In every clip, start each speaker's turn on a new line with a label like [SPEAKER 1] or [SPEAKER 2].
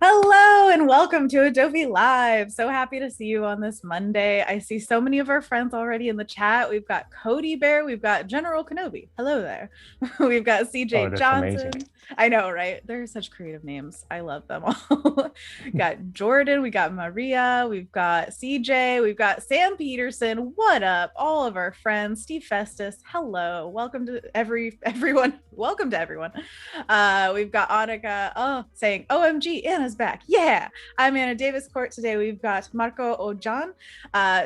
[SPEAKER 1] Hello and welcome to Adobe Live. So happy to see you on this Monday. I see so many of our friends already in the chat. We've got Cody Bear, we've got General Kenobi. Hello there. We've got
[SPEAKER 2] Oh,
[SPEAKER 1] CJ
[SPEAKER 2] that's amazing.
[SPEAKER 1] Johnson. I know, right? They're such creative names. I love them all. Got Jordan, we got Maria, we've got CJ, we've got Sam Peterson. What up? All of our friends. Steve Festus. Hello. Welcome to everyone. Welcome to everyone. We've got Annika saying, OMG, Anna's back. Yeah. I'm Anna Davis Court. Today we've got Marco Oggian.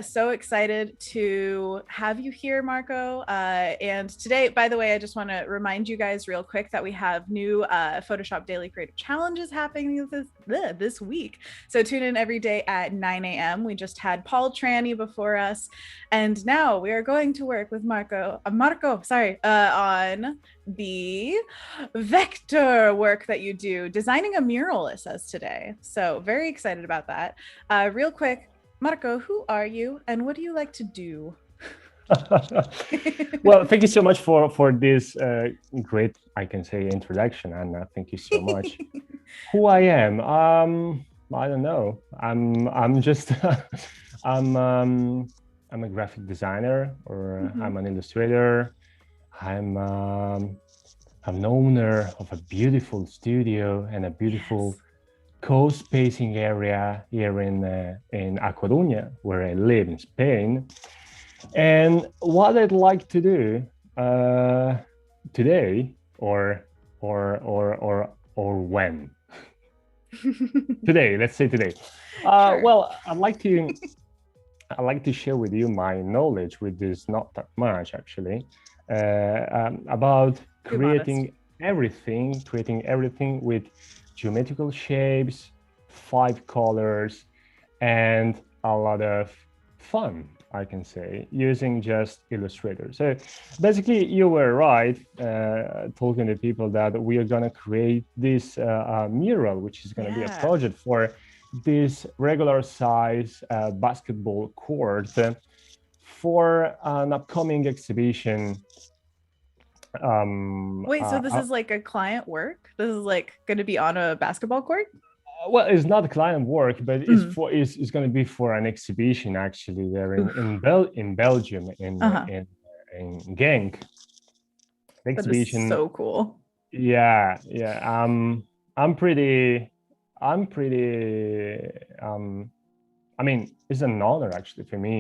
[SPEAKER 1] So excited to have you here, Marco. And today, by the way, I just want to remind you guys real quick that we have new Photoshop Daily Creative Challenges happening this week. So tune in every day at 9 a.m. We just had Paul Tranny before us. And now we are going to work with Marco, on the vector work that you do, designing a mural, it says today. So very excited about that. Real quick, Marco, who are you and what do you like to do?
[SPEAKER 2] Well, thank you so much for this great, I can say, introduction, Anna. Thank you so much. Who I am? I don't know. I'm just I'm a graphic designer, or I'm an illustrator. I'm an owner of a beautiful studio and a beautiful
[SPEAKER 1] Yes.
[SPEAKER 2] co-spacing area here in A Coruña, where I live in Spain. And what I'd like to do today, or when today, let's say today.
[SPEAKER 1] Sure.
[SPEAKER 2] Well, I'd like to share with you my knowledge, which is not that much actually, about
[SPEAKER 1] Be modest.
[SPEAKER 2] creating everything with geometrical shapes, 5 colors, and a lot of fun, I can say, using just Illustrator. So basically, you were right talking to people that we are going to create this mural, which is going to be a
[SPEAKER 1] Yeah.
[SPEAKER 2] project for this regular size basketball court for an upcoming exhibition.
[SPEAKER 1] Wait, so this is like a client work? This is like going to be on a basketball court?
[SPEAKER 2] well, it's not client work, but
[SPEAKER 1] Mm.
[SPEAKER 2] it's going to be for an exhibition actually there
[SPEAKER 1] Oof.
[SPEAKER 2] in Belgium
[SPEAKER 1] Uh-huh.
[SPEAKER 2] in Genk. The
[SPEAKER 1] That is
[SPEAKER 2] exhibition,
[SPEAKER 1] so cool.
[SPEAKER 2] yeah. I'm pretty, I'm pretty. I mean, it's an honor actually for me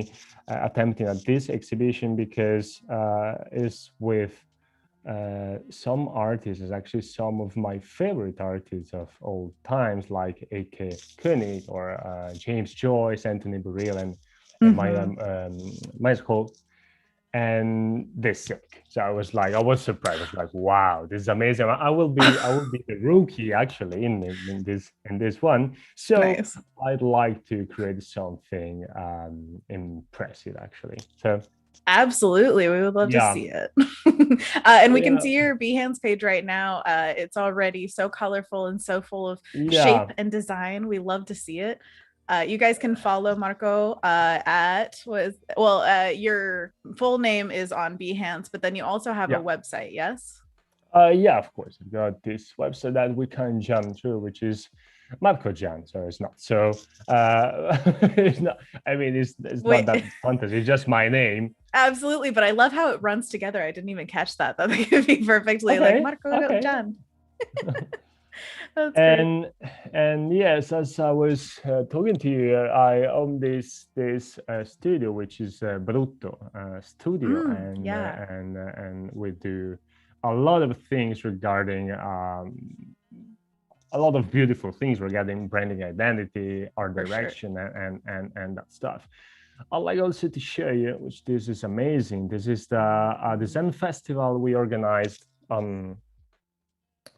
[SPEAKER 2] attempting at this exhibition because it's with some artists, is actually some of my favorite artists of all times, like A.K. Koenig or James Joyce, Anthony Burrell, and my
[SPEAKER 1] Hmm.
[SPEAKER 2] Michael and this sick. So I was surprised. I was like, wow, this is amazing. I will be the rookie actually in this one. So
[SPEAKER 1] Nice.
[SPEAKER 2] I'd like to create something impressive actually. So
[SPEAKER 1] Absolutely. We would love to
[SPEAKER 2] yeah,
[SPEAKER 1] see it. And we can
[SPEAKER 2] yeah,
[SPEAKER 1] see your Behance page right now. It's already so colorful and so full of shape
[SPEAKER 2] yeah.
[SPEAKER 1] and design. We love to see it. You guys can follow Marco at your full name is on Behance, but then you also have a
[SPEAKER 2] Yeah.
[SPEAKER 1] website, yes?
[SPEAKER 2] Yeah, of course. I've got this website that we can jump through, which is Marco Jan. So it's not so. It's not. I mean, it's not
[SPEAKER 1] Wait,
[SPEAKER 2] that fantasy. It's just my name.
[SPEAKER 1] absolutely. But I love how it runs together. I didn't even catch that. That could be perfectly like
[SPEAKER 2] Okay.
[SPEAKER 1] Marco
[SPEAKER 2] Okay.
[SPEAKER 1] Jan. That's great.
[SPEAKER 2] And and yes, as I was talking to you, I own this studio, which is Brutto Studio,
[SPEAKER 1] Yeah,
[SPEAKER 2] and we do a lot of things regarding a lot of beautiful things regarding branding identity, art
[SPEAKER 1] for sure.
[SPEAKER 2] direction, and that stuff. I'd like also to show you, which this is amazing. This is the design festival we organized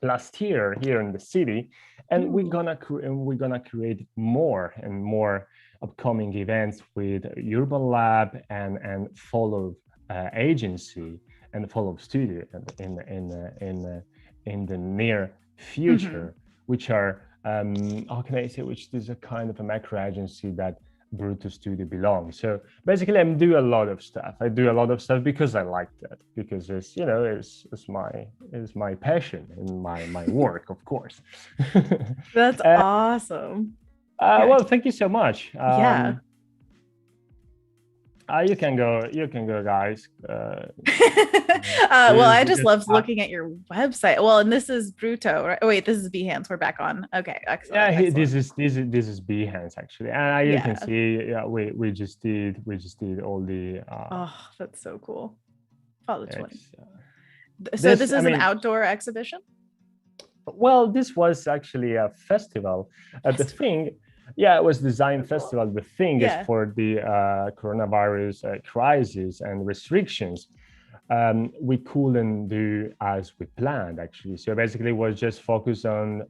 [SPEAKER 2] last year here in the city, and
[SPEAKER 1] Ooh.
[SPEAKER 2] we're gonna create more and more upcoming events with Urban Lab and Follow agency and Follow Studio in the near
[SPEAKER 1] Mm-hmm.
[SPEAKER 2] future, which are how can I say, which is a kind of a macro agency that Bruto Studio belongs. So basically, I'm doing a lot of stuff. I do a lot of stuff because I like that, because it's, you know, it's my passion and my work, of course.
[SPEAKER 1] That's awesome.
[SPEAKER 2] Well, thank you so much.
[SPEAKER 1] Yeah.
[SPEAKER 2] You can go, guys.
[SPEAKER 1] Well, I just
[SPEAKER 2] Because
[SPEAKER 1] loved looking at your website. Well, and this is Bruto, right? Oh, wait, this is Behance. We're back on. Okay, excellent,
[SPEAKER 2] yeah,
[SPEAKER 1] excellent.
[SPEAKER 2] this is Behance actually, and you can
[SPEAKER 1] Yeah.
[SPEAKER 2] see, yeah, we just did all the.
[SPEAKER 1] Oh, that's so cool. Follow 20. So
[SPEAKER 2] This,
[SPEAKER 1] this
[SPEAKER 2] I
[SPEAKER 1] is an
[SPEAKER 2] mean,
[SPEAKER 1] outdoor exhibition?
[SPEAKER 2] well, this was actually a festival. The thing, yeah, it was design festival. The thing is,
[SPEAKER 1] Yeah.
[SPEAKER 2] for the coronavirus crisis and restrictions, we couldn't do as we planned, actually. So basically, it was just focused on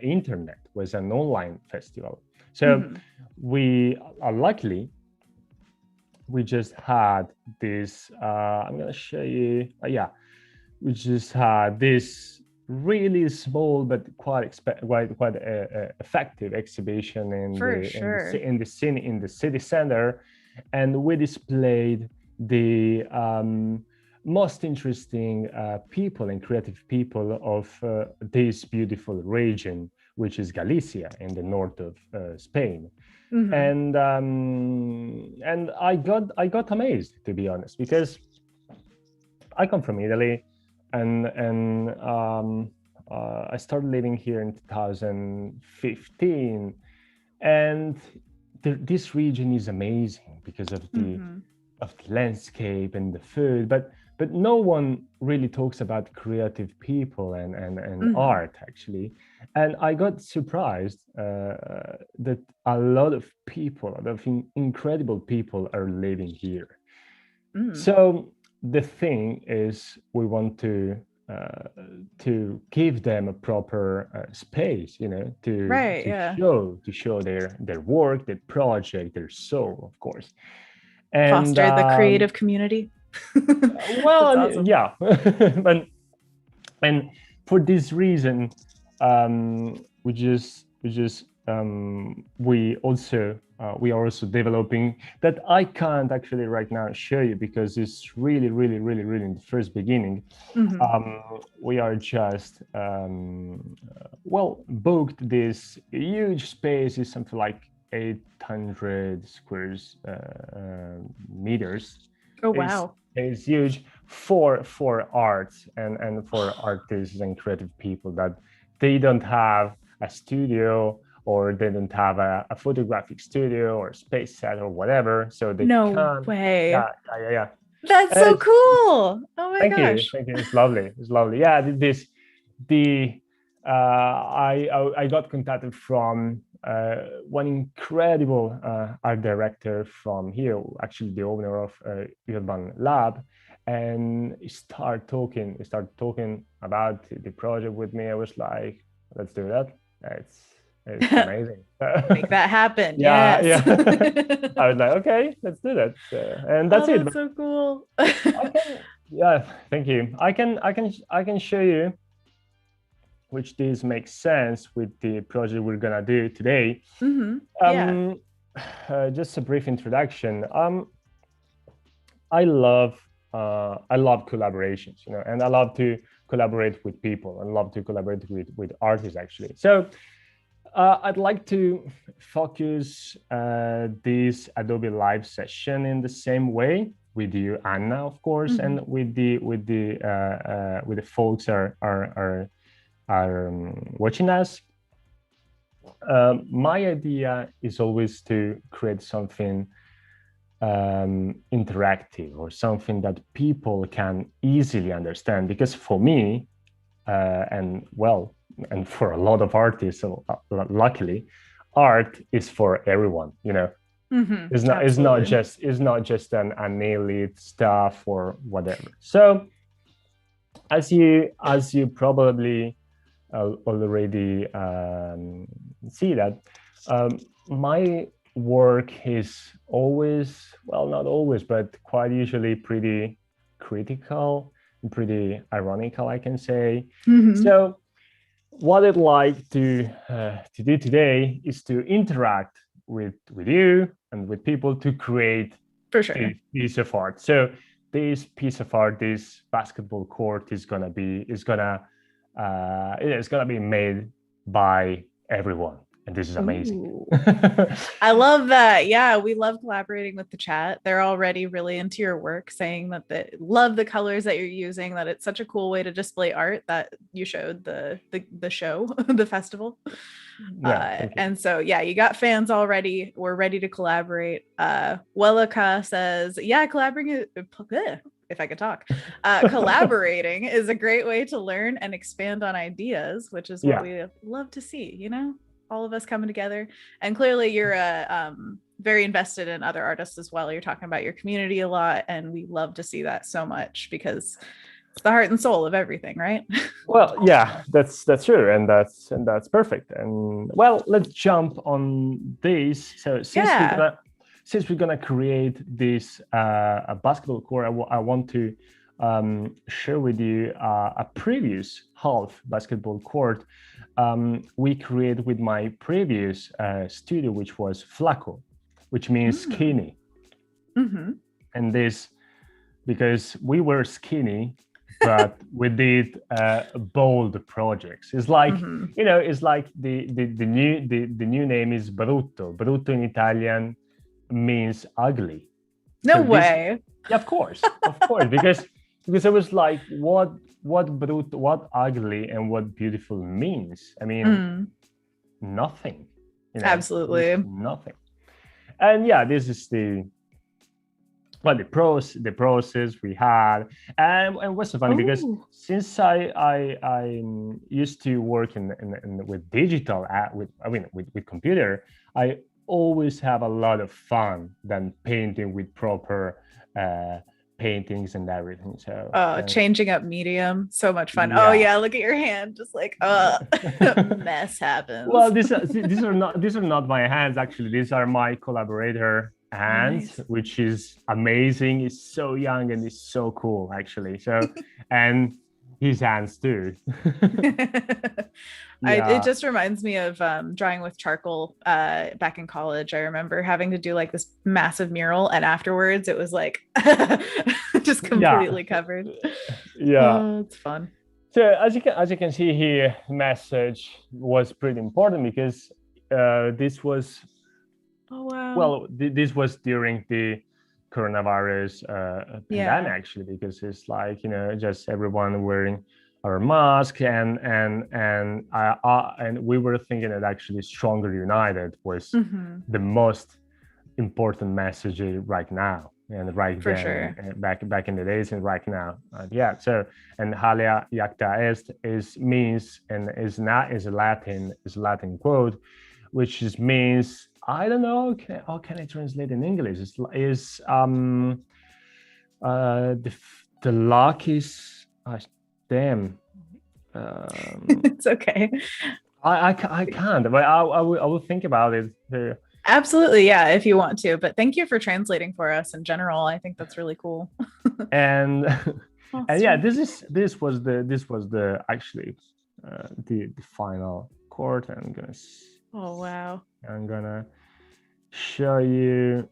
[SPEAKER 2] internet. It was an online festival. So we luckily we just had this. I'm gonna show you. Yeah, we just had this really small but quite effective exhibition in the city center, and we displayed the most interesting people and creative people of this beautiful region, which is Galicia in the north of Spain. And I got amazed, to be honest, because I come from Italy, and I started living here in 2015, and this region is amazing because of the landscape and the food, but no one really talks about creative people and art, actually. And I got surprised that a lot of people, a lot of incredible people are living here. So the thing is, we want to give them a proper space, you know, to show their work, their project, their soul, of course, and
[SPEAKER 1] foster the creative community.
[SPEAKER 2] well,
[SPEAKER 1] awesome.
[SPEAKER 2] yeah, and for this reason, we are also developing that. I can't actually right now show you because it's really in the first beginning. We are just booked this huge space. Is something like 800 square meters.
[SPEAKER 1] Oh wow.
[SPEAKER 2] Is huge for arts and for artists and creative people that they don't have a studio, or they don't have a photographic studio or space set or whatever, so they can't.
[SPEAKER 1] Way.
[SPEAKER 2] Yeah.
[SPEAKER 1] That's so cool. Oh my gosh.
[SPEAKER 2] Thank you. It's lovely. Yeah, I got contacted from one incredible art director from here, actually the owner of Urban Lab, and he started talking about the project with me. I was like, let's do that. It's amazing.
[SPEAKER 1] Make that happen.
[SPEAKER 2] Yeah. I was like, okay, let's do that. And that's it.
[SPEAKER 1] That's so cool.
[SPEAKER 2] Yeah, thank you. I can show you which this makes sense with the project we're gonna do today. Just a brief introduction. I love collaborations, you know, and I love to collaborate with people. I love to collaborate with artists, actually. So I'd like to focus this Adobe Live session in the same way with you, Anna, of course, and with the folks are watching us. My idea is always to create something interactive, or something that people can easily understand, because for me and for a lot of artists, luckily, art is for everyone, you know. It's not just an elite stuff or whatever. So as you probably already see that my work is always, well, not always, but quite usually pretty critical and pretty ironical, I can say. So what I'd like to do today is to interact with you and with people to create
[SPEAKER 1] For sure.
[SPEAKER 2] this piece of art. So this piece of art, this basketball court is gonna be made by everyone, and this is amazing.
[SPEAKER 1] I love that. Yeah, we love collaborating with the chat. They're already really into your work, saying that they love the colors that you're using, that it's such a cool way to display art that you showed the show, the festival.
[SPEAKER 2] Yeah,
[SPEAKER 1] and so yeah, you got fans already. We're ready to collaborate. Wellaka says, yeah, collaborating, if I could talk, collaborating is a great way to learn and expand on ideas, which is what we love to see, you know, all of us coming together. And clearly you're very invested in other artists as well. You're talking about your community a lot, and we love to see that so much, because it's the heart and soul of everything, right?
[SPEAKER 2] Well, yeah, that's true, and that's perfect. And well, let's jump on this. So since we're gonna create this a basketball court, I want to share with you a previous half basketball court we created with my previous studio, which was Flaco, which means skinny. And this, because we were skinny, but we did bold projects. It's like it's like the new name is brutto. Brutto in Italian means ugly.
[SPEAKER 1] No way.
[SPEAKER 2] Yeah, of course, because it was like what brutto, what ugly, and what beautiful means. I mean, nothing.
[SPEAKER 1] Absolutely
[SPEAKER 2] nothing. And yeah, this is the process we had, and what's so funny, because since I used to work in with digital with computer, I always have a lot of fun than painting with proper paintings and everything. So
[SPEAKER 1] changing up medium, so much fun.
[SPEAKER 2] Yeah.
[SPEAKER 1] Oh yeah, look at your hand, just like mess happens.
[SPEAKER 2] Well, these are not my hands, actually. These are my collaborator hands. Nice. Which is amazing. He's so young and he's so cool, actually. So and his hands too.
[SPEAKER 1] It just reminds me of drawing with charcoal back in college. I remember having to do like this massive mural, and afterwards it was like just completely covered.
[SPEAKER 2] Yeah,
[SPEAKER 1] it's fun.
[SPEAKER 2] So as you can see here, message was pretty important, because this was this was during the coronavirus pandemic, actually, because it's like, just everyone wearing our mask, and we were thinking that actually Stronger United was the most important message right now, and right
[SPEAKER 1] for
[SPEAKER 2] then,
[SPEAKER 1] sure.
[SPEAKER 2] back in the days, and right now. So, and Halia Jacta Est means, and is a Latin quote, which means, I don't know how can I translate in English. Is the luck is damn.
[SPEAKER 1] It's okay.
[SPEAKER 2] I can't, but I will think about it.
[SPEAKER 1] Absolutely, yeah, if you want to. But thank you for translating for us in general. I think that's really cool.
[SPEAKER 2] and and yeah, this was the actually the final chord. I'm gonna.
[SPEAKER 1] Oh wow.
[SPEAKER 2] I'm gonna show you.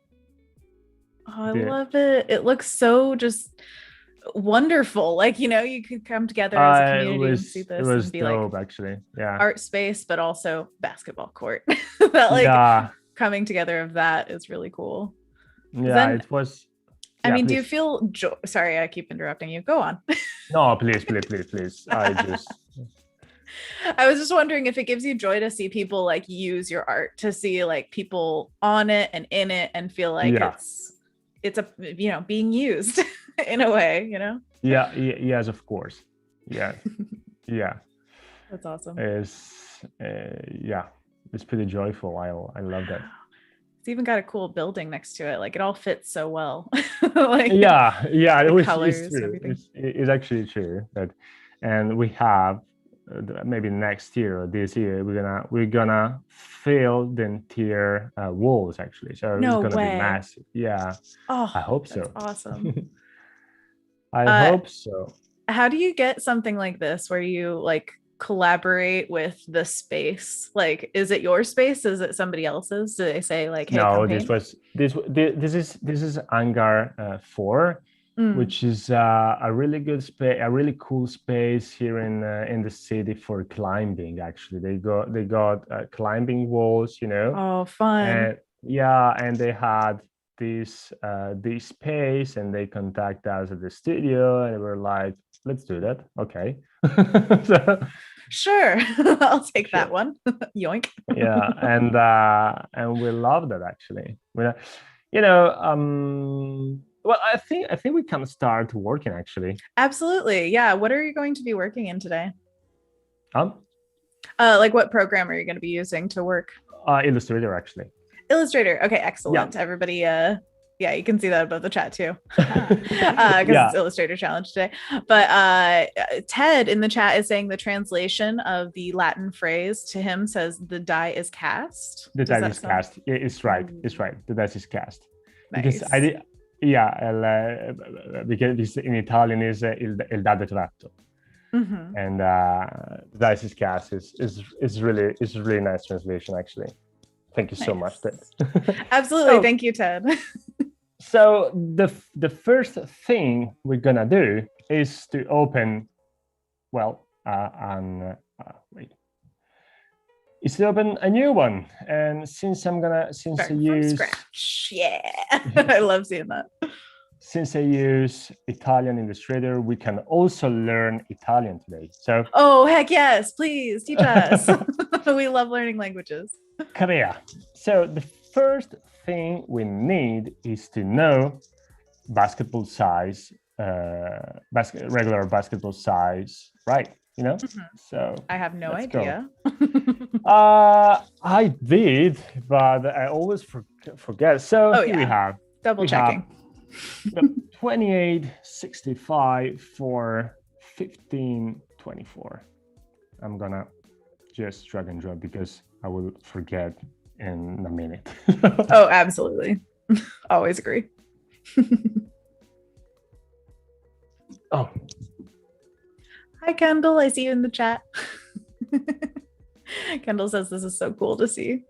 [SPEAKER 1] Oh, I love it. It looks so just wonderful. Like, you could come together as a community and see this.
[SPEAKER 2] It was
[SPEAKER 1] and be
[SPEAKER 2] dope,
[SPEAKER 1] like,
[SPEAKER 2] actually. Yeah.
[SPEAKER 1] Art space, but also basketball court. That coming together of that is really cool.
[SPEAKER 2] Yeah, then, it was.
[SPEAKER 1] I mean, do you feel joy? Sorry, I keep interrupting you. Go on.
[SPEAKER 2] No, please.
[SPEAKER 1] I was just wondering if it gives you joy to see people like use your art, to see like people on it and in it, and feel like it's a being used in a way,
[SPEAKER 2] Yeah. Yes, of course. Yeah. Yeah.
[SPEAKER 1] That's awesome.
[SPEAKER 2] It's pretty joyful. I love that.
[SPEAKER 1] It's even got a cool building next to it. Like, it all fits so well.
[SPEAKER 2] It
[SPEAKER 1] colors,
[SPEAKER 2] it's true.
[SPEAKER 1] Everything.
[SPEAKER 2] It's actually true that, and we have maybe next year or this year we're gonna fill the entire walls, actually. So it's gonna be massive. Yeah.
[SPEAKER 1] Oh,
[SPEAKER 2] I hope so.
[SPEAKER 1] Awesome.
[SPEAKER 2] I hope so.
[SPEAKER 1] How do you get something like this where you like collaborate with the space? Like, is it your space? Is it somebody else's? Do they say like, hey,
[SPEAKER 2] No,
[SPEAKER 1] come
[SPEAKER 2] this
[SPEAKER 1] paint?
[SPEAKER 2] was this is Hangar 4,
[SPEAKER 1] Mm.
[SPEAKER 2] which is a really good space, a really cool space here in the city for climbing. Actually, they got climbing walls, you know,
[SPEAKER 1] Oh, fun.
[SPEAKER 2] and yeah, and they had this space, and they contact us at the studio, and we're like, let's do that. Okay. So,
[SPEAKER 1] Sure. I'll take that
[SPEAKER 2] sure.
[SPEAKER 1] one. Yoink.
[SPEAKER 2] Yeah, and we love that actually. Well, I think we can start working actually.
[SPEAKER 1] Absolutely. Yeah. What are you going to be working in today?
[SPEAKER 2] Um,
[SPEAKER 1] Like what program are you going to be using to work?
[SPEAKER 2] Illustrator actually.
[SPEAKER 1] Illustrator. Okay,
[SPEAKER 2] Yeah.
[SPEAKER 1] excellent. Everybody, yeah, you can see that above the chat too. Because
[SPEAKER 2] Yeah,
[SPEAKER 1] it's Illustrator Challenge today. But Ted in the chat is saying the translation of the Latin phrase to him says the die is cast.
[SPEAKER 2] the
[SPEAKER 1] Does
[SPEAKER 2] dice
[SPEAKER 1] that
[SPEAKER 2] is
[SPEAKER 1] sound
[SPEAKER 2] cast. It's right. It's right. The dice is cast. Because I
[SPEAKER 1] nice?
[SPEAKER 2] did, yeah, because in Italian is il dado è tratto,
[SPEAKER 1] Mm-hmm.
[SPEAKER 2] and the dice is cast is really nice translation actually. Thank you so much, Ted.
[SPEAKER 1] Nice. Absolutely.
[SPEAKER 2] So,
[SPEAKER 1] Thank you, Ted.
[SPEAKER 2] so the first thing we're gonna do is to open, well, wait, is to open a new one. And since I
[SPEAKER 1] Starting from scratch. Yeah. I love seeing that.
[SPEAKER 2] since I use Italian Illustrator, we can also learn Italian today. So,
[SPEAKER 1] Oh, heck yes. Please teach us. We love learning languages.
[SPEAKER 2] Crea. So the first thing we need is to know basketball size, regular basketball size, right? You know.
[SPEAKER 1] Mm-hmm.
[SPEAKER 2] So
[SPEAKER 1] I have no
[SPEAKER 2] let's
[SPEAKER 1] idea.
[SPEAKER 2] I did, but I always forget. So
[SPEAKER 1] Oh,
[SPEAKER 2] here we
[SPEAKER 1] yeah.
[SPEAKER 2] have
[SPEAKER 1] Double checking.
[SPEAKER 2] 2865 for 1524. I'm gonna just drag and drop because I will forget in a minute.
[SPEAKER 1] Oh, absolutely. Always agree.
[SPEAKER 2] Oh,
[SPEAKER 1] hi, Kendall. I see you in the chat. Kendall says this is so cool to see.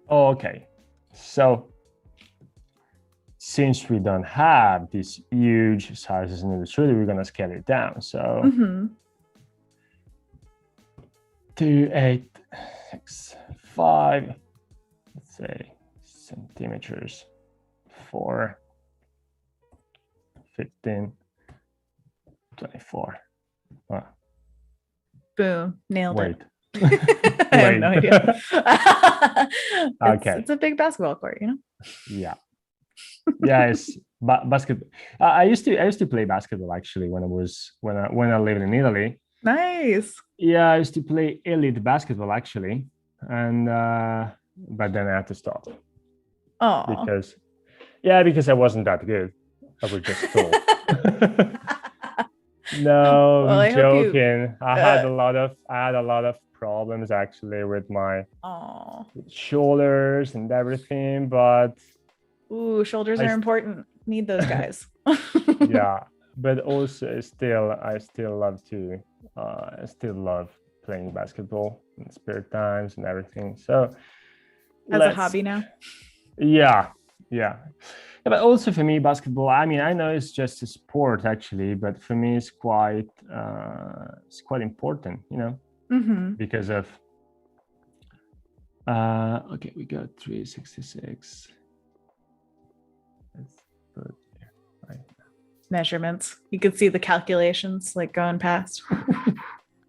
[SPEAKER 2] okay. So since we don't have these huge sizes in Illustrator, we're gonna scale it down. So 2865, let's say centimeters for 1524.
[SPEAKER 1] Boom, nailed
[SPEAKER 2] Wait.
[SPEAKER 1] it. I have no idea.
[SPEAKER 2] Okay.
[SPEAKER 1] It's a big basketball court, you know?
[SPEAKER 2] Yeah. Yeah, it's basketball. I used to play basketball actually when I lived in Italy.
[SPEAKER 1] Nice.
[SPEAKER 2] Yeah, I used to play elite basketball actually, and but then I had to stop.
[SPEAKER 1] Oh.
[SPEAKER 2] Because I wasn't that good. I was just told. No, well, I'm joking. I had a lot of problems actually with my shoulders and everything, but
[SPEAKER 1] ooh, shoulders are important. Need those guys.
[SPEAKER 2] Yeah, but also I still love playing basketball in spare times and everything. So
[SPEAKER 1] as a hobby now.
[SPEAKER 2] Yeah. But also for me, basketball, I mean, I know it's just a sport actually, but for me it's quite important, you know, because of okay, we got 366. Let's put there, right.
[SPEAKER 1] Measurements. You could see the calculations like going past.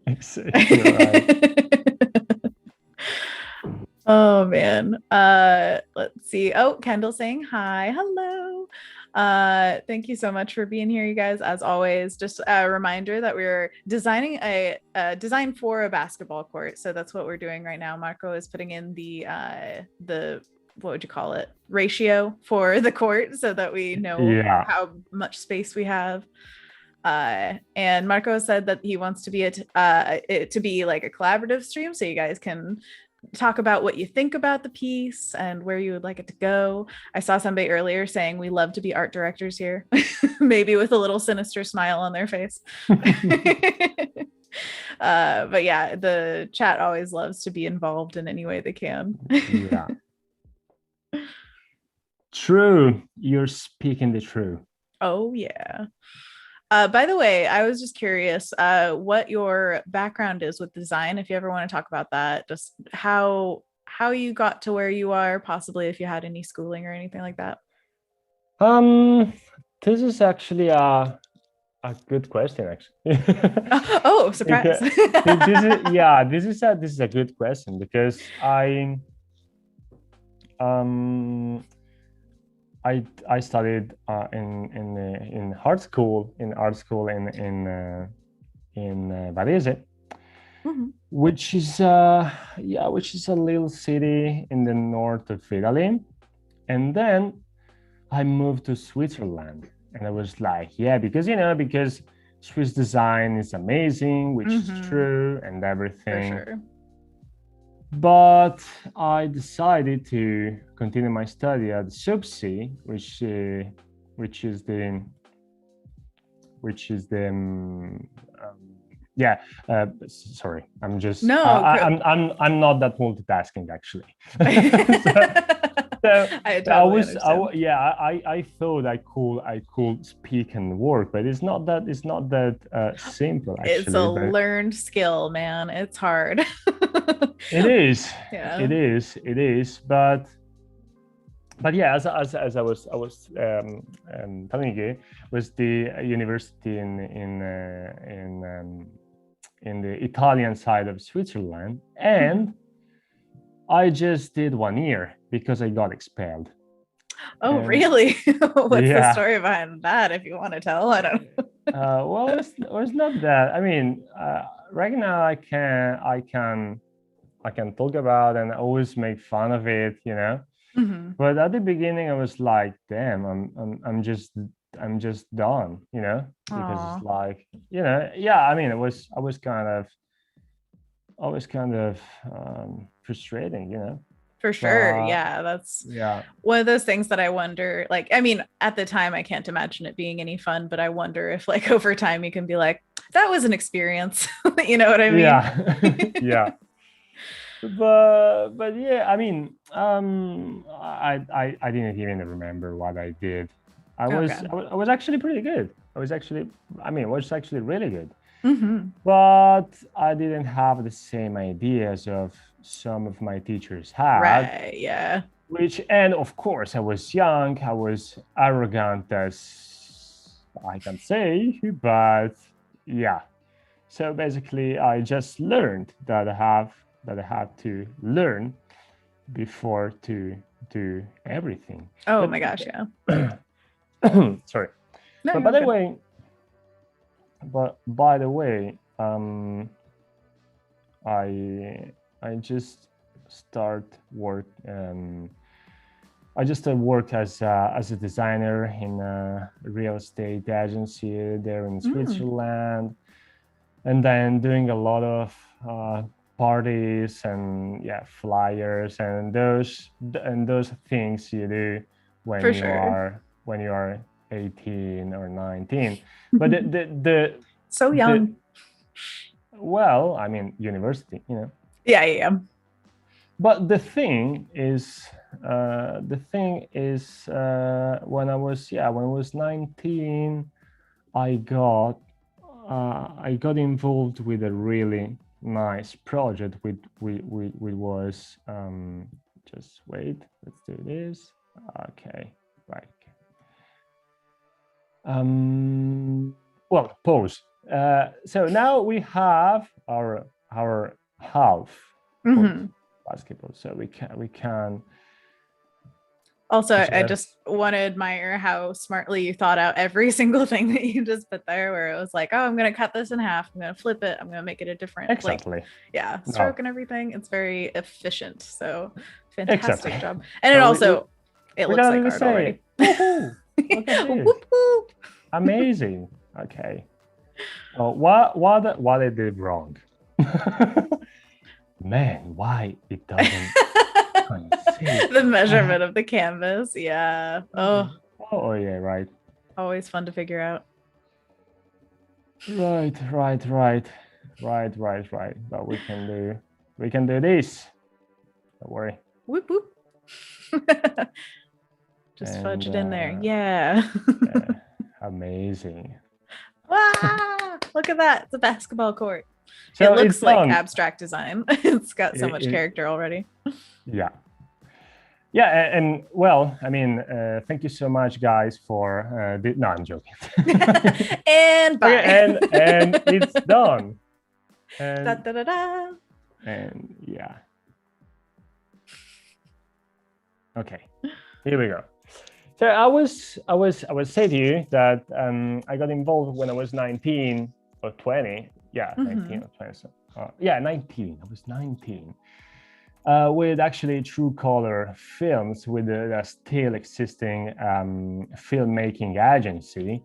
[SPEAKER 2] Exactly right.
[SPEAKER 1] Oh man. Let's see. Oh, Kendall saying hi. Hello. Thank you so much for being here, you guys. As always, just a reminder that we're designing a design for a basketball court. So that's what we're doing right now. Marco is putting in the what would you call it, ratio for the court so that we know how much space we have. And Marco said that he wants to be it to be like a collaborative stream, so you guys can talk about what you think about the piece and where you would like it to go. I saw somebody earlier saying we love to be art directors here, maybe with a little sinister smile on their face. But yeah, the chat always loves to be involved in any way they can.
[SPEAKER 2] Yeah. True. You're speaking the truth.
[SPEAKER 1] Oh yeah. By the way, I was just curious what your background is with design, if you ever want to talk about that, just how you got to where you are, possibly if you had any schooling or anything like that.
[SPEAKER 2] Um, this is actually a good question, actually.
[SPEAKER 1] Oh, surprise.
[SPEAKER 2] Because this is a good question because um I studied in art school in Varese,
[SPEAKER 1] Mhm.
[SPEAKER 2] which is which is a little city in the north of Italy, and then I moved to Switzerland, and I was like, yeah, because Swiss design is amazing, which is
[SPEAKER 1] Mhm.
[SPEAKER 2] true, and
[SPEAKER 1] For
[SPEAKER 2] everything.
[SPEAKER 1] sure.
[SPEAKER 2] But I decided to continue my study at SUBSI, which is the yeah. Sorry, I'm just
[SPEAKER 1] No,
[SPEAKER 2] I'm not that multitasking actually. So
[SPEAKER 1] I
[SPEAKER 2] I
[SPEAKER 1] totally understand.
[SPEAKER 2] yeah, I thought I could speak and work, but it's not that simple
[SPEAKER 1] It's a
[SPEAKER 2] actually. But
[SPEAKER 1] learned skill, man. It's hard.
[SPEAKER 2] it is,
[SPEAKER 1] Yeah.
[SPEAKER 2] it is. But yeah, as I was telling you, was the university in the Italian side of Switzerland,
[SPEAKER 1] Mhm.
[SPEAKER 2] and I just did 1 year because I got expelled.
[SPEAKER 1] Oh,
[SPEAKER 2] And
[SPEAKER 1] really? What's the
[SPEAKER 2] yeah,
[SPEAKER 1] story behind that, if you want to tell? I don't know.
[SPEAKER 2] well, it's not that. I mean, right now I can talk about and always make fun of it, you know.
[SPEAKER 1] Mhm.
[SPEAKER 2] But at the beginning, I was like, damn, I'm just done, you know, because it's
[SPEAKER 1] Aw,
[SPEAKER 2] like, yeah. I mean, I was kind of frustrating, you know.
[SPEAKER 1] for sure.
[SPEAKER 2] But
[SPEAKER 1] Yeah, that's
[SPEAKER 2] yeah,
[SPEAKER 1] one of those things that I wonder, like, I mean, at the time, I can't imagine it being any fun, but I wonder if, like, over time, you can be like, that was an experience. You know what I mean?
[SPEAKER 2] yeah, yeah. But yeah, I mean, I didn't even remember what I did.
[SPEAKER 1] Okay.
[SPEAKER 2] I was actually pretty good. I mean, it was actually really good.
[SPEAKER 1] Hmm.
[SPEAKER 2] But I didn't have the same ideas of some of my teachers had,
[SPEAKER 1] Right. Yeah.
[SPEAKER 2] which, and of course, I was young, I was arrogant as I can say, but yeah. So basically, I just learned that I have to learn before to do everything.
[SPEAKER 1] Oh
[SPEAKER 2] But
[SPEAKER 1] my gosh. Yeah.
[SPEAKER 2] sorry.
[SPEAKER 1] No,
[SPEAKER 2] But
[SPEAKER 1] you're good.
[SPEAKER 2] by the way, I just start work. I just work as a designer in a real estate agency there in
[SPEAKER 1] Mm,
[SPEAKER 2] Switzerland, and then doing a lot of parties and yeah, flyers and those things you do
[SPEAKER 1] for sure.
[SPEAKER 2] when you are 18 or 19. But
[SPEAKER 1] So
[SPEAKER 2] the
[SPEAKER 1] young.
[SPEAKER 2] well, I mean, university, you know.
[SPEAKER 1] Yeah. Yeah.
[SPEAKER 2] But the thing is, when I was 19, I got I got involved with a really nice project. We was just wait. Let's do this. Okay, right. Um, well, pause. So now we have our half foot
[SPEAKER 1] Hmm.
[SPEAKER 2] basketball. So we can
[SPEAKER 1] Also, I just
[SPEAKER 2] just
[SPEAKER 1] want to admire how smartly you thought out every single thing that you just put there, where it was like, oh, I'm going to cut this in half. I'm going to flip it. I'm going to make it a different, like,
[SPEAKER 2] exactly
[SPEAKER 1] yeah,
[SPEAKER 2] no
[SPEAKER 1] stroke and everything. It's very efficient. So
[SPEAKER 2] exactly.
[SPEAKER 1] fantastic job. And it
[SPEAKER 2] So
[SPEAKER 1] also, it
[SPEAKER 2] we're
[SPEAKER 1] looks
[SPEAKER 2] gonna
[SPEAKER 1] like
[SPEAKER 2] do the
[SPEAKER 1] art
[SPEAKER 2] same.
[SPEAKER 1] already.
[SPEAKER 2] Woohoo! Look at this.
[SPEAKER 1] Whoop, whoop.
[SPEAKER 2] Amazing. Okay. So what I did wrong? Man, why it doesn't coincide?
[SPEAKER 1] The measurement of the canvas. Yeah. Oh,
[SPEAKER 2] Oh yeah, right.
[SPEAKER 1] always fun to figure out.
[SPEAKER 2] Right. Right. But we can do this. Don't worry.
[SPEAKER 1] Whoop whoop. Just
[SPEAKER 2] And,
[SPEAKER 1] fudge it in there. Yeah.
[SPEAKER 2] yeah, amazing.
[SPEAKER 1] Wow, look at that. It's a basketball court.
[SPEAKER 2] So
[SPEAKER 1] it looks
[SPEAKER 2] it's
[SPEAKER 1] like
[SPEAKER 2] done.
[SPEAKER 1] abstract design. It's got so much character already.
[SPEAKER 2] Yeah. Yeah, and well, I mean, thank you so much, guys, for no, I'm joking.
[SPEAKER 1] And bye.
[SPEAKER 2] Okay, and it's done. And,
[SPEAKER 1] da, da, da, da.
[SPEAKER 2] And yeah. Okay, here we go. So I was say to you that I got involved when I was 19 or 20. Yeah, 19 or 20. So, yeah, 19. I was 19. With actually true color films with a still existing filmmaking agency.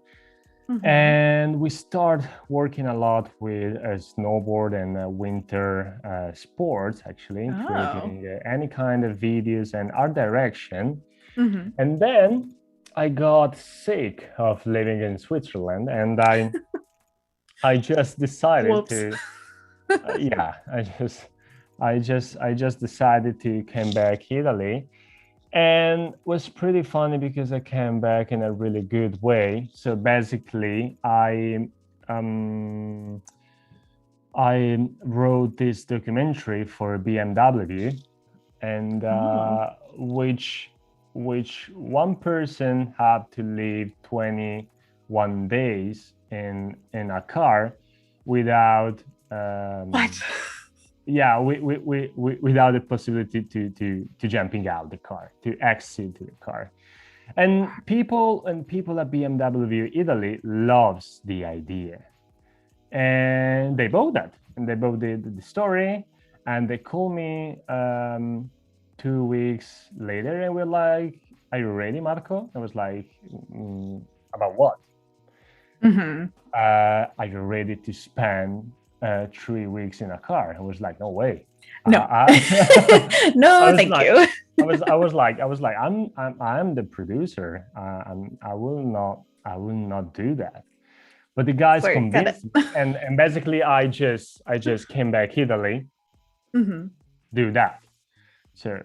[SPEAKER 2] And we start working a lot with snowboard and winter sports, actually, creating any kind of videos and art direction. And then I got sick of living in Switzerland, and I just decided to, yeah, I just decided to come back Italy, and was pretty funny because I came back in a really good way. So basically, I wrote this documentary for BMW, and which one person had to live 21 days in a car without
[SPEAKER 1] what?
[SPEAKER 2] Yeah, without the possibility to jumping out the car, to exit the car. And people at BMW Italy loves the idea, and they bought that, and they bought the story, and they called me 2 weeks later, and we're like, "Are you ready, Marco?" I was like, "About what?" Are you ready to spend 3 weeks in a car? I was like, "No way."
[SPEAKER 1] No, no, thank you.
[SPEAKER 2] I was like, I'm the producer. I will not do that. But the guys convinced me, and basically I just came back Italy, do that. So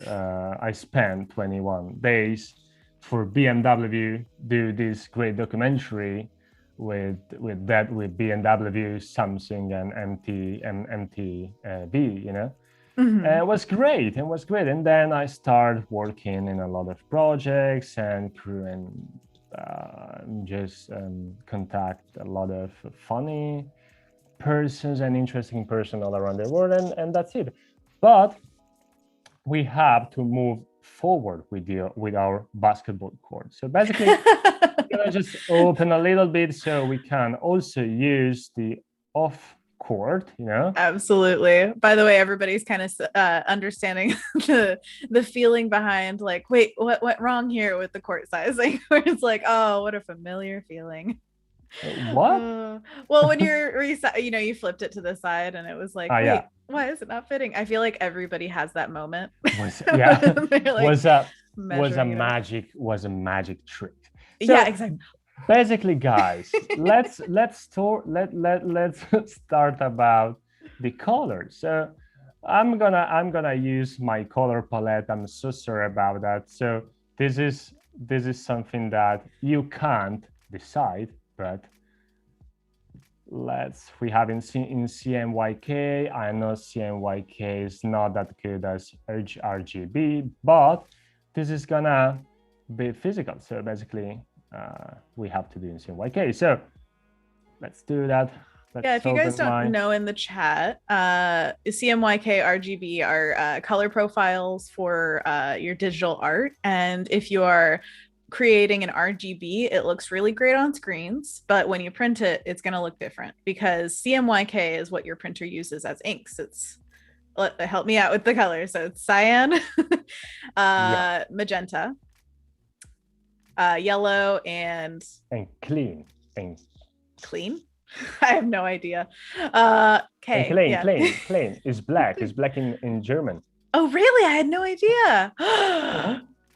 [SPEAKER 2] I spent 21 days for BMW, do this great documentary with BMW, Samsung, and MTV, you know. It was great. And then I started working in a lot of projects and just contact a lot of funny persons and interesting persons all around the world, and that's it. But we have to move forward with our basketball court. So basically, I'm gonna just open a little bit so we can also use the off court, you know.
[SPEAKER 1] Absolutely. By the way, everybody's kind of understanding the feeling behind, like, wait, what went wrong here with the court sizing? Where it's like, oh, what a familiar feeling.
[SPEAKER 2] What?
[SPEAKER 1] Well, when you flipped it to the side and it was like, wait,
[SPEAKER 2] yeah.
[SPEAKER 1] Why is it not fitting? I feel like everybody has that moment.
[SPEAKER 2] Was a magic trick.
[SPEAKER 1] So, yeah, exactly.
[SPEAKER 2] Basically, guys, let's start about the colors. So I'm gonna use my color palette. I'm so sorry about that. So this is something that you can't decide, but we have in CMYK. I know CMYK is not that good as RGB, but this is gonna be physical. So basically, we have to do in CMYK. So let's do that.
[SPEAKER 1] If you guys don't know in the chat, CMYK RGB are color profiles for your digital art. And if you are creating an RGB, it looks really great on screens, but when you print it, it's going to look different because CMYK is what your printer uses as inks. Help me out with the colors. So it's cyan, magenta, yellow, and
[SPEAKER 2] clean.
[SPEAKER 1] Clean? I have no idea. Okay.
[SPEAKER 2] Clean is black. It's black in German.
[SPEAKER 1] Oh, really? I had no idea.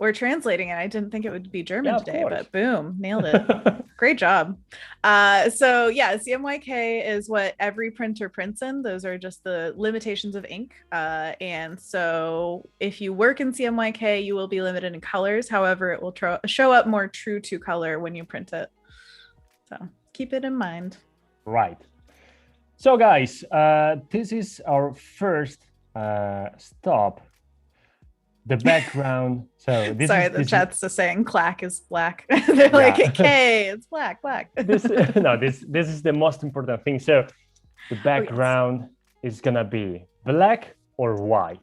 [SPEAKER 1] We're translating it. I didn't think it would be German today,
[SPEAKER 2] course.
[SPEAKER 1] but boom, nailed it. Great job. So yeah, CMYK is what every printer prints in. Those are just the limitations of ink. And so if you work in CMYK, you will be limited in colors. However, it will show up more true to color when you print it. So keep it in mind.
[SPEAKER 2] Right. So guys, this is our first stop. The background. So this
[SPEAKER 1] sorry,
[SPEAKER 2] is,
[SPEAKER 1] the chat's just saying clack is black. They're like, K, it's black.
[SPEAKER 2] this is the most important thing. So the background is gonna be black or white.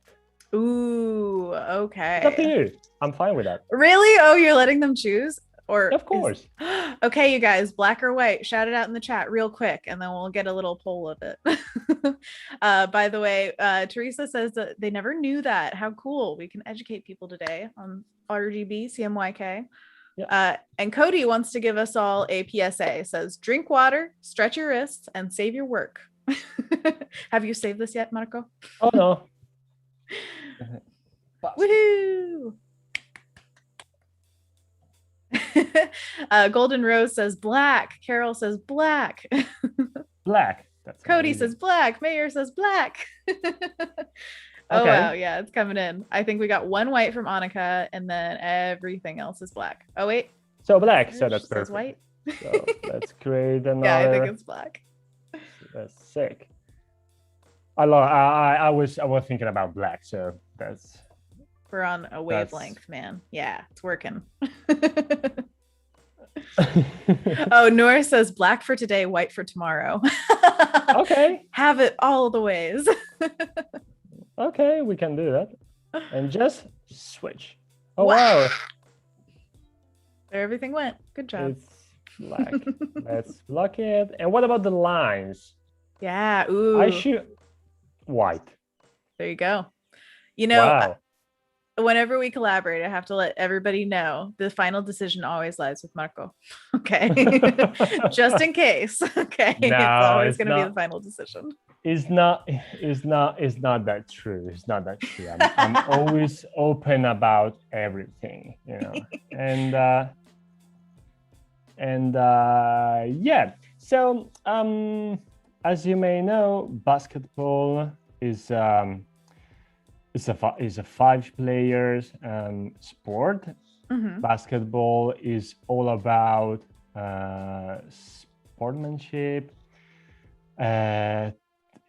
[SPEAKER 1] Ooh, okay.
[SPEAKER 2] It's up to you. I'm fine with that.
[SPEAKER 1] Really? Oh, you're letting them choose? Or
[SPEAKER 2] of course.
[SPEAKER 1] Okay, you guys, black or white, shout it out in the chat real quick, and then we'll get a little poll of it. By the way, Teresa says that they never knew that. How cool. We can educate people today on RGB, CMYK. Yeah. And Cody wants to give us all a PSA. Says, drink water, stretch your wrists, and save your work. Have you saved this yet, Marco?
[SPEAKER 2] Oh, no.
[SPEAKER 1] Woohoo! Golden Rose says black. Carol says black.
[SPEAKER 2] Black.
[SPEAKER 1] That's Cody amazing. Says black. Mayor says black. Oh, okay. Wow. Yeah, it's coming in. I think we got one white from Annika, and then everything else is black. Oh, wait.
[SPEAKER 2] So black. So that's perfect.
[SPEAKER 1] White.
[SPEAKER 2] So let's create another.
[SPEAKER 1] Yeah, I think it's black.
[SPEAKER 2] That's sick. I was thinking about black, so that's.
[SPEAKER 1] We're on a wavelength, man. Yeah, it's working. Oh, Nora says black for today, white for tomorrow.
[SPEAKER 2] Okay.
[SPEAKER 1] Have it all the ways.
[SPEAKER 2] Okay, we can do that. And just switch. Oh, wow.
[SPEAKER 1] There everything went. Good job.
[SPEAKER 2] It's black. Let's block it. And what about the lines?
[SPEAKER 1] Yeah. Ooh.
[SPEAKER 2] I should white.
[SPEAKER 1] There you go. You know, wow. Whenever we collaborate, I have to let everybody know the final decision always lies with Marco. Okay. Just in case. Okay. No, it's always going to be the final decision.
[SPEAKER 2] It's not that true. It's not that true. I'm always open about everything, you know. And yeah. So as you may know, basketball is a 5 players sport. Mm-hmm. Basketball is all about sportsmanship.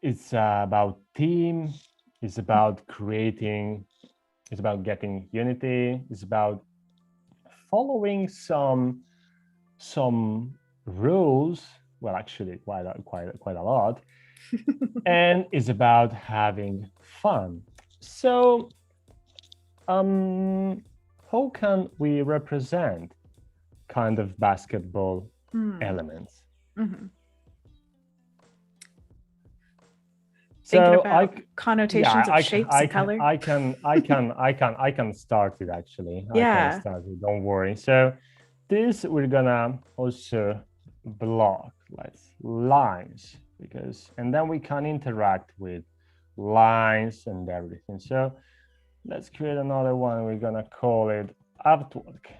[SPEAKER 2] It's about team. It's about creating. It's about getting unity. It's about following some rules. Well, actually, quite a lot. And it's about having fun. So, how can we represent kind of basketball elements? Mm-hmm.
[SPEAKER 1] Thinking about connotations of shapes and color.
[SPEAKER 2] I can start it actually. Yeah. I can start it. Don't worry. So, this we're gonna also block lines and then we can interact with lines and everything. So let's create another one. We're gonna call it artwork.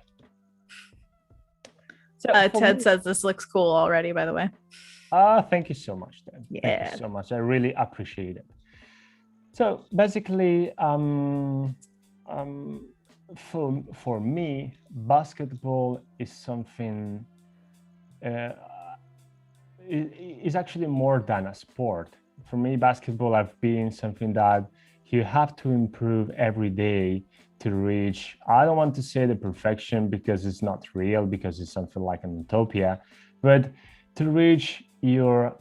[SPEAKER 1] So Ted says this looks cool already, by the way.
[SPEAKER 2] Thank you so much, Ted.
[SPEAKER 1] Yeah.
[SPEAKER 2] Thank you so much. I really appreciate it. So basically, for me, basketball is something. Is actually more than a sport. For me, basketball has been something that you have to improve every day to reach. I don't want to say the perfection because it's not real, because it's something like an utopia, but to reach your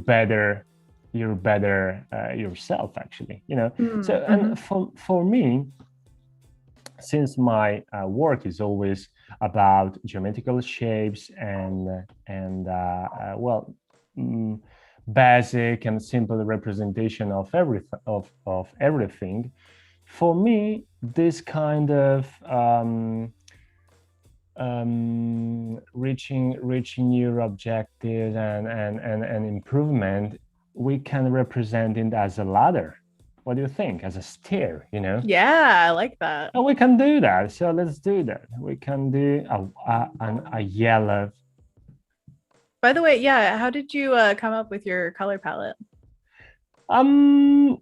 [SPEAKER 2] better yourself, actually, you know. Mm-hmm. So, and for me, since my work is always about geometrical shapes and basic and simple representation of everything, for me, this kind of reaching your objectives and improvement, we can represent it as a ladder. What do you think? As a stair, you know?
[SPEAKER 1] Yeah, I like that.
[SPEAKER 2] Oh, we can do that. So let's do that. We can do a yellow.
[SPEAKER 1] By the way, yeah, how did you come up with your color palette?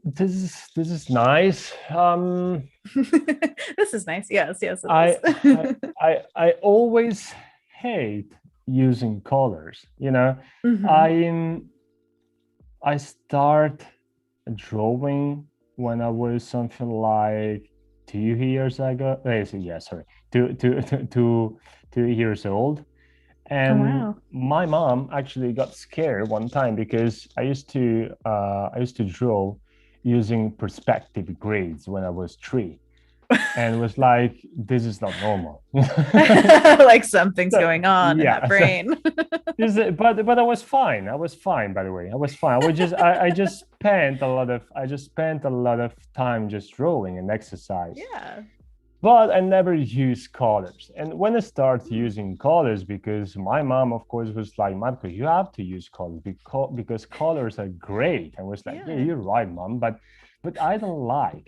[SPEAKER 2] This is nice.
[SPEAKER 1] This is nice. Yes, yes, it
[SPEAKER 2] I I
[SPEAKER 1] is.
[SPEAKER 2] I always hate using colors. You know,
[SPEAKER 1] Hmm.
[SPEAKER 2] I start drawing when I was something like 2 years ago. Yeah, sorry, 2 years old.
[SPEAKER 1] Oh
[SPEAKER 2] And
[SPEAKER 1] wow.
[SPEAKER 2] my mom actually got scared one time because I used to draw using perspective grades when I was 3, and was like, this is not normal.
[SPEAKER 1] Like something's
[SPEAKER 2] So,
[SPEAKER 1] going on in that
[SPEAKER 2] yeah, so
[SPEAKER 1] brain.
[SPEAKER 2] but I was fine. I was fine, by the way. I was fine. I just spent a lot of time just drawing and exercise.
[SPEAKER 1] Yeah.
[SPEAKER 2] But I never used colors. And when I started
[SPEAKER 1] Hmm.
[SPEAKER 2] using colors, because my mom, of course, was like, Marco, you have to use colors because colors are great. I was like, yeah,
[SPEAKER 1] Yeah.
[SPEAKER 2] you're right, mom. But I don't like,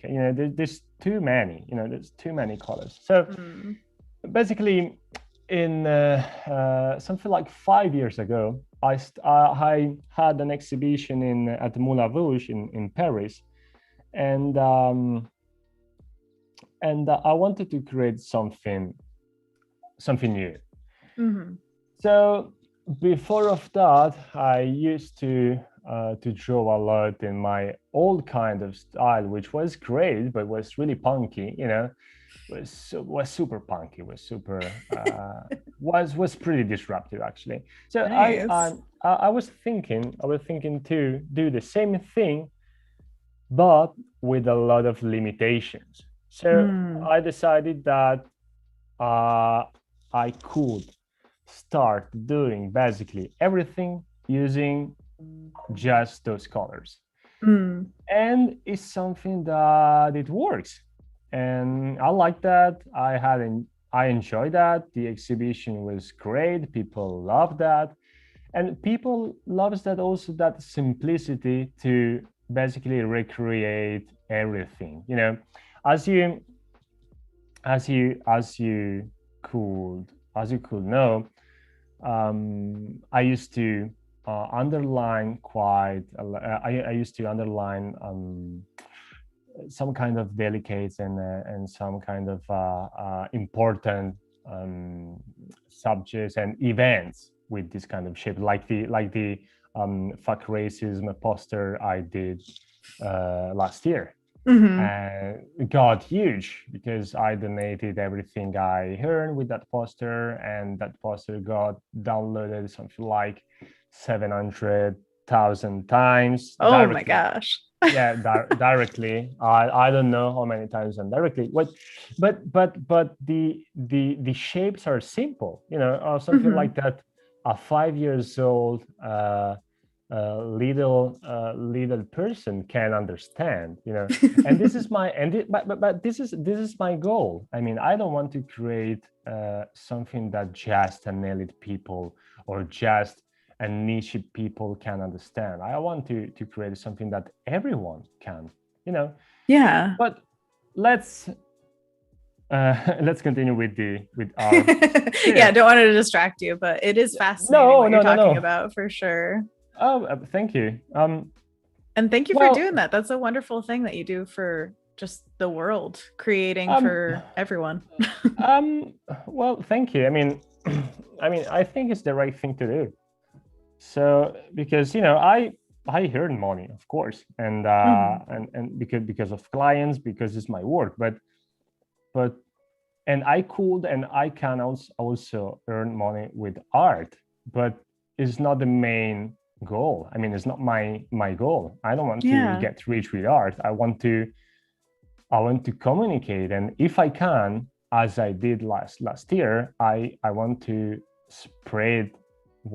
[SPEAKER 2] there's too many, there's too many colors. So
[SPEAKER 1] Mm.
[SPEAKER 2] basically, in something like 5 years ago, I had an exhibition at the Moulin Rouge in Paris. And I wanted to create something new.
[SPEAKER 1] Hmm.
[SPEAKER 2] So before of that, I used to draw a lot in my old kind of style, which was great, but was really punky. Was super punky, was super was pretty disruptive actually. So
[SPEAKER 1] Nice.
[SPEAKER 2] I was thinking to do the same thing, but with a lot of limitations. So
[SPEAKER 1] Mm.
[SPEAKER 2] I decided that I could start doing basically everything using just those colors.
[SPEAKER 1] Mm.
[SPEAKER 2] And it's something that it works. And I like that. I enjoy that. The exhibition was great. People love that. And people loves that also, that simplicity to basically recreate everything. As you as you as you could know, I used to underline I used to underline some kind of delicates and some kind of important subjects and events with this kind of shape, like the fuck racism poster I did last year.
[SPEAKER 1] Hmm.
[SPEAKER 2] And it got huge because I donated everything I earned with that poster, and that poster got downloaded something like 700,000 times
[SPEAKER 1] Oh my
[SPEAKER 2] directly.
[SPEAKER 1] gosh.
[SPEAKER 2] Yeah, directly. I don't know how many times indirectly. But the shapes are simple. Something
[SPEAKER 1] Hmm.
[SPEAKER 2] like that. A 5 years old little person can understand. And this is my and it, but this is my goal. I mean, I don't want to create something that just an elite people or just and niche people can understand. I want to create something that everyone can,
[SPEAKER 1] Yeah.
[SPEAKER 2] But let's let's continue with our
[SPEAKER 1] Yeah,
[SPEAKER 2] share.
[SPEAKER 1] don't want to distract you, but it is fascinating
[SPEAKER 2] No,
[SPEAKER 1] what you're
[SPEAKER 2] no, no,
[SPEAKER 1] talking
[SPEAKER 2] no.
[SPEAKER 1] about for sure.
[SPEAKER 2] Oh, thank you.
[SPEAKER 1] And thank you for
[SPEAKER 2] Well,
[SPEAKER 1] doing that. That's a wonderful thing that you do for just the world, creating
[SPEAKER 2] um,
[SPEAKER 1] for everyone.
[SPEAKER 2] um, well, thank you. I mean, I think it's the right thing to do. So because I earn money, of course,
[SPEAKER 1] Hmm.
[SPEAKER 2] and because of clients, because it's my work, but and I could and I can also earn money with art, but it's not the main goal. I mean, it's not my goal. I don't want to
[SPEAKER 1] Yeah.
[SPEAKER 2] get rich with art. I want to communicate, and if I can, as I did last year, I want to spread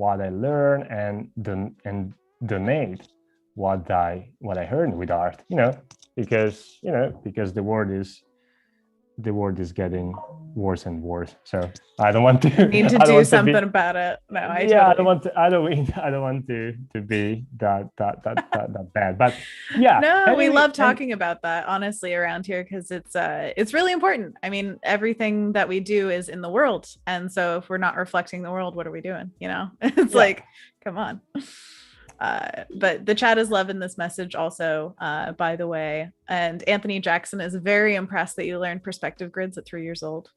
[SPEAKER 2] what I learn and donate what I earn with art. Because the world the world is getting worse and worse. So I don't want to
[SPEAKER 1] need to do something about it. No, I don't want to.
[SPEAKER 2] I don't want to be that bad. But yeah,
[SPEAKER 1] no, we love talking about that honestly around here because it's really important. I mean, everything that we do is in the world, and so if we're not reflecting the world, what are we doing? You know, it's like, come on. But the chat is loving this message also, by the way. And Anthony Jackson is very impressed that you learned perspective grids at 3 years old.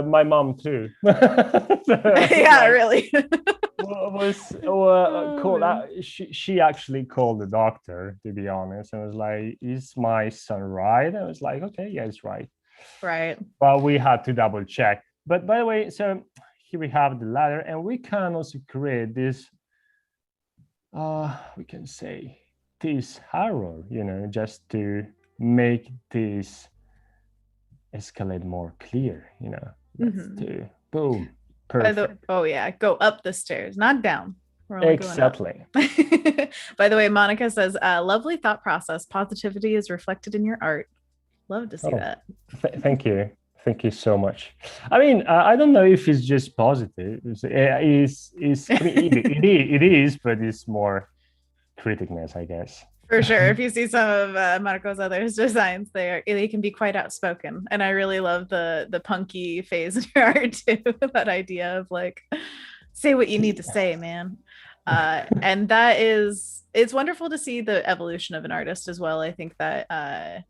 [SPEAKER 2] My mom too.
[SPEAKER 1] Yeah, really.
[SPEAKER 2] She actually called the doctor, to be honest, and was like, "Is my son right?" I was like, "Okay, yeah, it's right."
[SPEAKER 1] Right.
[SPEAKER 2] But we had to double check. But by the way, so here we have the ladder, and we can also create this. We can say this arrow, just to make this escalate more clear. To boom. Perfect.
[SPEAKER 1] Oh yeah, go up the stairs, not down.
[SPEAKER 2] Exactly.
[SPEAKER 1] By the way, Monica says, lovely thought process. Positivity is reflected in your art. Love to see that.
[SPEAKER 2] Thank you. Thank you so much. I mean, I don't know if it's just positive. It is, but it's more criticness, I guess.
[SPEAKER 1] For sure. If you see some of Marco's other designs, they can be quite outspoken, and I really love the punky phase in your art too. That idea of like, say what you need to say, man. And it's wonderful to see the evolution of an artist as well. I think that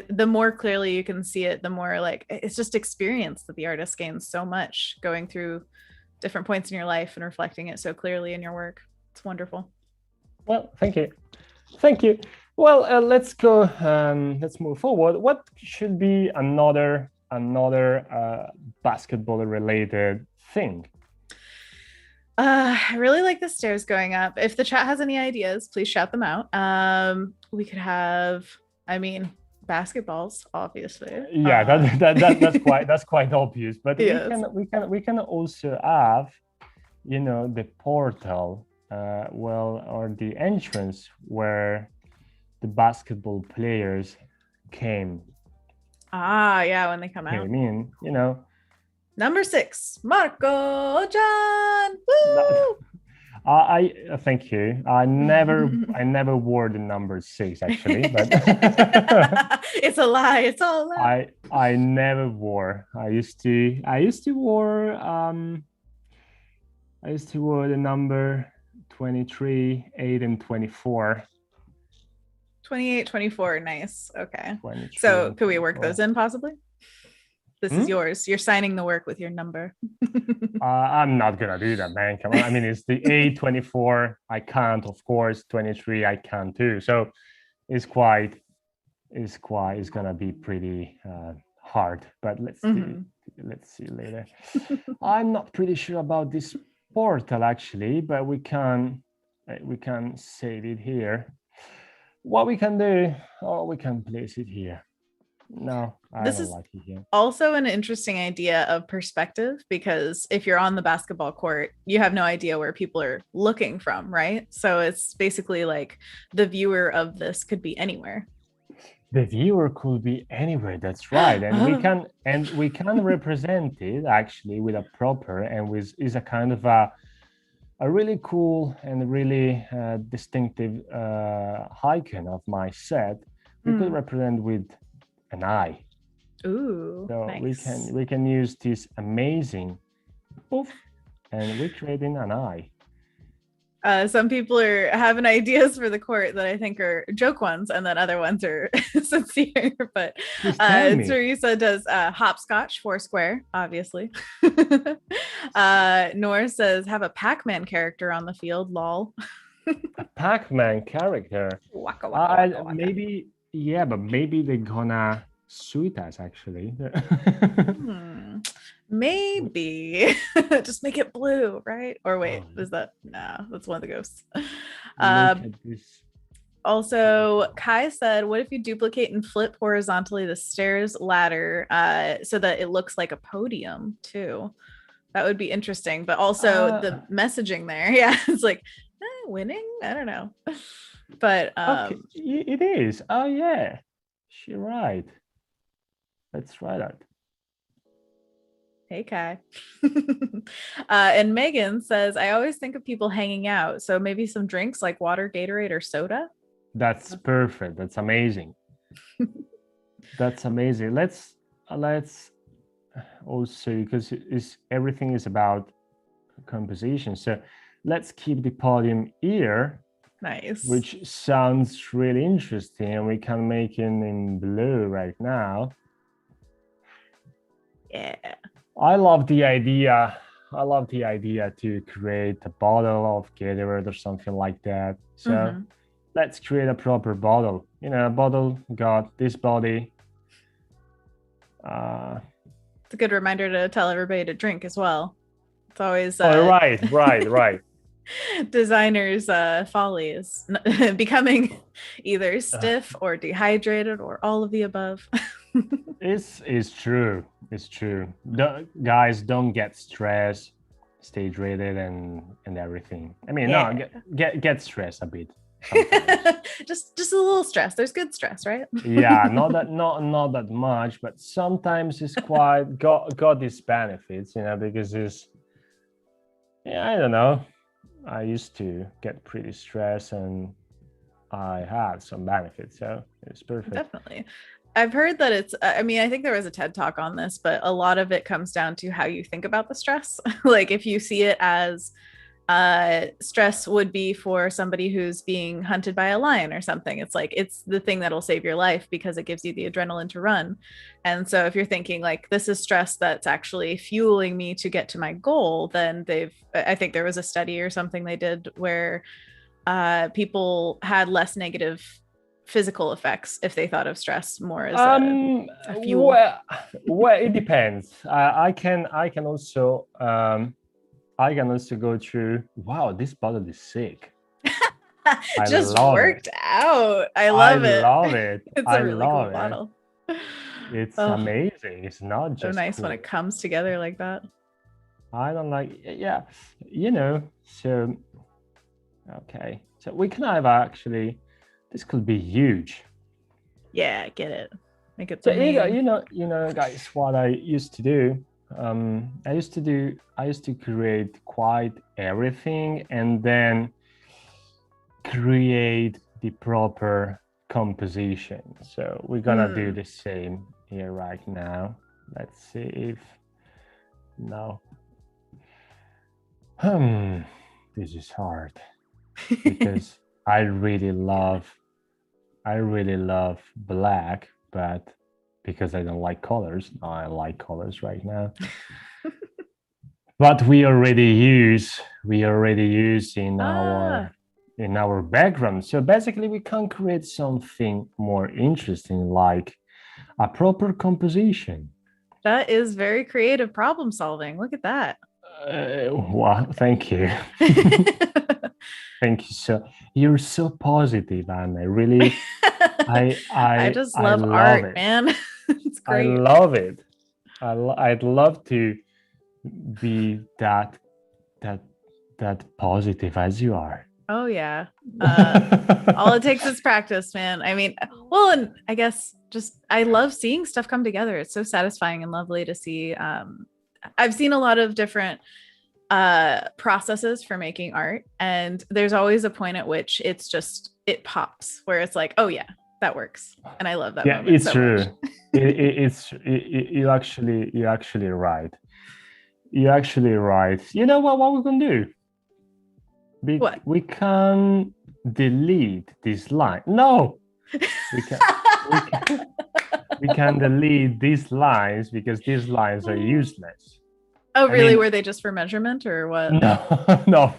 [SPEAKER 1] the more clearly you can see it, the more like it's just experience that the artist gains so much going through different points in your life and reflecting it so clearly in your work. It's wonderful.
[SPEAKER 2] Well, thank you. Thank you. Well, let's go. Let's move forward. What should be another basketball-related thing?
[SPEAKER 1] I really like the stairs going up. If the chat has any ideas, please shout them out. We could have, basketballs, obviously.
[SPEAKER 2] Yeah, that's quite obvious. But yes. we can also have, the portal. Or the entrance where the basketball players came.
[SPEAKER 1] Yeah, when they come out.
[SPEAKER 2] I mean,
[SPEAKER 1] Number 6, Marco Oggian. Woo!
[SPEAKER 2] I thank you. I never wore the number 6 actually, but
[SPEAKER 1] it's a lie. It's all a lie.
[SPEAKER 2] I never wore. I used to wear the number 23, 8, and 24.
[SPEAKER 1] 28, 24, nice. Okay. So could we work those in possibly? This is yours. You're signing the work with your number.
[SPEAKER 2] I'm not gonna do that, man. Come on. I mean, it's the 8, 24. I can't, of course. 23, I can too. So it's gonna be pretty hard. But let's see later. I'm not pretty sure about this portal actually, but we can save it here. What we can do, we can place it here. No,
[SPEAKER 1] this is also an interesting idea of perspective, because if you're on the basketball court, you have no idea where people are looking from, right? So it's basically like the viewer of this could be anywhere.
[SPEAKER 2] The viewer could be anywhere. That's right, and we can represent it actually with a proper and is a kind of a really cool and really distinctive icon of my set. We could represent with an eye.
[SPEAKER 1] Ooh,
[SPEAKER 2] so
[SPEAKER 1] nice.
[SPEAKER 2] we can use this amazing poof and we're creating an eye.
[SPEAKER 1] Some people are having ideas for the court that I think are joke ones, and then other ones are sincere. But Teresa does hopscotch, 4 square, obviously. Nora says have a Pac-Man character on the field, lol.
[SPEAKER 2] A Pac-Man character.
[SPEAKER 1] Waka, waka, waka.
[SPEAKER 2] Maybe, yeah, but maybe they're gonna suit us actually.
[SPEAKER 1] Maybe just make it blue, right? Or wait, is that that's one of the ghosts. Also, Kai said, what if you duplicate and flip horizontally the stairs ladder so that it looks like a podium too? That would be interesting. But also the messaging there, it's like winning, I don't know. But
[SPEAKER 2] okay. It is. Oh yeah, she's right. Let's try that.
[SPEAKER 1] Hey, Kai. And Megan says, I always think of people hanging out. So maybe some drinks like water, Gatorade, or soda.
[SPEAKER 2] That's perfect. That's amazing. That's amazing. Let's also, because everything is about composition. So let's keep the podium here.
[SPEAKER 1] Nice.
[SPEAKER 2] Which sounds really interesting. And we can make it in blue right now.
[SPEAKER 1] Yeah.
[SPEAKER 2] I love the idea. I love the idea to create a bottle of Gatorade or something like that. So let's create a proper bottle. You know, a bottle got this body.
[SPEAKER 1] It's a good reminder to tell everybody to drink as well. It's always
[SPEAKER 2] right.
[SPEAKER 1] Designers' folly is becoming either stiff or dehydrated or all of the above.
[SPEAKER 2] It's true. It's true. Guys, don't get stressed. Stay hydrated and everything. I mean, no, get stressed a bit.
[SPEAKER 1] just a little stress. There's good stress, right?
[SPEAKER 2] Yeah, not that much, but sometimes it's quite got these benefits, you know, because it's, yeah, I don't know. I used to get pretty stressed and I had some benefits, so it's perfect.
[SPEAKER 1] Definitely. I've heard that it's, I mean, I think there was a TED talk on this, but a lot of it comes down to how you think about the stress. Like if you see it as stress would be for somebody who's being hunted by a lion or something, it's like it's the thing that'll save your life because it gives you the adrenaline to run. And so if you're thinking like this is stress that's actually fueling me to get to my goal, then I think there was a study or something they did where people had less negative physical effects if they thought of stress more as a fuel.
[SPEAKER 2] Well, it depends. I can also go through, wow, this bottle is sick.
[SPEAKER 1] Just worked out. I love it. It's a really cool bottle.
[SPEAKER 2] It's amazing. It's not just
[SPEAKER 1] so nice
[SPEAKER 2] cool.
[SPEAKER 1] When it comes together like that.
[SPEAKER 2] I don't like, yeah, you know, so, okay. So we can have actually, this could be huge.
[SPEAKER 1] Yeah, get it. Make it
[SPEAKER 2] so you know, guys, what I used to do. I used to create quite everything and then create the proper composition. So we're gonna do the same here right now. Let's see if no. This is hard because I really love black, but because I don't like colors, I like colors right now. But we already use in our background. So basically we can create something more interesting, like a proper composition.
[SPEAKER 1] That is very creative problem solving. Look at that.
[SPEAKER 2] Wow, thank you. Thank you. So you're so positive, and I really I
[SPEAKER 1] just love art,
[SPEAKER 2] it.
[SPEAKER 1] Man. It's great.
[SPEAKER 2] I love it. I'd love to be that positive as you are.
[SPEAKER 1] Oh yeah. All it takes is practice, man. I mean, well, and I guess just I love seeing stuff come together. It's so satisfying and lovely to see. I've seen a lot of different processes for making art, and there's always a point at which it pops, where it's like, oh yeah, that works, and I love that.
[SPEAKER 2] Yeah, it's so true. You're actually right. You're actually right. You know what we can do?
[SPEAKER 1] What?
[SPEAKER 2] We can delete this line. No, we can delete these lines because these lines are useless.
[SPEAKER 1] Oh, really? I mean, were they just for measurement or what?
[SPEAKER 2] No.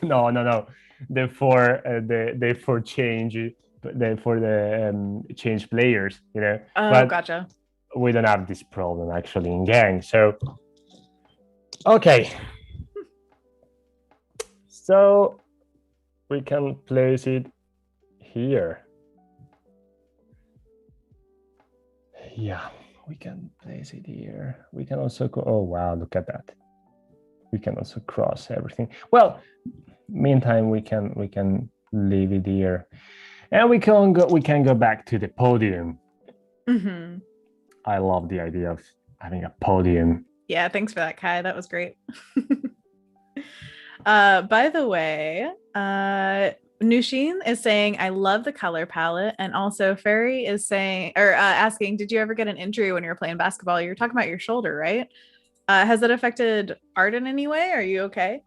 [SPEAKER 2] They're for change. They're for the change players. You know.
[SPEAKER 1] Oh, but gotcha.
[SPEAKER 2] We don't have this problem actually in Genk. So, okay. So we can place it here. Yeah, we can place it here. We can also go, oh wow, look at that. We can also cross everything. Well, meantime, we can leave it here. And we can go back to the podium.
[SPEAKER 1] Mm-hmm.
[SPEAKER 2] I love the idea of having a podium.
[SPEAKER 1] Yeah, thanks for that, Kai. That was great. By the way, Nushin is saying, I love the color palette. And also Ferry is saying, or asking, did you ever get an injury when you were playing basketball? You were talking about your shoulder, right? Has that affected art in any way? Are you okay?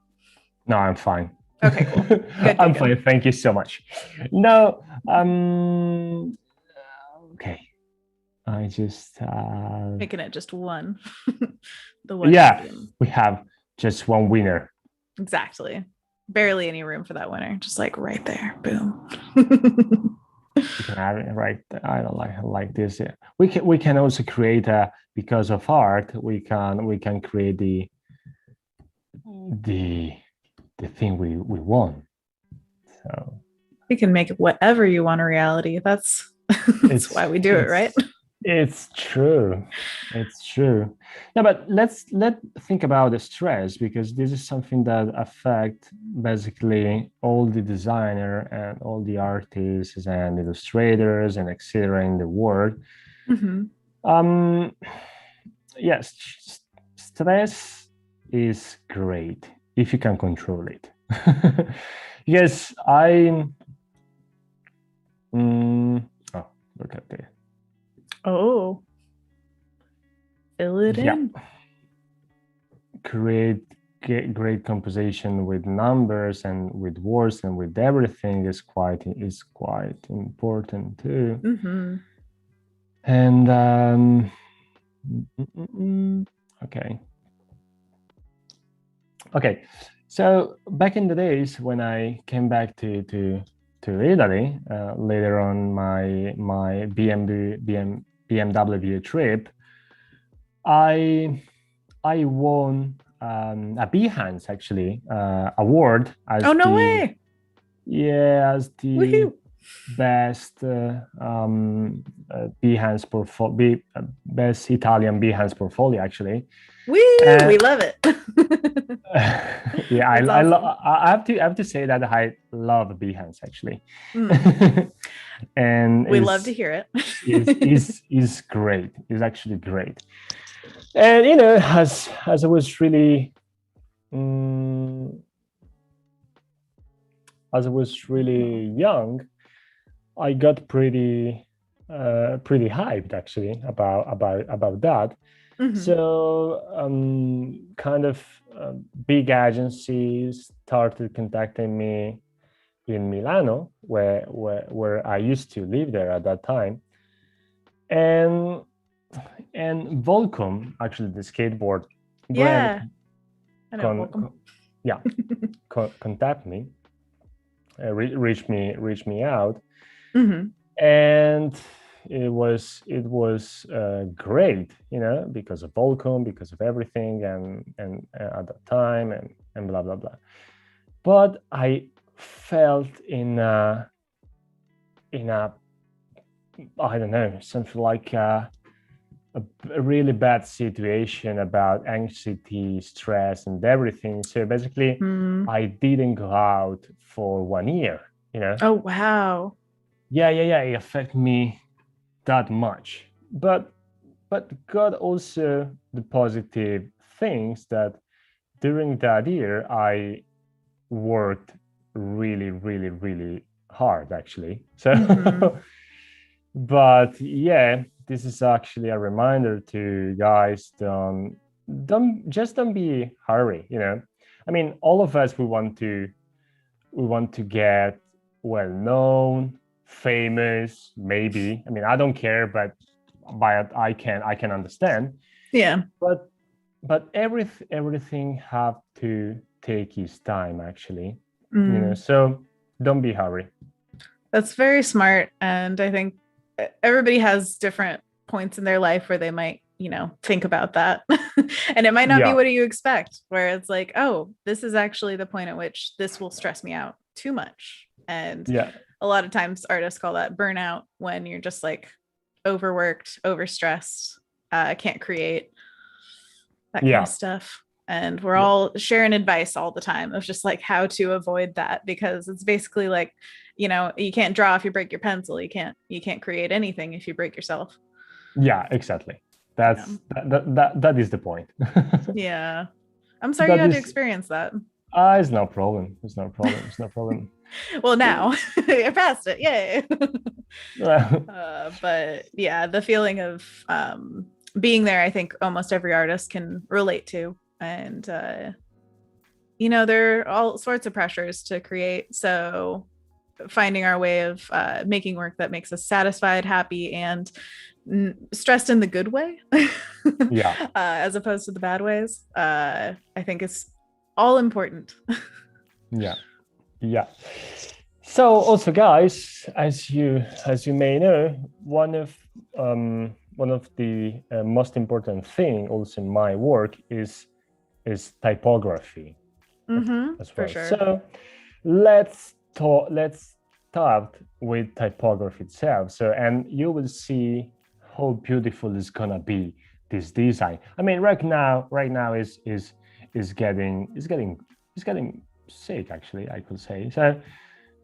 [SPEAKER 2] No, I'm fine.
[SPEAKER 1] Okay, cool. Good,
[SPEAKER 2] I'm
[SPEAKER 1] good.
[SPEAKER 2] fine. Thank you so much. No, okay. I just
[SPEAKER 1] Making it just one. The one
[SPEAKER 2] yeah,
[SPEAKER 1] champion.
[SPEAKER 2] we have just one winner.
[SPEAKER 1] Exactly. Barely any room for that winner. Just like right there. Boom.
[SPEAKER 2] You can have it right. I don't like this. We can also create a, because of art. We can create the the thing we want. So
[SPEAKER 1] You can make whatever you want a reality. That's why we do it, right?
[SPEAKER 2] It's true. It's true. No, but let's think about the stress, because this is something that affect basically all the designer and all the artists and illustrators and etc. in the world.
[SPEAKER 1] Mm-hmm.
[SPEAKER 2] Yes, stress is great if you can control it. Yes, oh, look at this.
[SPEAKER 1] Oh, fill it in.
[SPEAKER 2] Create great composition with numbers and with words and with everything is quite important too.
[SPEAKER 1] Mm-hmm.
[SPEAKER 2] And okay, so back in the days when I came back to Italy, later on my BMW trip, I won a Behance actually award as
[SPEAKER 1] Oh, no
[SPEAKER 2] the
[SPEAKER 1] way.
[SPEAKER 2] as the
[SPEAKER 1] Woohoo.
[SPEAKER 2] best Behance portfolio, best Italian Behance portfolio actually.
[SPEAKER 1] We love it.
[SPEAKER 2] Yeah,
[SPEAKER 1] Awesome.
[SPEAKER 2] I have to say that I love Behance actually. And
[SPEAKER 1] we love to hear it.
[SPEAKER 2] is great. Is actually great. And as I was really as I was really young, I got pretty hyped actually about that.
[SPEAKER 1] Mm-hmm.
[SPEAKER 2] So kind of big agencies started contacting me in Milano, where I used to live there at that time, and Volcom, actually the skateboard brand,
[SPEAKER 1] Yeah, I know. Welcome.
[SPEAKER 2] contact me, reach me out,
[SPEAKER 1] Mm-hmm.
[SPEAKER 2] and it was great, because of Volcom, because of everything, and at that time, and blah blah blah. But I felt in a I don't know, something like a really bad situation about anxiety, stress, and everything. So basically, I didn't go out for 1 year.
[SPEAKER 1] Oh, wow.
[SPEAKER 2] Yeah. It affected me that much. But got also the positive things that during that year I worked really, really, really hard actually. So, but yeah, this is actually a reminder to guys, don't be hurry. I mean, all of us, we want to get well known, famous, maybe. I mean, I don't care, but I can understand.
[SPEAKER 1] Yeah.
[SPEAKER 2] But everything have to take its time actually.
[SPEAKER 1] Mm.
[SPEAKER 2] So don't be hurry.
[SPEAKER 1] That's very smart. And I think everybody has different points in their life where they might, think about that. And it might not be what you expect, where it's like, oh, this is actually the point at which this will stress me out too much. And a lot of times artists call that burnout, when you're just like overworked, overstressed, can't create, that kind of stuff. And we're all sharing advice all the time of just like how to avoid that, because it's basically like, you can't draw if you break your pencil. You can't create anything if you break yourself.
[SPEAKER 2] Yeah, exactly. That is the point.
[SPEAKER 1] Yeah. I'm sorry you had to experience that.
[SPEAKER 2] It's no problem. It's no problem. It's no problem.
[SPEAKER 1] Well, now you're past it. Yay. But yeah, the feeling of being there, I think almost every artist can relate to. And, there are all sorts of pressures to create. So finding our way of making work that makes us satisfied, happy, and stressed in the good way, as opposed to the bad ways, I think it's all important.
[SPEAKER 2] Yeah. So also, guys, as you may know, one of the most important thing also in my work is typography.
[SPEAKER 1] Mm-hmm,
[SPEAKER 2] as well.
[SPEAKER 1] For sure.
[SPEAKER 2] So let's start with typography itself. So, and you will see how beautiful it's gonna be, this design. I mean, right now is getting sick, actually, I could say. So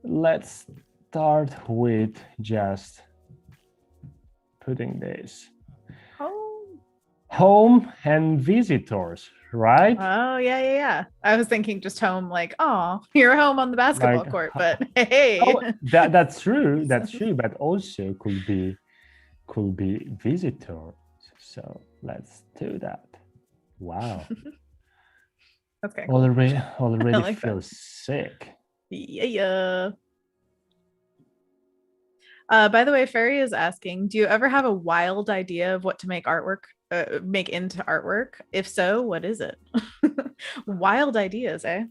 [SPEAKER 2] let's start with just putting this home and visitors, right?
[SPEAKER 1] Oh, yeah. I was thinking just home, like, oh, you're home on the basketball court, but hey.
[SPEAKER 2] That's true. But also could be visitors. So let's do that. Wow.
[SPEAKER 1] Okay. Cool.
[SPEAKER 2] Already like feels sick.
[SPEAKER 1] Yeah. By the way, Ferry is asking, do you ever have a wild idea of what to make into artwork? If so, what is it? Wild ideas, eh?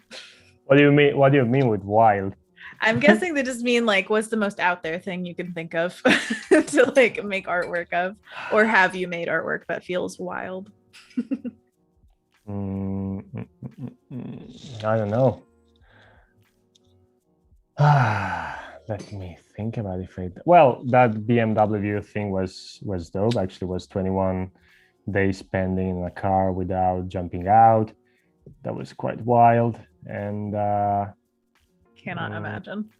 [SPEAKER 2] What do you mean with wild?
[SPEAKER 1] I'm guessing they just mean like, what's the most out there thing you can think of to like make artwork of, or have you made artwork that feels wild?
[SPEAKER 2] I don't know. Let me think about it. Well, that BMW thing was dope. Actually, was 21 days spending in a car without jumping out. That was quite wild, and
[SPEAKER 1] cannot imagine.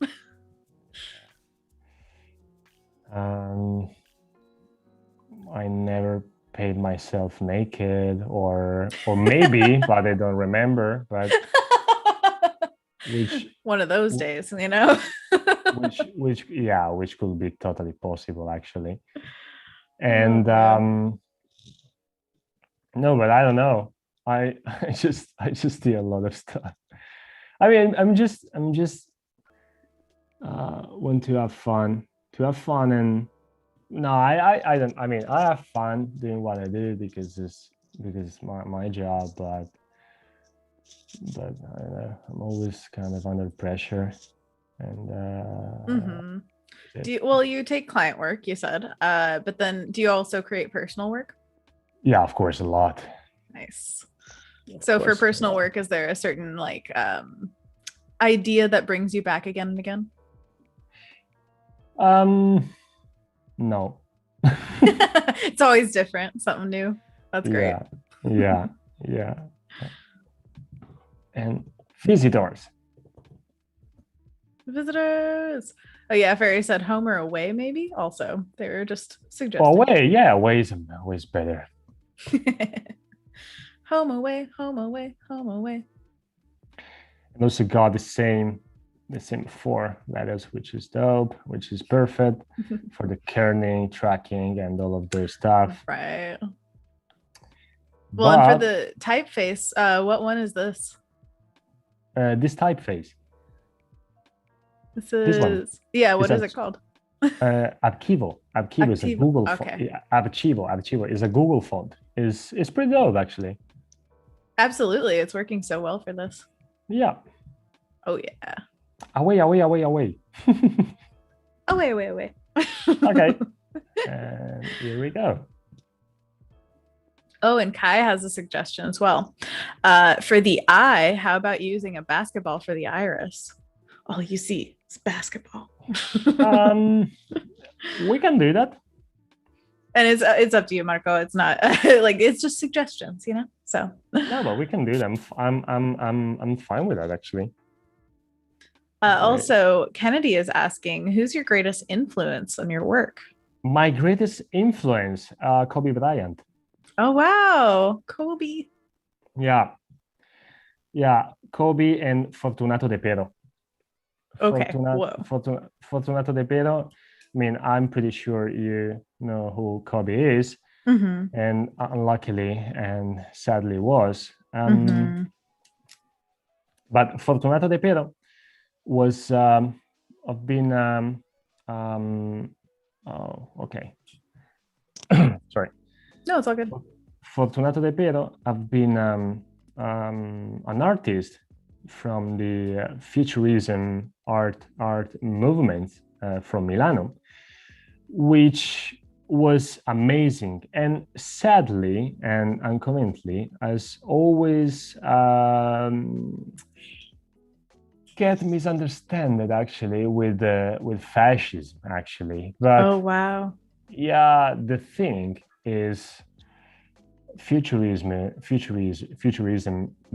[SPEAKER 2] I never paid myself naked, or maybe, but I don't remember. But which
[SPEAKER 1] one of those days,
[SPEAKER 2] which could be totally possible, actually. And no, but I don't know. I just do a lot of stuff. I mean, I'm just want to have fun, and no, I don't. I mean, I have fun doing what I do because it's my job, but I don't know, I'm always kind of under pressure, and
[SPEAKER 1] you take client work, you said, but then do you also create personal work?
[SPEAKER 2] Yeah, of course, a lot.
[SPEAKER 1] Nice. So for personal work, is there a certain like idea that brings you back again and again?
[SPEAKER 2] No.
[SPEAKER 1] It's always different, something new. That's great.
[SPEAKER 2] Yeah. And visitors. Oh yeah, Ferry said home or away, maybe. Also, they were just suggesting. Away is always better.
[SPEAKER 1] Home away.
[SPEAKER 2] And also got the same 4 letters, which is dope, which is perfect for the kerning, tracking, and all of those stuff.
[SPEAKER 1] Right. Well, and for the typeface, what one is this?
[SPEAKER 2] This typeface.
[SPEAKER 1] This one. Yeah, what is it called?
[SPEAKER 2] Archivo. Archivo is a Google font. Yeah, Archivo is a Google font. It's pretty dope, actually.
[SPEAKER 1] Absolutely, it's working so well for this.
[SPEAKER 2] Yeah.
[SPEAKER 1] Oh yeah.
[SPEAKER 2] Away.
[SPEAKER 1] Away.
[SPEAKER 2] Okay. And here we go.
[SPEAKER 1] Oh, and Kai has a suggestion as well. For the eye, how about using a basketball for the iris? All you see is basketball.
[SPEAKER 2] We can do that.
[SPEAKER 1] And it's up to you, Marco. It's not like, it's just suggestions, So
[SPEAKER 2] no, but we can do them. I'm fine with that, actually.
[SPEAKER 1] Also, Kennedy is asking, who's your greatest influence on your work?
[SPEAKER 2] My greatest influence, Kobe Bryant.
[SPEAKER 1] Oh, wow. Kobe.
[SPEAKER 2] Yeah, yeah, Kobe and Fortunato de Pero.
[SPEAKER 1] Okay. Whoa.
[SPEAKER 2] Fortunato de Pero. I mean, I'm pretty sure you know who Kobe is,
[SPEAKER 1] Mm-hmm.
[SPEAKER 2] and unluckily and sadly was.
[SPEAKER 1] Mm-hmm.
[SPEAKER 2] But Fortunato de Pero was I've been um, oh, okay. Sorry.
[SPEAKER 1] No, it's all good.
[SPEAKER 2] Fortunato de Pero, I've been an artist from the futurism art movement from Milano, which was amazing. And sadly and uncommently, as always, get misunderstood actually with fascism actually.
[SPEAKER 1] Oh,
[SPEAKER 2] But
[SPEAKER 1] wow.
[SPEAKER 2] yeah, the thing is futurism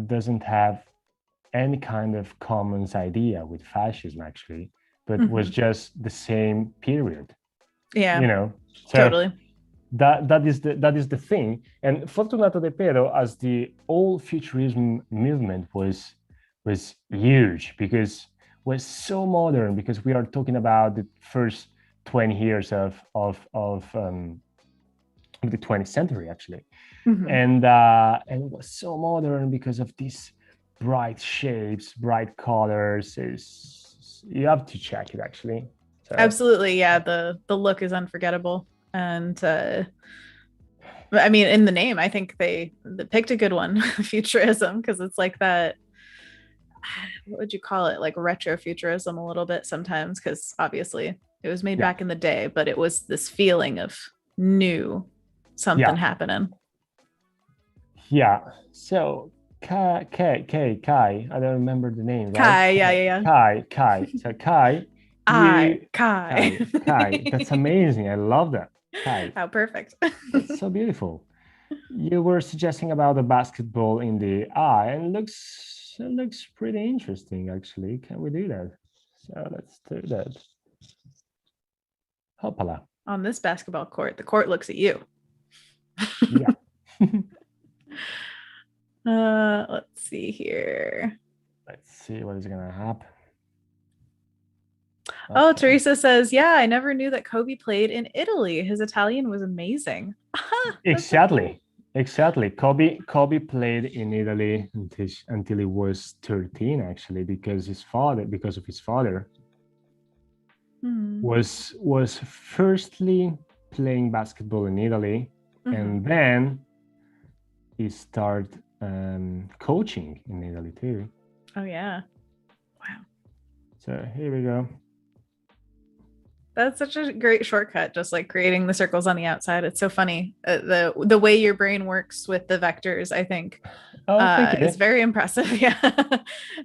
[SPEAKER 2] doesn't have any kind of common idea with fascism actually, but was
[SPEAKER 1] Mm-hmm.
[SPEAKER 2] just the same period,
[SPEAKER 1] Yeah,
[SPEAKER 2] you know. So
[SPEAKER 1] totally.
[SPEAKER 2] that is the thing. And Fortunato de Pero, as the old futurism movement, was huge because was so modern, because we are talking about the first 20 years of the 20th century actually.
[SPEAKER 1] Mm-hmm.
[SPEAKER 2] And it was so modern because of these bright shapes, bright colors. You have to check it actually. So
[SPEAKER 1] Absolutely. Yeah, the look is unforgettable. And I mean, in the name, I think they picked a good one, futurism, because it's like that. What would you call it? Like retrofuturism a little bit sometimes, because obviously it was made
[SPEAKER 2] yeah,
[SPEAKER 1] back in the day, but it was this feeling of new something
[SPEAKER 2] yeah,
[SPEAKER 1] happening.
[SPEAKER 2] yeah. So Kai, I don't remember the name, right?
[SPEAKER 1] Kai, yeah, yeah,
[SPEAKER 2] Kai. So Kai,
[SPEAKER 1] yeah.
[SPEAKER 2] you
[SPEAKER 1] Kai.
[SPEAKER 2] Kai. That's amazing. I love that. Kai.
[SPEAKER 1] How perfect.
[SPEAKER 2] That's so beautiful. You were suggesting about the basketball in the eye, and it looks pretty interesting actually. Can we do that? So let's do that. Hopala.
[SPEAKER 1] On this basketball court, the court looks at you.
[SPEAKER 2] Yeah.
[SPEAKER 1] Let's see here.
[SPEAKER 2] Let's see what is gonna happen.
[SPEAKER 1] Oh,
[SPEAKER 2] Okay.
[SPEAKER 1] Teresa says, yeah, I never knew that Kobe played in Italy. His Italian was amazing. That's so cool.
[SPEAKER 2] Exactly. Kobe played in Italy until he was 13 actually, because of his father
[SPEAKER 1] Hmm.
[SPEAKER 2] was firstly playing basketball in Italy,
[SPEAKER 1] Mhm.
[SPEAKER 2] and then he started coaching in Italy too.
[SPEAKER 1] Oh, yeah. Wow.
[SPEAKER 2] So here we go.
[SPEAKER 1] That's such a great shortcut, just like creating the circles on the outside. It's so funny. The way your brain works with the vectors, I think,
[SPEAKER 2] Oh, thank
[SPEAKER 1] is
[SPEAKER 2] you.
[SPEAKER 1] very impressive. Yeah.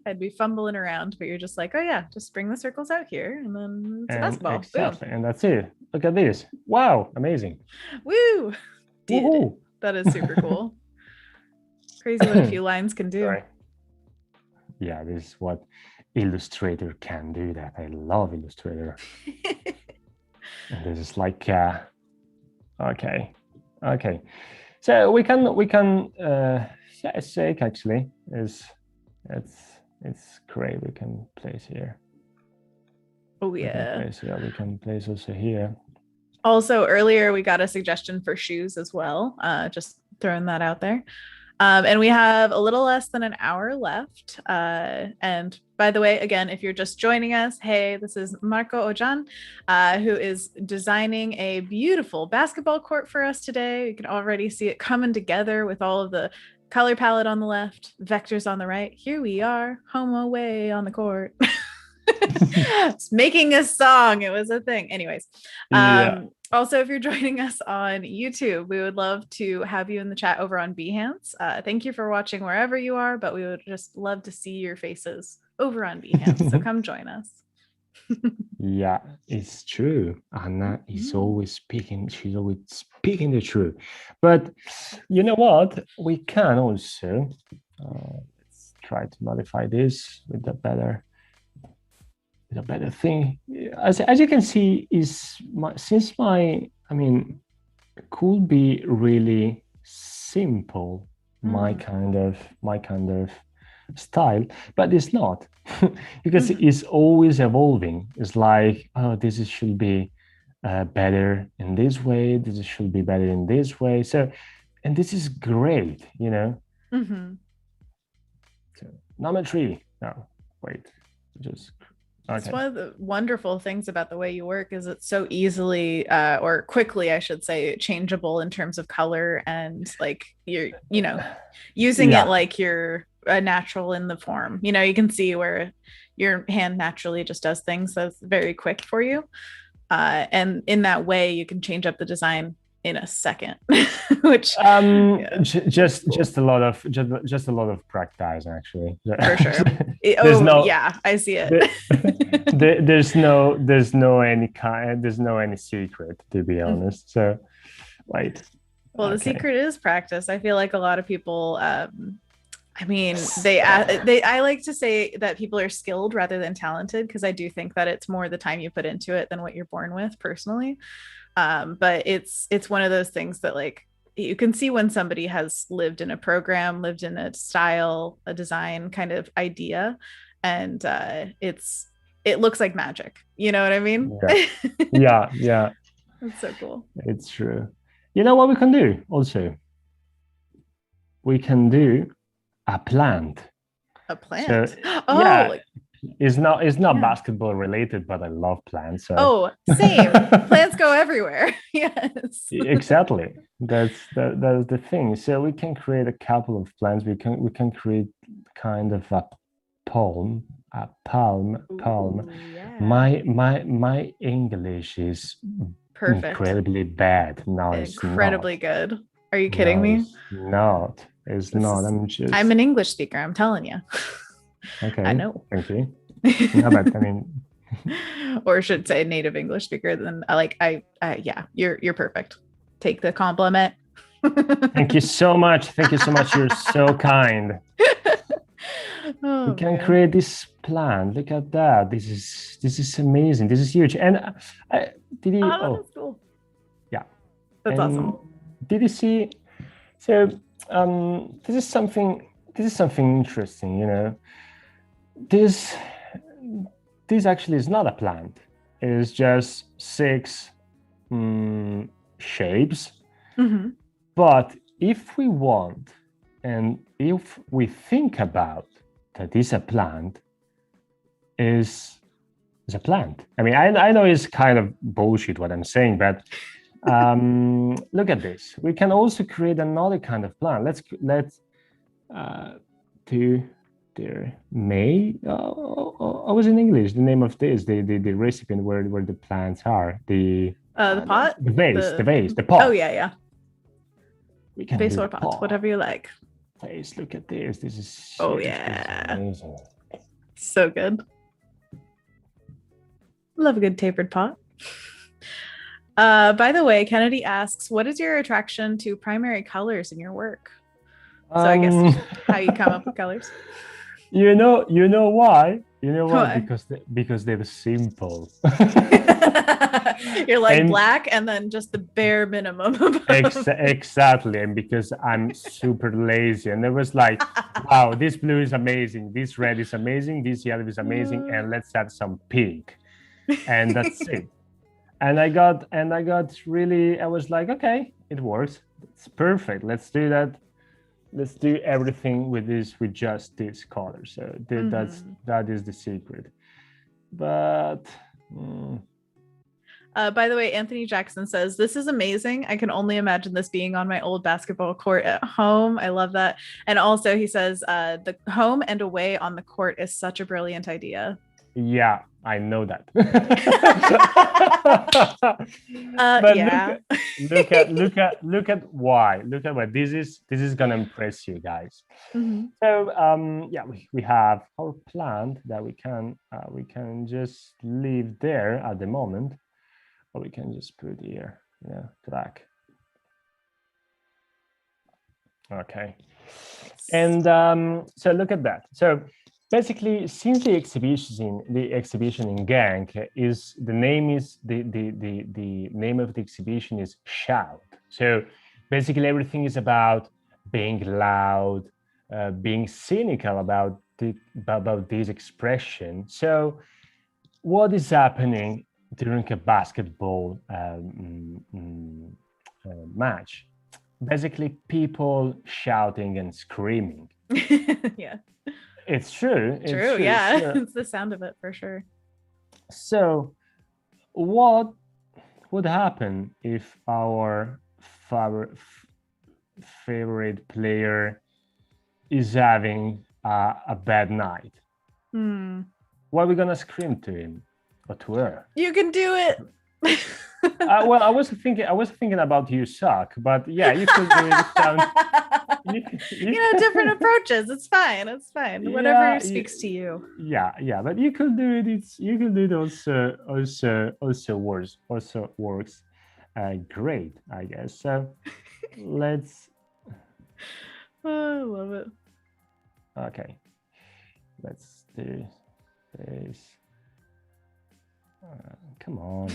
[SPEAKER 1] I'd be fumbling around, but you're just like, oh yeah, just bring the circles out here and then it's a
[SPEAKER 2] And
[SPEAKER 1] basketball. Boom.
[SPEAKER 2] exactly, and that's it. Look at this. Wow, amazing.
[SPEAKER 1] Woo. Did it.
[SPEAKER 2] Woohoo.
[SPEAKER 1] That is super cool. Crazy what a few lines can do.
[SPEAKER 2] Sorry. Yeah, this is what Illustrator can do. That I love Illustrator. And this is like okay. So we can shake actually is it's great. We can place here.
[SPEAKER 1] Oh yeah.
[SPEAKER 2] We can place also here.
[SPEAKER 1] Also, earlier we got a suggestion for shoes as well. Just throwing that out there. And we have a little less than an hour left. And by the way, again, if you're just joining us, hey, this is Marco Oggian, who is designing a beautiful basketball court for us today. You can already see it coming together with all of the color palette on the left, vectors on the right. Here we are, home away on the court. Making a song. It was a thing. Anyways,
[SPEAKER 2] Yeah.
[SPEAKER 1] also, if you're joining us on YouTube, we would love to have you in the chat over on Behance. Thank you for watching wherever you are, but we would just love to see your faces over on Behance. So come join us.
[SPEAKER 2] Yeah, it's true. Anna is always speaking, she's always speaking the truth. But you know what? We can also, let's try to modify this with a better thing. As you can see, is I mean, could be really simple, my kind of style, but it's not because it's always evolving. It's like, oh, should be better in this way. This should be better in this way. So, and this is great, you know. So, number 3. No, wait, just okay.
[SPEAKER 1] It's one of the wonderful things about the way you work is it's so easily or quickly, I should say, changeable in terms of color, and like you're, you know, using it like you're a natural in the form. You know, you can see where your hand naturally just does things that's very quick for you. And in that way, you can change up the design in a second, which
[SPEAKER 2] just a lot of practice, actually.
[SPEAKER 1] For sure. I see it.
[SPEAKER 2] There's no any secret, to be honest. So, wait.
[SPEAKER 1] Well, the secret is practice. I feel like a lot of people. I mean, I like to say that people are skilled rather than talented, because I do think that it's more the time you put into it than what you're born with, personally. But it's one of those things that, like, you can see when somebody has lived in a program, lived in a style, a design kind of idea, and it looks like magic. You know what I mean?
[SPEAKER 2] Yeah.
[SPEAKER 1] That's so cool.
[SPEAKER 2] It's true. You know what we can do also? We can do a plant.
[SPEAKER 1] A plant?
[SPEAKER 2] So, it's not basketball related, but I love plants. So.
[SPEAKER 1] Same. Plants go everywhere. Yes.
[SPEAKER 2] Exactly. That's the thing. So we can create a couple of plants. We can create kind of a palm. Ooh, yeah. My English is perfect. Incredibly bad. No, it's
[SPEAKER 1] incredibly good. Are you kidding me?
[SPEAKER 2] It's not.
[SPEAKER 1] I'm an English speaker. I'm telling you.
[SPEAKER 2] Okay.
[SPEAKER 1] I know.
[SPEAKER 2] Thank you. No, but I mean,
[SPEAKER 1] or should say native English speaker. Then you're perfect. Take the compliment.
[SPEAKER 2] Thank you so much. You're so kind. We can create this plant. Look at that. This is amazing. This is huge. And did you?
[SPEAKER 1] That's cool.
[SPEAKER 2] Yeah.
[SPEAKER 1] That's awesome.
[SPEAKER 2] Did you see? So this is something interesting. You know, this actually is not a plant. It's just 6 shapes. But if we want, and if we think about that is a plant, is a plant. I mean, I know it's kind of bullshit what I'm saying, but look at this. We can also create another kind of plant. Let's do there may I was in English. The name of this, the recipe where the plants are, the
[SPEAKER 1] pot,
[SPEAKER 2] the vase, the pot.
[SPEAKER 1] Oh yeah.
[SPEAKER 2] We can
[SPEAKER 1] vase or pot, whatever you like.
[SPEAKER 2] Vase. Look at this. This is
[SPEAKER 1] amazing. So good. Love a good tapered pot. By the way, Kennedy asks, what is your attraction to primary colors in your work? So I guess how you come up with colors.
[SPEAKER 2] You know why? You know why? Because they're simple.
[SPEAKER 1] You're like black and then just the bare minimum.
[SPEAKER 2] Exactly. And because I'm super lazy, and it was like, wow, this blue is amazing, this red is amazing, this yellow is amazing, and let's add some pink. And that's it. And I got really, I was like, okay, it works. It's perfect. Let's do that. Let's do everything with just this color. So that is the secret. But
[SPEAKER 1] by the way, Anthony Jackson says, this is amazing. I can only imagine this being on my old basketball court at home. I love that. And also he says, the home and away on the court is such a brilliant idea.
[SPEAKER 2] Yeah, I know that.
[SPEAKER 1] But yeah.
[SPEAKER 2] Look at why. Look at what this is gonna impress you guys. So we have our plant that we can just leave there at the moment, or we can just put here, track. Okay, and so look at that. So basically, since the exhibition in Genk is the name of the exhibition is Shout. So basically everything is about being loud, being cynical about this expression. So what is happening during a basketball match? Basically, people shouting and screaming.
[SPEAKER 1] Yeah.
[SPEAKER 2] It's true. It's
[SPEAKER 1] True.
[SPEAKER 2] true.
[SPEAKER 1] Yeah.
[SPEAKER 2] So,
[SPEAKER 1] It's the sound of it for sure.
[SPEAKER 2] so what would happen if our favorite player is having a bad night? What are we gonna scream to him or to her?
[SPEAKER 1] You can do it.
[SPEAKER 2] Well, I was thinking about you suck, but yeah, you could do it.
[SPEAKER 1] Different approaches. It's fine. It's fine. Whatever speaks to you.
[SPEAKER 2] Yeah, but you could do it. You could do it also works. Great, I guess. So let's.
[SPEAKER 1] Oh, I love it.
[SPEAKER 2] Okay, let's do this. Come on.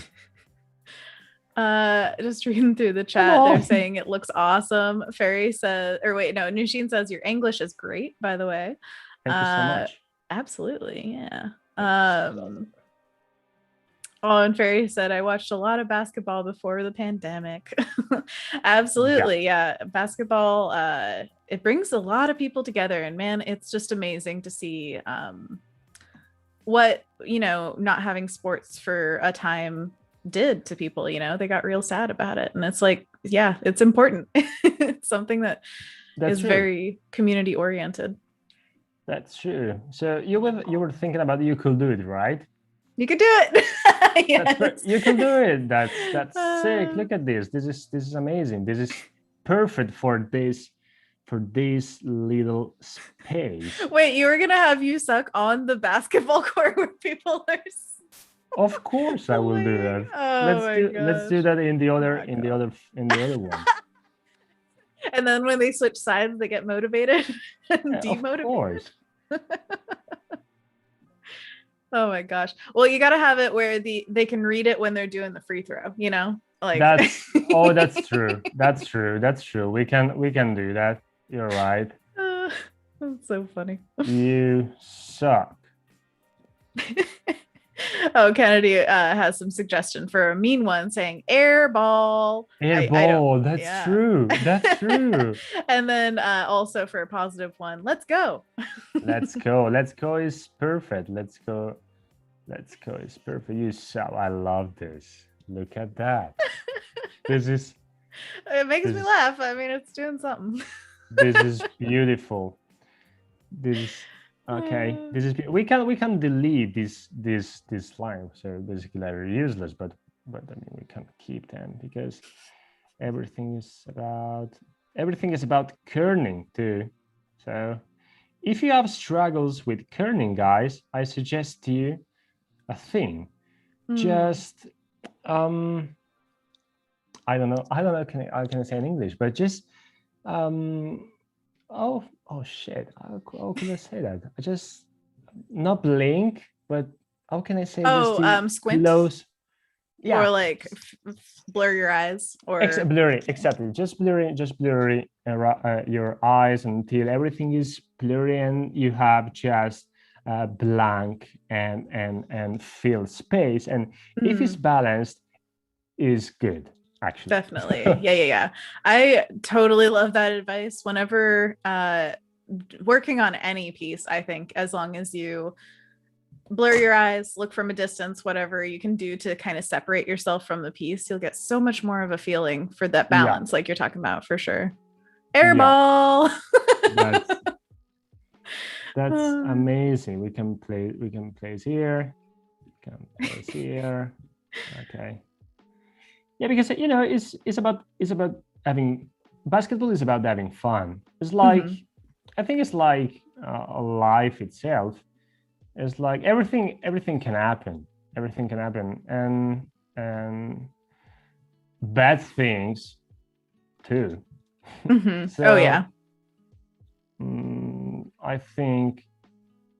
[SPEAKER 1] Just reading through the chat, they're saying it looks awesome. Fairy says, or wait, no, Nushin says your English is great, by the way.
[SPEAKER 2] Thank you so much.
[SPEAKER 1] Absolutely, yeah. Oh, and Fairy said, I watched a lot of basketball before the pandemic. Absolutely, yeah. Basketball, it brings a lot of people together, and man, it's just amazing to see what, not having sports for a time did to people. They got real sad about it, and it's like, yeah, it's important. It's something that's is true. Very community oriented.
[SPEAKER 2] That's true. So you were thinking about you could do it, right?
[SPEAKER 1] You could do it.
[SPEAKER 2] Yes. You can do it. That's sick. Look at this. This is amazing. This is perfect for this little space.
[SPEAKER 1] Wait, you were gonna have you suck on the basketball court where people are.
[SPEAKER 2] Of course, I will do that. Let's do that in the other one.
[SPEAKER 1] And then when they switch sides, they get motivated and demotivated. Of course. Oh my gosh. Well, you got to have it where they can read it when they're doing the free throw, like
[SPEAKER 2] that's true. That's true. We can do that. You're right.
[SPEAKER 1] That's so funny.
[SPEAKER 2] You suck.
[SPEAKER 1] Oh, Kennedy has some suggestion for a mean one saying air ball.
[SPEAKER 2] That's true. That's true.
[SPEAKER 1] And then also for a positive one, let's go.
[SPEAKER 2] Let's go is perfect. Let's go is perfect. You suck. I love this. Look at that.
[SPEAKER 1] It makes me laugh. I mean, it's doing something.
[SPEAKER 2] This is beautiful. Okay, we can delete this line, so basically they're useless, but I mean we can keep them because everything is about kerning too. So if you have struggles with kerning, guys, I suggest you a thing. Just I don't know I can say in English, but just oh shit, how can I say that? I just not blink, but how can I say this?
[SPEAKER 1] Squint.
[SPEAKER 2] Close. Yeah.
[SPEAKER 1] Or like blur your eyes or
[SPEAKER 2] blurry, exactly. Just blurry your eyes until everything is blurry and you have just blank and fill space. And if it's balanced, is good. Actually,
[SPEAKER 1] definitely. Yeah. I totally love that advice. Whenever working on any piece, I think as long as you blur your eyes, look from a distance, whatever you can do to kind of separate yourself from the piece, you'll get so much more of a feeling for that balance, like you're talking about, for sure. Airball.
[SPEAKER 2] That's amazing. We can place here. Okay. Yeah, because it's about having basketball is about having fun. It's like I think it's like life itself. It's like everything can happen. Everything can happen, and bad things too.
[SPEAKER 1] So,
[SPEAKER 2] I think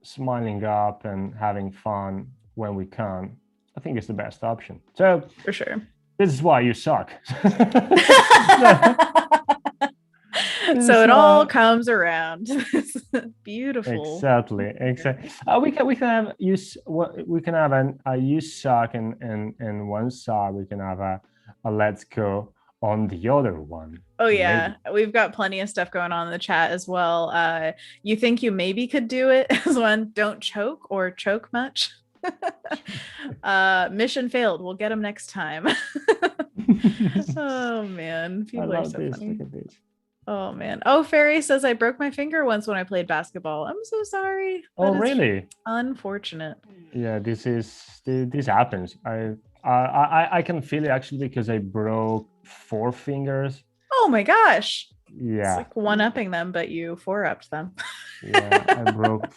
[SPEAKER 2] smiling up and having fun when we can, I think is the best option. So
[SPEAKER 1] for sure.
[SPEAKER 2] This is why you suck.
[SPEAKER 1] So it all comes around. Beautiful.
[SPEAKER 2] Exactly. We can have a use sock and one sock. We can have a let's go on the other one.
[SPEAKER 1] Oh yeah, we've got plenty of stuff going on in the chat as well. You think you maybe could do it as one, don't choke or choke much. Mission failed. We'll get them next time. Oh man, people are so funny.
[SPEAKER 2] Look at this.
[SPEAKER 1] Oh man. Oh, Fairy says I broke my finger once when I played basketball. I'm so sorry.
[SPEAKER 2] Oh really?
[SPEAKER 1] Unfortunate.
[SPEAKER 2] Yeah, this happens. I can feel it actually because I broke 4 fingers.
[SPEAKER 1] Oh my gosh.
[SPEAKER 2] Yeah.
[SPEAKER 1] It's like one-upping them, but you 4-upped them.
[SPEAKER 2] Yeah, I broke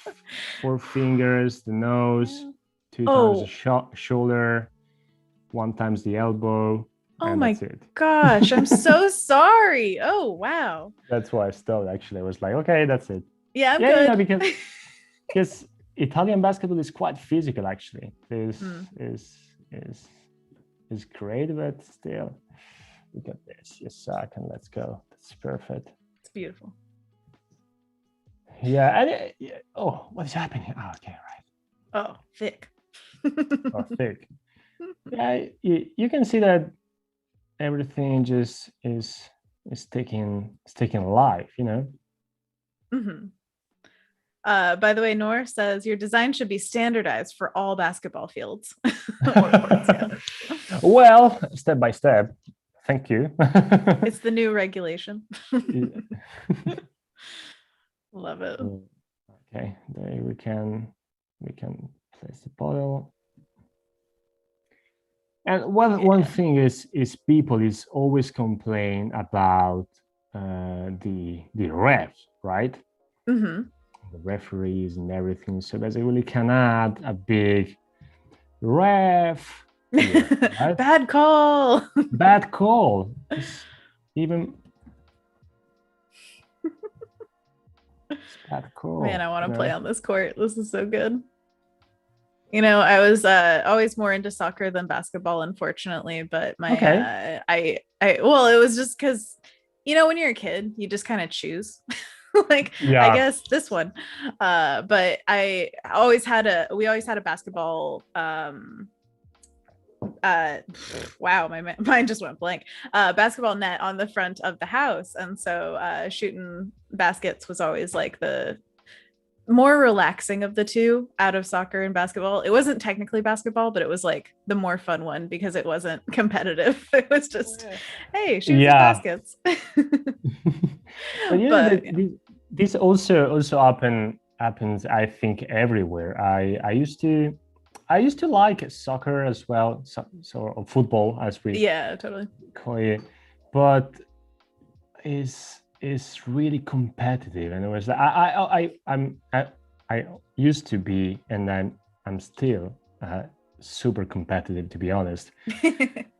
[SPEAKER 2] 4 fingers, the nose, 2 times the shoulder, 1 times the elbow.
[SPEAKER 1] Oh my gosh, I'm so sorry. Oh wow.
[SPEAKER 2] That's why I stopped actually. I was like, okay, that's it.
[SPEAKER 1] Yeah, I'm good.
[SPEAKER 2] Yeah, because Italian basketball is quite physical actually. Is great, but still. Look at this. Yes, and let's go. That's perfect.
[SPEAKER 1] It's beautiful.
[SPEAKER 2] Yeah, and oh, what is happening? Oh, okay, right.
[SPEAKER 1] Oh, thick.
[SPEAKER 2] Oh, thick. Yeah, you can see that everything just is taking life, you know.
[SPEAKER 1] Mm-hmm. By the way, Nor says your design should be standardized for all basketball fields.
[SPEAKER 2] Well, step by step. Thank you.
[SPEAKER 1] It's the new regulation. Love it.
[SPEAKER 2] Okay, there we can place the bottle. And one thing is people is always complain about the refs, right?
[SPEAKER 1] Mm-hmm.
[SPEAKER 2] The referees and everything. So basically, can add a big ref. Here, right?
[SPEAKER 1] Bad call.
[SPEAKER 2] Bad call. Even bad call.
[SPEAKER 1] Man, I want to play on this court. This is so good. You know, I was always more into soccer than basketball, unfortunately. But my well, it was just because, you know, when you're a kid, you just kind of choose. Like, yeah. I guess this one. But we always had a basketball. Wow, my mind just went blank. Basketball net on the front of the house, and so shooting baskets was always like the more relaxing of the two out of soccer and basketball. It wasn't technically basketball, but it was like the more fun one because it wasn't competitive. It was just, hey, shoot some baskets.
[SPEAKER 2] But you know, this also happens, I think, everywhere. I used to like soccer as well, so football as we
[SPEAKER 1] totally
[SPEAKER 2] call it, but is really competitive, and it was I used to be, and I'm still super competitive, to be honest.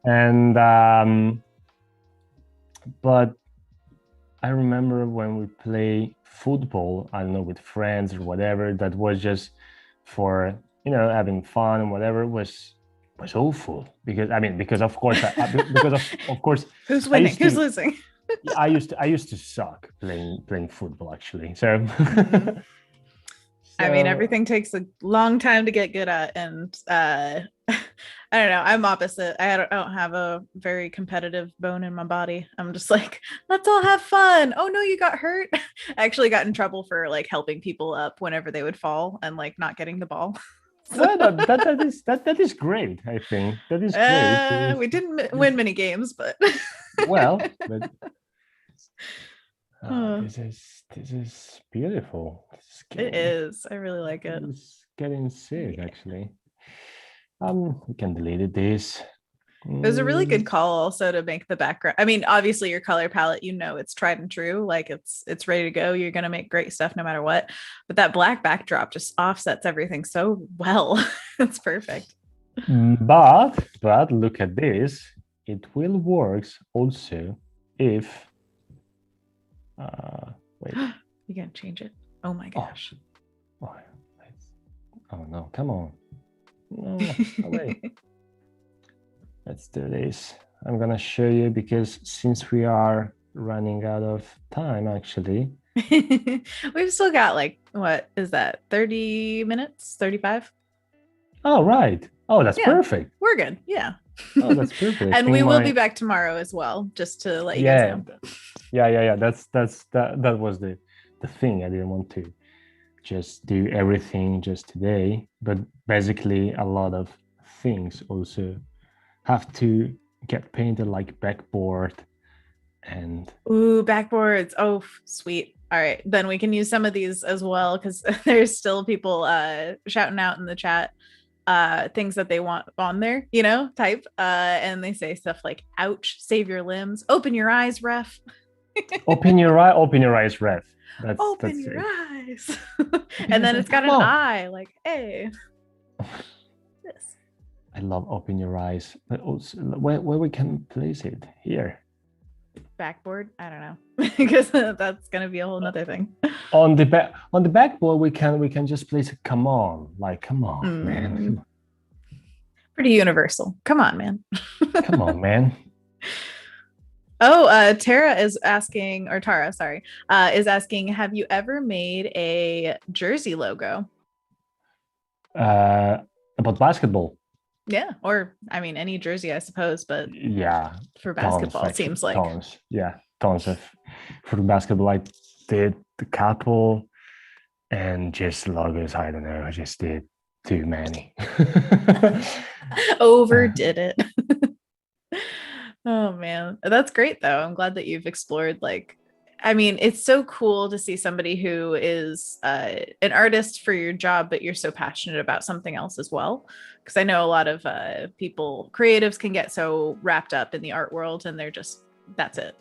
[SPEAKER 2] And but I remember when we play football, I don't know, with friends or whatever, that was just for, you know, having fun and whatever, was awful because of course of course
[SPEAKER 1] who's winning, who's losing.
[SPEAKER 2] I used to suck playing football actually. So,
[SPEAKER 1] mm-hmm. I mean, everything takes a long time to get good at, and I don't know. I'm opposite. I don't have a very competitive bone in my body. I'm just like, let's all have fun. Oh no, you got hurt. I actually got in trouble for like helping people up whenever they would fall and like not getting the ball.
[SPEAKER 2] Well, that is great. I think that is great.
[SPEAKER 1] We didn't win many games, but
[SPEAKER 2] well, but this is beautiful.
[SPEAKER 1] It is. I really like it.
[SPEAKER 2] It's getting sick, actually. We can delete this.
[SPEAKER 1] It was a really good call also to make the background. I mean, obviously your color palette, you know, it's tried and true. Like it's ready to go. You're going to make great stuff no matter what. But that black backdrop just offsets everything so well. It's perfect.
[SPEAKER 2] But look at this. It will work also if wait.
[SPEAKER 1] You can change it. Oh my gosh.
[SPEAKER 2] Oh no, come on. No, wait. Let's do this. I'm gonna show you, because since we are running out of time, actually.
[SPEAKER 1] We've still got like, what is that, 30 minutes, 35?
[SPEAKER 2] Oh, right. Oh, that's
[SPEAKER 1] Yeah,
[SPEAKER 2] perfect.
[SPEAKER 1] we're good. Yeah.
[SPEAKER 2] Oh, that's perfect. I
[SPEAKER 1] And
[SPEAKER 2] think
[SPEAKER 1] we will be back tomorrow as well, just to let you guys
[SPEAKER 2] yeah,
[SPEAKER 1] know.
[SPEAKER 2] yeah. That was the thing. I didn't want to just do everything just today, but basically a lot of things also have to get painted, like backboard and
[SPEAKER 1] Ooh, backboards. Oh, sweet. All right. Then we can use some of these as well, because there's still people shouting out in the chat things that they want on there, type. And they say stuff like, ouch, save your limbs, open your eyes, ref.
[SPEAKER 2] open your eyes, ref.
[SPEAKER 1] Open
[SPEAKER 2] That's
[SPEAKER 1] your
[SPEAKER 2] it.
[SPEAKER 1] eyes. And then it's got
[SPEAKER 2] Come
[SPEAKER 1] an
[SPEAKER 2] on.
[SPEAKER 1] eye, like, hey. This.
[SPEAKER 2] I love open your eyes, but also where we can place it here.
[SPEAKER 1] Backboard, I don't know, because that's gonna be a whole nother thing.
[SPEAKER 2] On the backboard we can just place it. Come on, man. Come on.
[SPEAKER 1] Pretty universal. Come on, man.
[SPEAKER 2] Come on, man.
[SPEAKER 1] Oh, Tara is asking, or Tara, sorry, is asking, have you ever made a jersey logo?
[SPEAKER 2] About basketball.
[SPEAKER 1] Yeah, or I mean, any jersey, I suppose, but
[SPEAKER 2] yeah,
[SPEAKER 1] for basketball,
[SPEAKER 2] tons,
[SPEAKER 1] it seems like
[SPEAKER 2] tons. Yeah, tons of for basketball. I did the couple, and just logos. I don't know. I just did too many.
[SPEAKER 1] Overdid it. Oh man, that's great though. I'm glad that you've explored, like, I mean, it's so cool to see somebody who is an artist for your job, but you're so passionate about something else as well. Because I know a lot of people, creatives, can get so wrapped up in the art world, and they're just, that's it,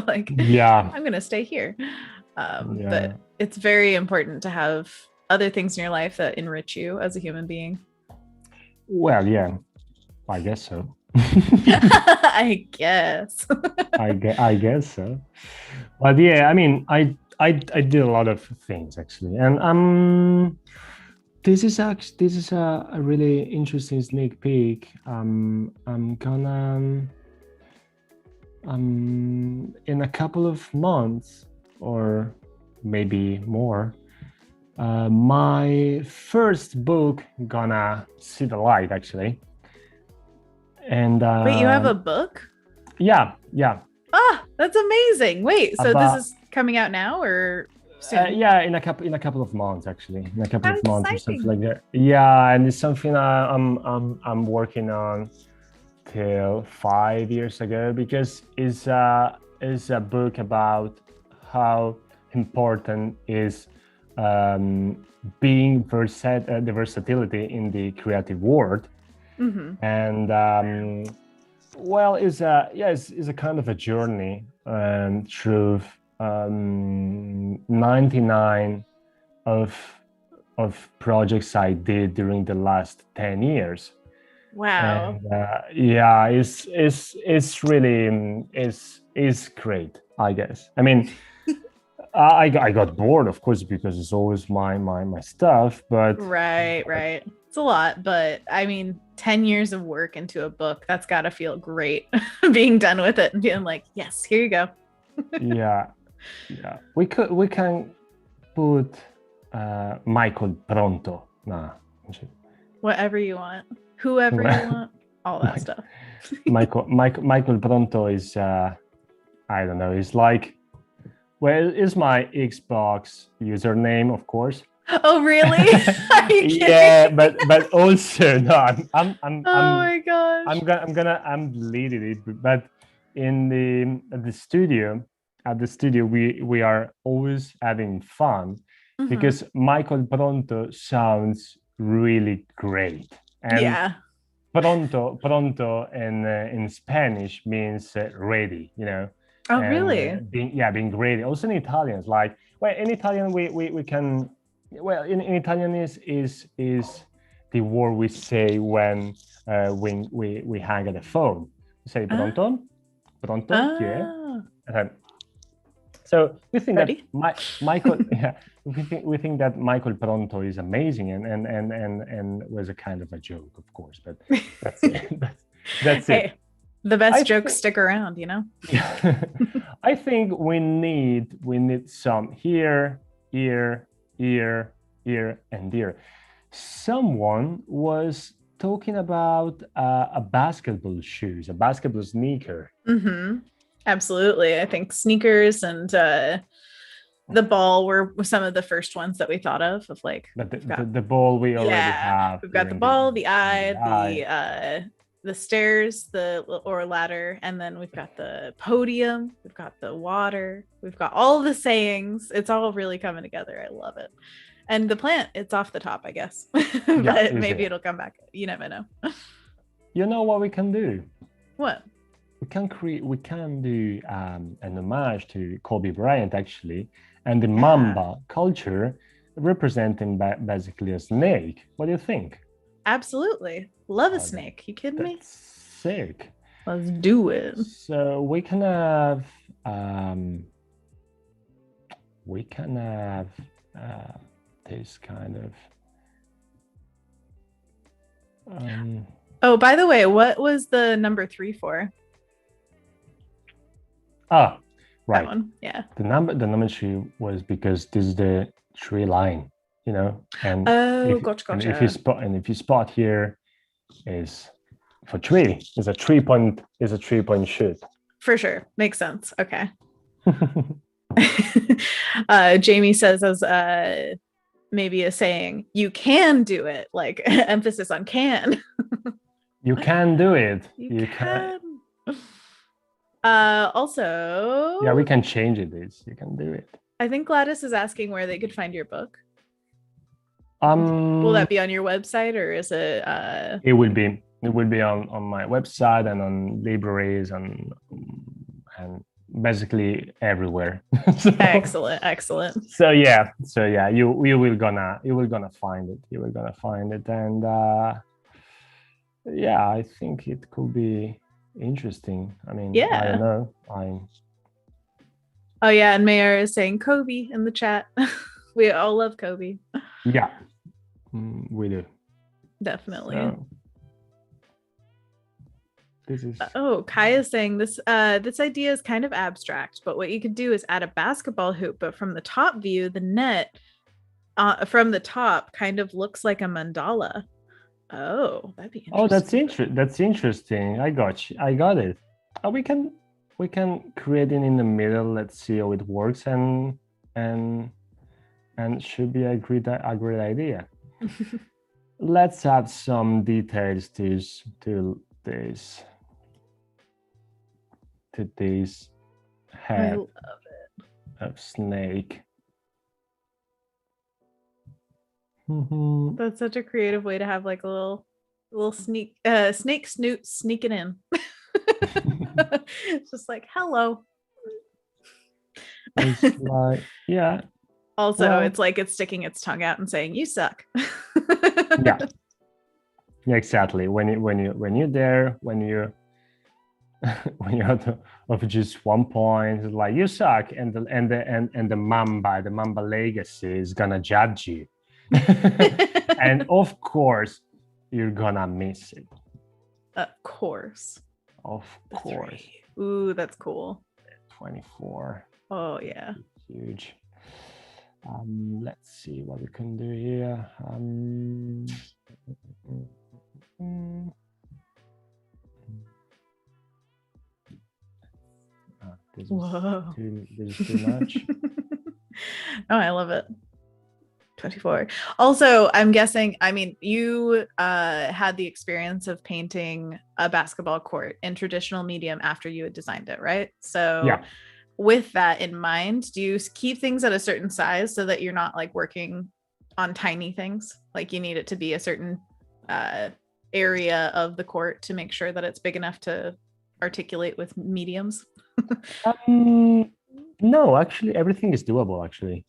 [SPEAKER 1] like,
[SPEAKER 2] yeah,
[SPEAKER 1] I'm gonna stay here.
[SPEAKER 2] yeah.
[SPEAKER 1] But it's very important to have other things in your life that enrich you as a human being.
[SPEAKER 2] Well, yeah, I guess so.
[SPEAKER 1] I guess.
[SPEAKER 2] I guess so. But yeah, I mean, I did a lot of things actually, and this is a really interesting sneak peek. I'm gonna in a couple of months or maybe more, my first book gonna see the light actually. And
[SPEAKER 1] Wait, you have a book?
[SPEAKER 2] Yeah.
[SPEAKER 1] Ah, that's amazing. Wait, so
[SPEAKER 2] About,
[SPEAKER 1] this is coming out now or soon?
[SPEAKER 2] yeah, in a couple of months actually, in a couple
[SPEAKER 1] How
[SPEAKER 2] of months or
[SPEAKER 1] exciting.
[SPEAKER 2] something like that. Yeah, and it's something I'm working on till 5 years ago, because it's a book about how important is being the versatility in the creative world.
[SPEAKER 1] Mm-hmm.
[SPEAKER 2] And well, it's a kind of a journey through 99 of projects I did during the last 10 years.
[SPEAKER 1] Wow.
[SPEAKER 2] And yeah, it's really is great, I guess. I mean, I got bored, of course, because it's always my stuff, but
[SPEAKER 1] Right. It's a lot, but I mean, 10 years of work into a book, that's got to feel great being done with it and being like, yes, here you go.
[SPEAKER 2] yeah, we can put Michael Pronto. Nah,
[SPEAKER 1] Whatever you want, whoever you want, all that stuff.
[SPEAKER 2] Michael Pronto is I don't know, it's like, well, it's my Xbox username, of course.
[SPEAKER 1] Oh really?
[SPEAKER 2] Yeah, but also no, I'm
[SPEAKER 1] oh my gosh.
[SPEAKER 2] I'm deleting it. But at the studio we are always having fun, because Michael Pronto sounds really great. And
[SPEAKER 1] yeah.
[SPEAKER 2] pronto in Spanish means ready,
[SPEAKER 1] Oh
[SPEAKER 2] and
[SPEAKER 1] really?
[SPEAKER 2] being ready. Also in Italian, like, well, in Italian we can, well, in Italian is the word we say when we hang up the phone. We say pronto, yeah. So we think
[SPEAKER 1] Ready?
[SPEAKER 2] that Michael, yeah, we think that Michael Pronto is amazing, and was a kind of a joke, of course, but that's it. That's
[SPEAKER 1] hey,
[SPEAKER 2] it.
[SPEAKER 1] The best
[SPEAKER 2] I
[SPEAKER 1] jokes stick around, you know?
[SPEAKER 2] I think we need some here, here, here, here, and there. Someone was talking about a basketball shoes, a basketball sneaker.
[SPEAKER 1] Absolutely. I think sneakers and the ball were some of the first ones that we thought of like
[SPEAKER 2] But the ball we already have
[SPEAKER 1] we've
[SPEAKER 2] here
[SPEAKER 1] got the
[SPEAKER 2] in
[SPEAKER 1] ball, the
[SPEAKER 2] in the
[SPEAKER 1] eye, the stairs, the or ladder, and then we've got the podium, we've got the water, we've got all the sayings. It's all really coming together. I love it. And the plant, it's off the top, I guess. But maybe it'll come back. You never know.
[SPEAKER 2] You know what we can do?
[SPEAKER 1] What?
[SPEAKER 2] We can do an homage to Kobe Bryant, actually, and the Mamba culture, representing basically a snake. What do you think?
[SPEAKER 1] Absolutely. Love a snake. You kidding me?
[SPEAKER 2] Sick.
[SPEAKER 1] Let's do it.
[SPEAKER 2] So we can have this kind of
[SPEAKER 1] oh, by the way, what was the number 3 for?
[SPEAKER 2] right.
[SPEAKER 1] That one. Yeah.
[SPEAKER 2] The number 3 was because this is the tree line, you know. And
[SPEAKER 1] gotcha.
[SPEAKER 2] And if you spot here is for 3, is a 3-point shoot.
[SPEAKER 1] For sure. Makes sense. Okay. Jamie says as maybe a saying, you can do it, like emphasis on can.
[SPEAKER 2] You can do it.
[SPEAKER 1] You can. Also,
[SPEAKER 2] yeah, we can change it. You can do it.
[SPEAKER 1] I think Gladys is asking where they could find your book. Will that be on your website, or is it
[SPEAKER 2] it will be on my website and on libraries and basically everywhere.
[SPEAKER 1] Excellent.
[SPEAKER 2] So yeah, you will gonna find it, and yeah, I think it could be interesting. I mean, yeah. I don't know.
[SPEAKER 1] Oh yeah, and Mayor is saying Kobe in the chat. We all love Kobe.
[SPEAKER 2] Yeah, we do.
[SPEAKER 1] Definitely.
[SPEAKER 2] So, this is
[SPEAKER 1] Kai is saying this idea is kind of abstract, but what you could do is add a basketball hoop, but from the top view, the net from the top kind of looks like a mandala. Oh, that'd be interesting.
[SPEAKER 2] That's interesting. I got it. We can create it in the middle. Let's see how it works, and should be a great idea. Let's add some details to this head of snake.
[SPEAKER 1] That's such a creative way to have like a little snake snoot sneaking in. It's just like, hello.
[SPEAKER 2] It's like, yeah.
[SPEAKER 1] Also, it's like it's sticking its tongue out and saying, "You suck."
[SPEAKER 2] Yeah, exactly. When you're there, when you're out of just 1 point, it's like you suck, and the Mamba legacy is gonna judge you, and of course you're gonna miss it.
[SPEAKER 1] Of course. Ooh, that's cool.
[SPEAKER 2] 24.
[SPEAKER 1] Oh yeah.
[SPEAKER 2] Huge. Let's see what we can do here. This is too much.
[SPEAKER 1] Oh, I love it. 24. Also, I'm guessing, I mean, you had the experience of painting a basketball court in traditional medium after you had designed it, right? So yeah. With that in mind, do you keep things at a certain size so that you're not like working on tiny things? Like you need it to be a certain area of the court to make sure that it's big enough to articulate with mediums?
[SPEAKER 2] No, actually, everything is doable, actually.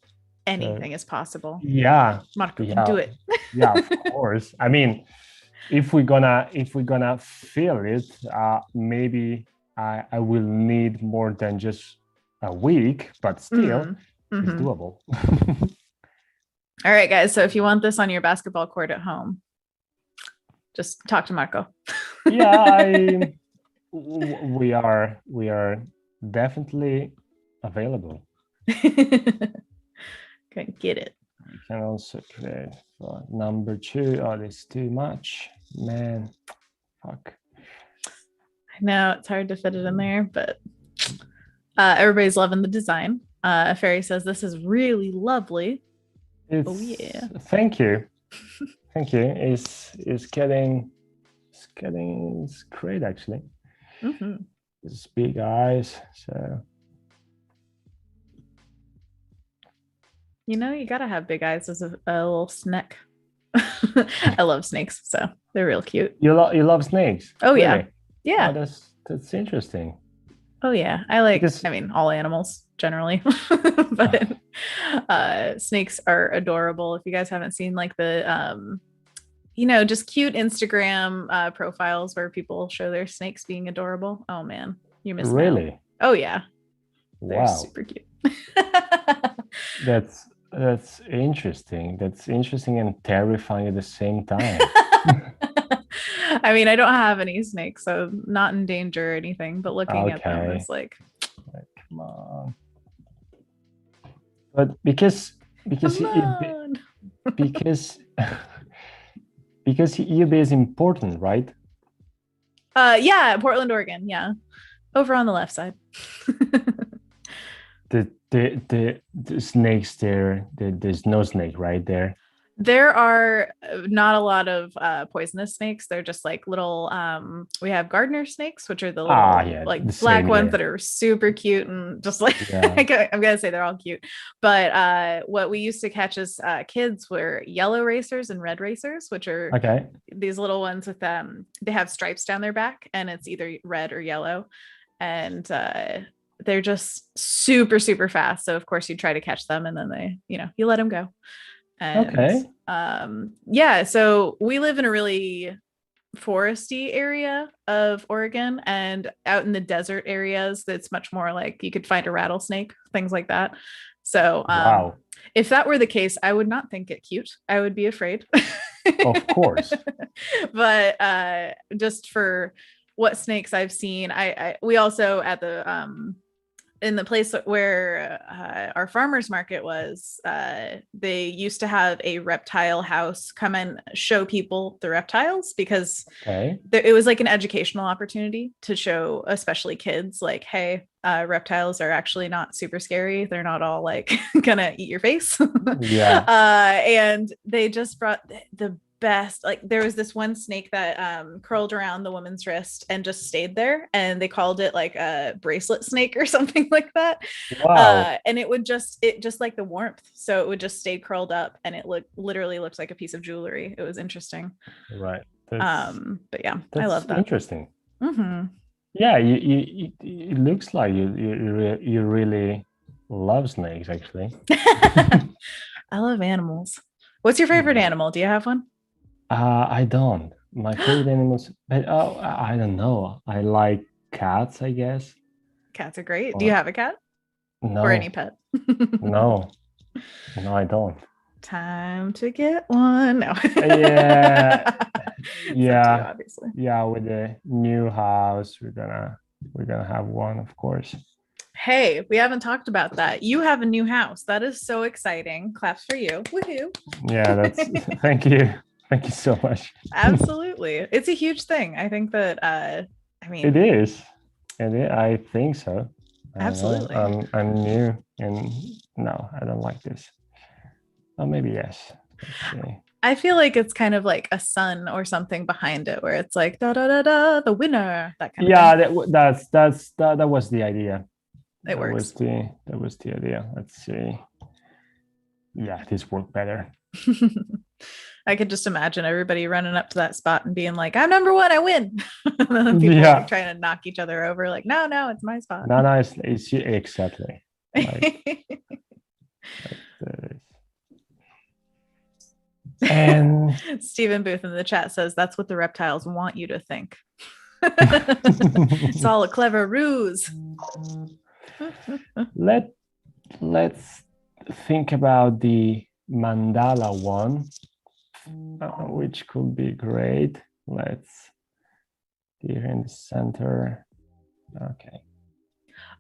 [SPEAKER 1] Anything is possible.
[SPEAKER 2] Yeah.
[SPEAKER 1] Marco can do it.
[SPEAKER 2] Yeah, of course. I mean, if we're gonna fill it, maybe I will need more than just a week, but still it's doable.
[SPEAKER 1] All right, guys. So if you want this on your basketball court at home, just talk to Marco.
[SPEAKER 2] Yeah, we are definitely available.
[SPEAKER 1] Couldn't get it.
[SPEAKER 2] We can also create for number 2. Oh, that's too much, man. Fuck.
[SPEAKER 1] I know it's hard to fit it in there, but everybody's loving the design. Fairy says this is really lovely. Oh yeah.
[SPEAKER 2] Thank you. Thank you. It's great actually.
[SPEAKER 1] Mm-hmm.
[SPEAKER 2] It's big eyes, so
[SPEAKER 1] you know you gotta have big eyes as a little snake. I love snakes, so they're real cute.
[SPEAKER 2] You love snakes?
[SPEAKER 1] Oh
[SPEAKER 2] really?
[SPEAKER 1] yeah. Yeah.
[SPEAKER 2] Oh, that's interesting.
[SPEAKER 1] Oh yeah. I like
[SPEAKER 2] Because,
[SPEAKER 1] I mean all animals generally. But snakes are adorable. If you guys haven't seen like the just cute Instagram profiles where people show their snakes being adorable. Oh man, you missed
[SPEAKER 2] really?
[SPEAKER 1] out. Oh yeah. They're
[SPEAKER 2] Wow.
[SPEAKER 1] super cute.
[SPEAKER 2] That's interesting. That's interesting and terrifying at the same time.
[SPEAKER 1] I mean, I don't have any snakes, so not in danger or anything, but looking at them is like,
[SPEAKER 2] come on. But because because EUB is important, right?
[SPEAKER 1] Yeah, Portland, Oregon. Yeah, over on the left side.
[SPEAKER 2] The snakes there. There's no snake right there.
[SPEAKER 1] There are not a lot of poisonous snakes. They're just like little we have gardener snakes, which are the little like black ones that are super cute and just like I'm gonna say they're all cute. But what we used to catch as kids were yellow racers and red racers, which are these little ones with they have stripes down their back and it's either red or yellow. And they're just super, super fast. So of course you try to catch them and then they, you let them go. And yeah, so we live in a really foresty area of Oregon, and out in the desert areas that's much more like you could find a rattlesnake, things like that. So if that were the case, I would not think it cute. I would be afraid.
[SPEAKER 2] Of course.
[SPEAKER 1] But just for what snakes I've seen, we also at the in the place where our farmers market was, they used to have a reptile house come and show people the reptiles because it was like an educational opportunity to show, especially kids, like, hey, reptiles are actually not super scary. They're not all like gonna eat your face. And they just brought the best, like there was this one snake that curled around the woman's wrist and just stayed there, and they called it like a bracelet snake or something like that. And it just like the warmth, so it would just stay curled up and it literally looked like a piece of jewelry. It was interesting,
[SPEAKER 2] right?
[SPEAKER 1] But yeah, I love that.
[SPEAKER 2] Interesting. Yeah, it looks like you really love snakes actually.
[SPEAKER 1] I love animals. What's your favorite animal? Do you have one?
[SPEAKER 2] I don't. My favorite animals, but I don't know. I like cats, I guess.
[SPEAKER 1] Cats are great. Do you have a cat?
[SPEAKER 2] No.
[SPEAKER 1] Or any pet?
[SPEAKER 2] No, I don't.
[SPEAKER 1] Time to get one. No.
[SPEAKER 2] Yeah, obviously. Yeah, with the new house, we're gonna have one, of course.
[SPEAKER 1] Hey, we haven't talked about that. You have a new house. That is so exciting. Claps for you. Woohoo.
[SPEAKER 2] Yeah, that's thank you. Thank you so much.
[SPEAKER 1] Absolutely. It's a huge thing. I think that
[SPEAKER 2] it is. I think so.
[SPEAKER 1] Absolutely.
[SPEAKER 2] I'm new and no, I don't like this. Oh, maybe yes. Let's see.
[SPEAKER 1] I feel like it's kind of like a sun or something behind it where it's like da da da da, the winner, that kind of thing.
[SPEAKER 2] That was the idea.
[SPEAKER 1] It works.
[SPEAKER 2] That was the idea. Let's see. Yeah, this worked better.
[SPEAKER 1] I could just imagine everybody running up to that spot and being like, I'm number one, I win. And then people like trying to knock each other over, like, no, it's my spot.
[SPEAKER 2] No, it's exactly. Like, and
[SPEAKER 1] Stephen Booth in the chat says that's what the reptiles want you to think. It's all a clever ruse.
[SPEAKER 2] Let's think about the mandala one, which could be great. Let's here in the center. Okay.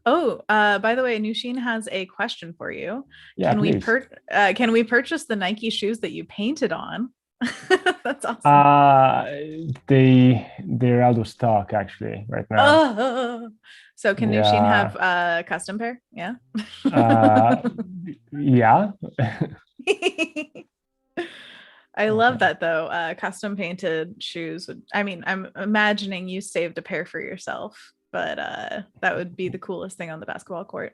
[SPEAKER 1] Oh, by the way, Nushin has a question for you.
[SPEAKER 2] Yeah, please.
[SPEAKER 1] Can we purchase the Nike shoes that you painted on? That's awesome.
[SPEAKER 2] They're out of stock actually right now.
[SPEAKER 1] So can Nushin have a custom pair? Yeah.
[SPEAKER 2] Yeah.
[SPEAKER 1] I love that though. Custom painted shoes would, I mean, I'm imagining you saved a pair for yourself, but that would be the coolest thing on the basketball court.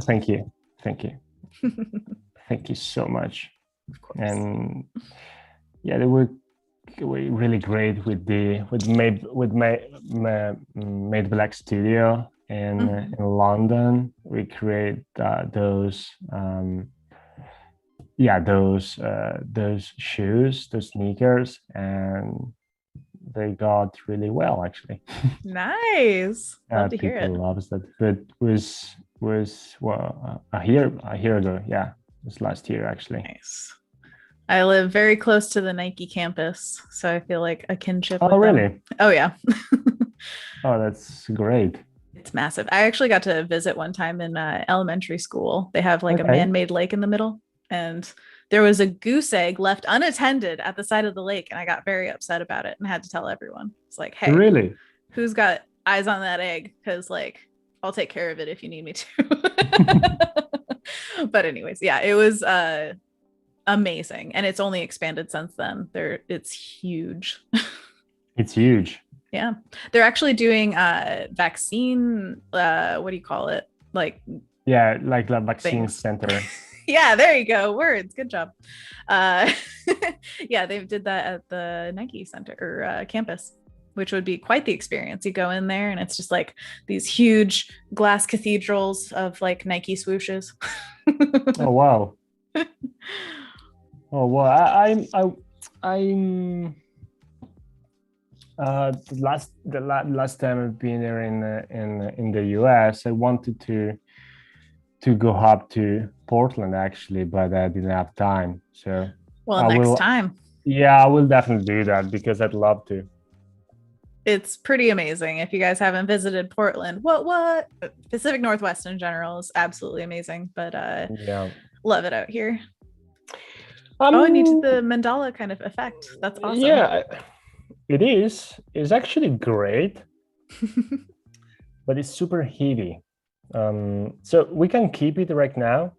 [SPEAKER 2] Thank you. Thank you. Thank you so much.
[SPEAKER 1] Of course.
[SPEAKER 2] And yeah, they were really great with Made Black Studio in London. We create those shoes, those sneakers, and they got really well actually.
[SPEAKER 1] Nice. Love to hear it.
[SPEAKER 2] People loves that. But was well a year ago. Yeah, it was last year actually.
[SPEAKER 1] Nice. I live very close to the Nike campus, so I feel like a kinship.
[SPEAKER 2] Oh, really?
[SPEAKER 1] Them. Oh, yeah.
[SPEAKER 2] Oh, that's great.
[SPEAKER 1] It's massive. I actually got to visit one time in elementary school. They have like a man-made lake in the middle, and there was a goose egg left unattended at the side of the lake, and I got very upset about it and had to tell everyone. It's like, hey,
[SPEAKER 2] really?
[SPEAKER 1] Who's got eyes on that egg? Because like, I'll take care of it if you need me to. But anyways, yeah, it was amazing, and it's only expanded since then. It's huge.
[SPEAKER 2] It's huge.
[SPEAKER 1] Yeah, they're actually doing vaccine, what do you call it, like
[SPEAKER 2] like the vaccine center.
[SPEAKER 1] Yeah, there you go, words, good job. Yeah, they did that at the Nike center or campus, which would be quite the experience. You go in there and it's just like these huge glass cathedrals of like Nike swooshes.
[SPEAKER 2] Oh wow. Oh well, I'm the last time I've been there in the US, I wanted to go up to Portland actually, but I didn't have time. So
[SPEAKER 1] next time.
[SPEAKER 2] Yeah, I will definitely do that because I'd love to.
[SPEAKER 1] It's pretty amazing. If you guys haven't visited Portland, what Pacific Northwest in general is absolutely amazing. But yeah, love it out here. And you did the mandala kind of effect. That's awesome.
[SPEAKER 2] Yeah, it is. It's actually great, but it's super heavy. So we can keep it right now.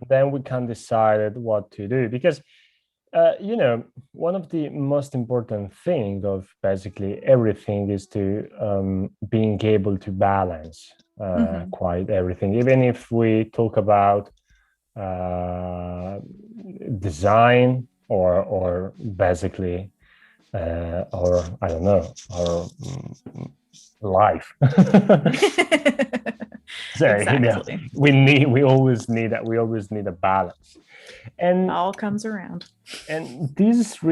[SPEAKER 2] Then we can decide what to do because, one of the most important things of basically everything is to being able to balance quite everything. Even if we talk about design or basically or I don't know, or life. So exactly. We always need a balance, and
[SPEAKER 1] it all comes around.
[SPEAKER 2] And this is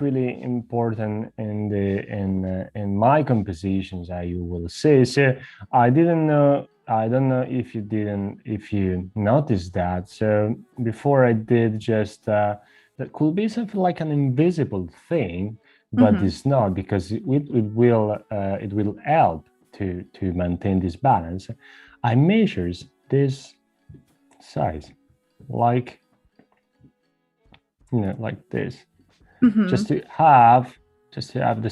[SPEAKER 2] really important in my compositions, I will say. So I don't know if you noticed that. So before I did just that could be something like an invisible thing, but it's not, because it will help to maintain this balance. I measures this size like this, just to have the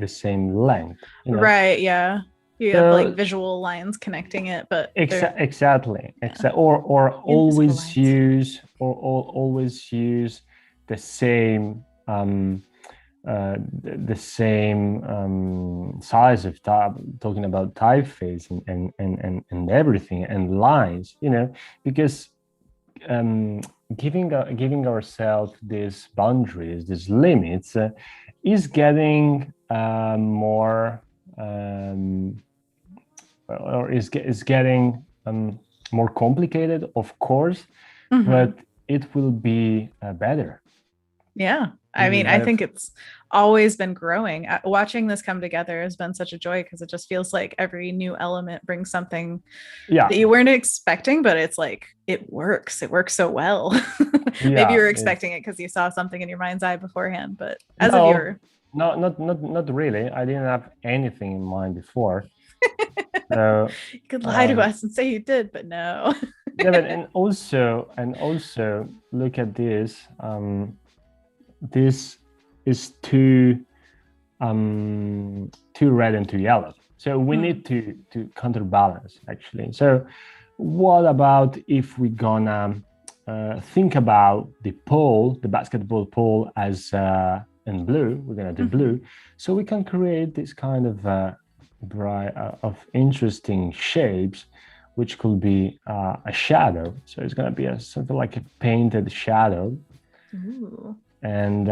[SPEAKER 2] same length.
[SPEAKER 1] Right? Yeah. You have like visual lines connecting it, but
[SPEAKER 2] exactly. Or always use the same size of talking about typeface and everything and lines, because giving ourselves these boundaries, these limits, is getting more or is getting more complicated, of course, but it will be better.
[SPEAKER 1] Yeah. I mean, I think it's always been growing. Watching this come together has been such a joy, because it just feels like every new element brings something that you weren't expecting, but it's like, it works so well. Maybe you were expecting it because you saw something in your mind's eye beforehand, but as a viewer.
[SPEAKER 2] Not really. I didn't have anything in mind before. So
[SPEAKER 1] You could lie to us and say you did, but no.
[SPEAKER 2] yeah, but and also look at this. This is too red and too yellow. So we need to counterbalance actually. So what about if we gonna think about the pole, the basketball pole as in blue? We're gonna do blue, so we can create this kind of bright of interesting shapes, which could be a shadow. So it's gonna be something like a painted shadow.
[SPEAKER 1] Ooh.
[SPEAKER 2] And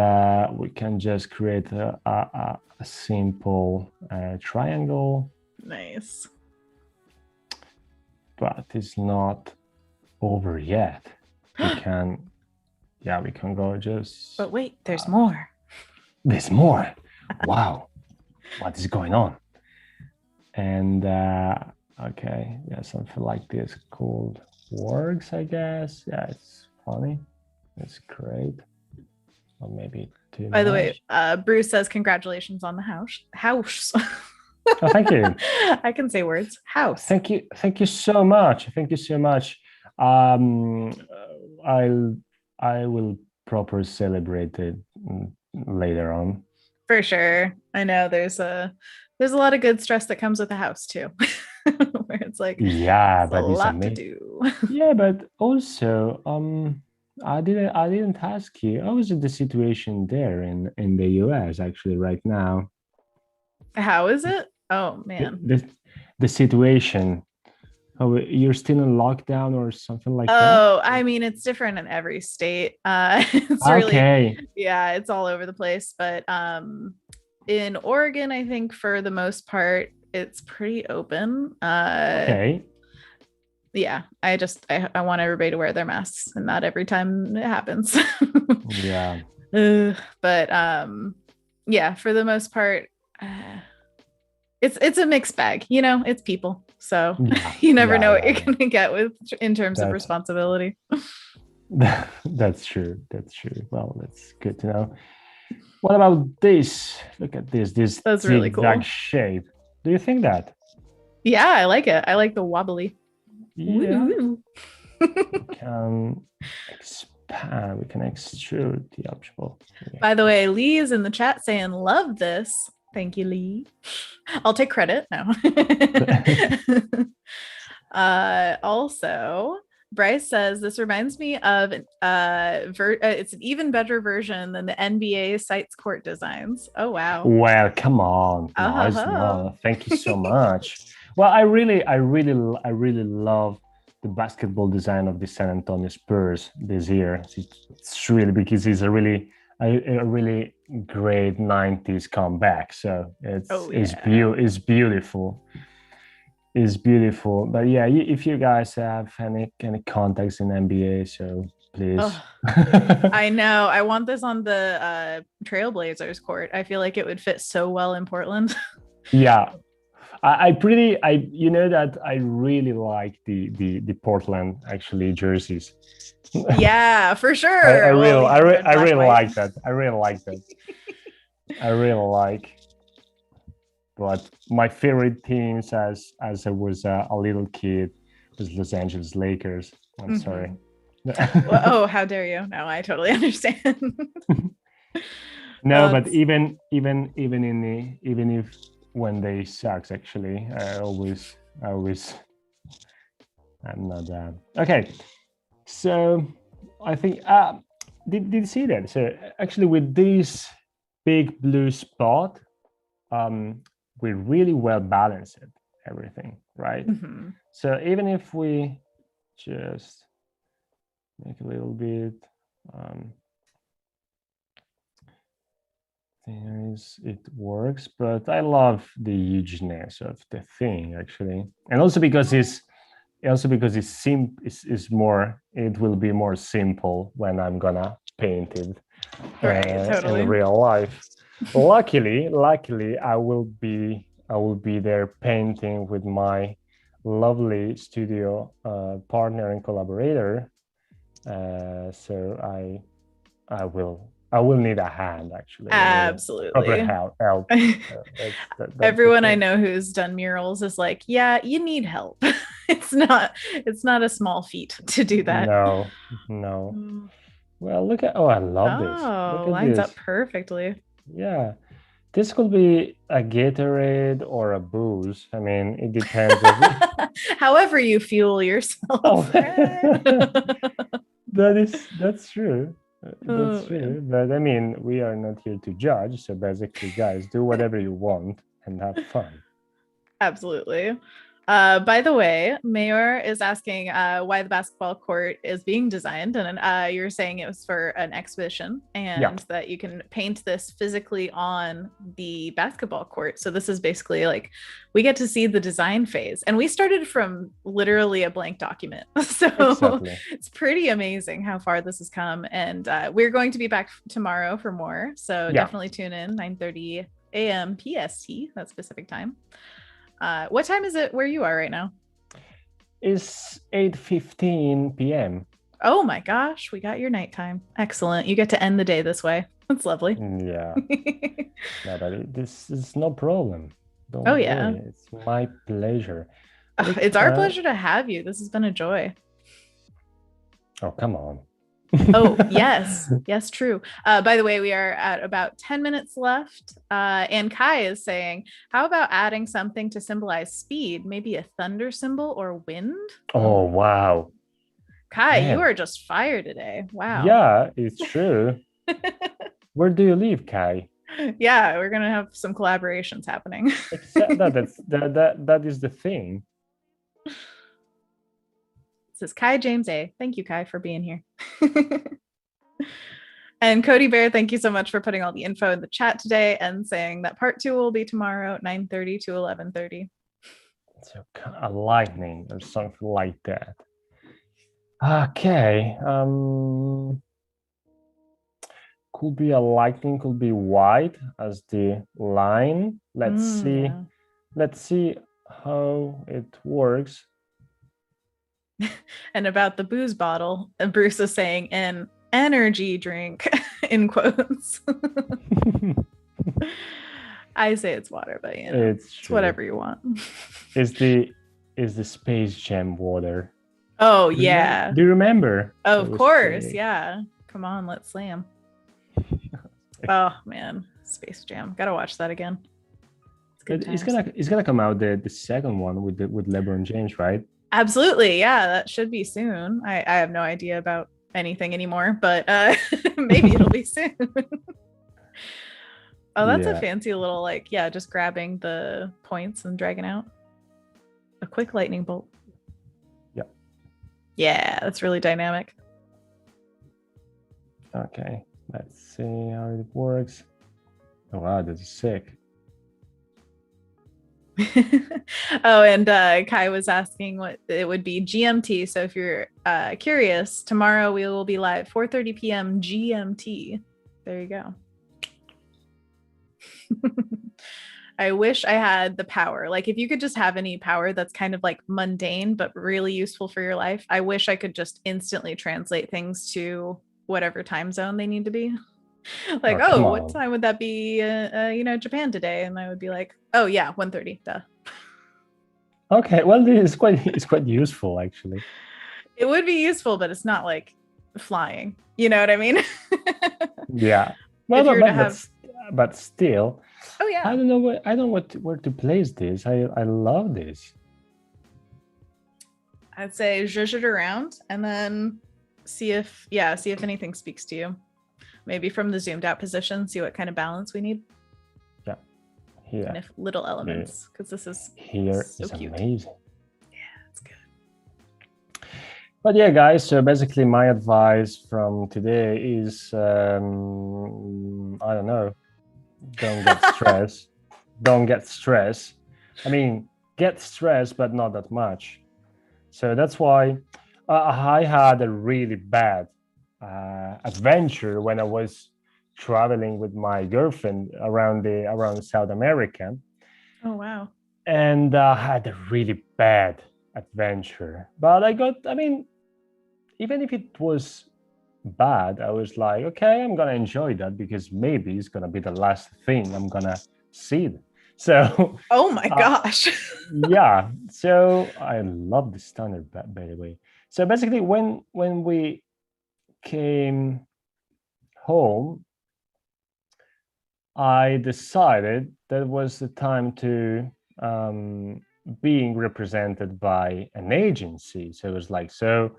[SPEAKER 2] we can just create a simple triangle.
[SPEAKER 1] Nice.
[SPEAKER 2] But it's not over yet. We can go just.
[SPEAKER 1] But wait, there's more.
[SPEAKER 2] There's more. Wow, what is going on? And okay, yeah, something like this called works, I guess. Yeah, it's funny. It's great. Or maybe too
[SPEAKER 1] By the
[SPEAKER 2] much.
[SPEAKER 1] way, Bruce says congratulations on the house. House.
[SPEAKER 2] Oh, thank you.
[SPEAKER 1] I can say words. House.
[SPEAKER 2] Thank you. Thank you so much. Thank you so much. I will proper celebrate it later on.
[SPEAKER 1] For sure. I know there's a lot of good stress that comes with a house too. Where it's like
[SPEAKER 2] Yeah,
[SPEAKER 1] a
[SPEAKER 2] but it's
[SPEAKER 1] lot to
[SPEAKER 2] amazing.
[SPEAKER 1] do.
[SPEAKER 2] Yeah, but also I didn't ask you, how is it the situation there in the US actually right now?
[SPEAKER 1] How is it? Oh
[SPEAKER 2] The
[SPEAKER 1] man.
[SPEAKER 2] the, the situation. Oh, you're still in lockdown or something like that?
[SPEAKER 1] Oh, I mean, it's different in every state. It's really,
[SPEAKER 2] Okay.
[SPEAKER 1] yeah, it's all over the place. But in Oregon, I think for the most part, it's pretty open.
[SPEAKER 2] Okay.
[SPEAKER 1] Yeah, I want everybody to wear their masks, and not every time it happens.
[SPEAKER 2] Yeah.
[SPEAKER 1] But yeah, for the most part, it's a mixed bag. You know, it's people, so
[SPEAKER 2] Yeah.
[SPEAKER 1] you never
[SPEAKER 2] Yeah.
[SPEAKER 1] know what
[SPEAKER 2] Yeah.
[SPEAKER 1] you're gonna get with in terms of
[SPEAKER 2] That's
[SPEAKER 1] responsibility.
[SPEAKER 2] that's true. That's true. Well, that's good to know. What about this? Look at this
[SPEAKER 1] That's really
[SPEAKER 2] zigzag
[SPEAKER 1] cool.
[SPEAKER 2] shape. Do you think that?
[SPEAKER 1] Yeah, I like it. I like the wobbly.
[SPEAKER 2] Yeah.
[SPEAKER 1] Woo.
[SPEAKER 2] We can expand. We can extrude the object. Yeah.
[SPEAKER 1] By the way, Lee is in the chat saying, "Love this." Thank you, Lee. I'll take credit now. Also, Bryce says this reminds me of it's an even better version than the NBA sites court designs. Oh wow.
[SPEAKER 2] Well, come on. No, it's
[SPEAKER 1] Uh-huh.
[SPEAKER 2] not. Thank you so much. Well, I really love the basketball design of the San Antonio Spurs this year. It's really because it's a really great 90s comeback. So
[SPEAKER 1] Oh yeah.
[SPEAKER 2] it's beautiful. Is beautiful. But yeah, if you guys have any contacts in NBA, so please.
[SPEAKER 1] Oh, I know. I want this on the Trailblazers court. I feel like it would fit so well in Portland.
[SPEAKER 2] Yeah, I you know that I really like the Portland actually jerseys.
[SPEAKER 1] Yeah, for
[SPEAKER 2] I
[SPEAKER 1] sure. Well,
[SPEAKER 2] really
[SPEAKER 1] you know, red,
[SPEAKER 2] I
[SPEAKER 1] black,
[SPEAKER 2] really
[SPEAKER 1] white.
[SPEAKER 2] like that. I really like that. I really like. But my favorite teams as I was a little kid was Los Angeles Lakers. I'm sorry.
[SPEAKER 1] Well, oh, how dare you? No, I totally understand.
[SPEAKER 2] No, but
[SPEAKER 1] That's
[SPEAKER 2] even if when they sucks, actually, I'm not okay. So I think did you see that? So actually, with this big blue spot, we really well balanced everything, right? So even if we just make a little bit it works, but I love the hugeness of the thing actually, and also because it's more, it will be more simple when I'm gonna paint it
[SPEAKER 1] right,
[SPEAKER 2] in
[SPEAKER 1] totally.
[SPEAKER 2] real life. Luckily, I will be there painting with my lovely studio partner and collaborator. So I will I will need a hand, actually. I will need proper
[SPEAKER 1] Absolutely.
[SPEAKER 2] help. That's the
[SPEAKER 1] Everyone I
[SPEAKER 2] thing.
[SPEAKER 1] know who's done murals is like, yeah, you need help. It's not a small feat to do that.
[SPEAKER 2] No, no.
[SPEAKER 1] Mm.
[SPEAKER 2] Well, look at, oh, I love this. Look
[SPEAKER 1] Oh,
[SPEAKER 2] at
[SPEAKER 1] lines up
[SPEAKER 2] this.
[SPEAKER 1] perfectly.
[SPEAKER 2] Yeah. This could be a Gatorade or a booze. I mean, it depends of it.
[SPEAKER 1] However you fuel
[SPEAKER 2] Oh,
[SPEAKER 1] yourself, right?
[SPEAKER 2] that's true. That's
[SPEAKER 1] Oh man.
[SPEAKER 2] true. But I mean, we are not here to judge. So basically, guys, do whatever you want and have fun.
[SPEAKER 1] Absolutely. By the way, Mayor is asking why the basketball court is being designed, and you're saying it was for an exhibition,
[SPEAKER 2] Yeah,
[SPEAKER 1] and that you can paint this physically on the basketball court. So this is basically like we get to see the design phase, and we started from literally a blank document. So
[SPEAKER 2] exactly.
[SPEAKER 1] it's pretty amazing how far this has come, and we're going to be back tomorrow for more. So
[SPEAKER 2] Yeah.
[SPEAKER 1] definitely tune in 9:30 a.m. PST, that specific time. What time is it where you are right now?
[SPEAKER 2] It's 8:15 p.m.
[SPEAKER 1] Oh my gosh, we got your nighttime. Excellent. You get to end the day this way. That's lovely.
[SPEAKER 2] Yeah. No, but this is no problem.
[SPEAKER 1] Oh,
[SPEAKER 2] Don't
[SPEAKER 1] yeah.
[SPEAKER 2] worry. It's my pleasure.
[SPEAKER 1] It's our pleasure to have you. This has been a joy.
[SPEAKER 2] Oh, come on.
[SPEAKER 1] Oh, yes. Yes, true. By the way, we are at about 10 minutes left. And Kai is saying, how about adding something to symbolize speed? Maybe a thunder symbol or wind?
[SPEAKER 2] Oh, wow.
[SPEAKER 1] Kai,
[SPEAKER 2] Man.
[SPEAKER 1] you are just fire today. Wow.
[SPEAKER 2] Yeah, it's true. Where do you live, Kai?
[SPEAKER 1] Yeah, we're gonna have some collaborations happening.
[SPEAKER 2] That is the thing.
[SPEAKER 1] This is Kai James A. Thank you, Kai, for being here. And Cody Bear, thank you so much for putting all the info in the chat today and saying that part 2 will be tomorrow at 9:30 to 11:30.
[SPEAKER 2] So a lightning or something like that. Okay. Could be a lightning, could be white as the line. Let's see.
[SPEAKER 1] Yeah.
[SPEAKER 2] Let's see how it works.
[SPEAKER 1] And about the booze bottle, Bruce is saying an energy drink in quotes. I say it's water, but you know, it's whatever you want.
[SPEAKER 2] Is the Space Jam water?
[SPEAKER 1] Oh yeah.
[SPEAKER 2] Do you remember?
[SPEAKER 1] Of course, yeah. Come on, let's slam. Oh man, Space Jam. Gotta watch that again.
[SPEAKER 2] It's gonna come out the second one with LeBron James, right?
[SPEAKER 1] Absolutely, yeah. That should be soon. I have no idea about anything anymore, but maybe it'll be soon. Oh, that's a fancy little just grabbing the points and dragging out. A quick lightning bolt.
[SPEAKER 2] Yeah.
[SPEAKER 1] Yeah, that's really dynamic.
[SPEAKER 2] Okay, let's see how it works. Oh wow, this is sick.
[SPEAKER 1] Oh, and Kai was asking what it would be GMT. So if you're curious, tomorrow we will be live 4:30 p.m. GMT. There you go. I wish I had the power. Like if you could just have any power that's kind of like mundane but really useful for your life, I wish I could just instantly translate things to whatever time zone they need to be. Like, oh, what time would that be Japan today? And I would be like, oh yeah, 1:30. Duh.
[SPEAKER 2] Okay, well, it's quite useful actually.
[SPEAKER 1] It would be useful, but it's not like flying. You know what I mean?
[SPEAKER 2] Yeah. Well, but still.
[SPEAKER 1] Oh yeah.
[SPEAKER 2] I don't know where to place this. I love this.
[SPEAKER 1] I'd say zhuzh it around and then see if anything speaks to you. Maybe from the zoomed out position, see what kind of balance we need.
[SPEAKER 2] Yeah. Here.
[SPEAKER 1] And if little elements, because this is
[SPEAKER 2] here so is cute. Amazing.
[SPEAKER 1] Yeah, it's good.
[SPEAKER 2] But yeah, guys, so basically my advice from today is I don't know, don't get stressed. Don't get stressed. I mean, get stressed, but not that much. So that's why I had a really bad adventure when I was traveling with my girlfriend around South America.
[SPEAKER 1] Oh wow.
[SPEAKER 2] And I had a really bad adventure, but even if it was bad, I was like, okay, I'm gonna enjoy that because maybe it's gonna be the last thing I'm gonna see. So
[SPEAKER 1] Oh my gosh.
[SPEAKER 2] yeah, so I love the standard, by the way. So basically, when we came home, I decided that was the time to being represented by an agency. So it was like, so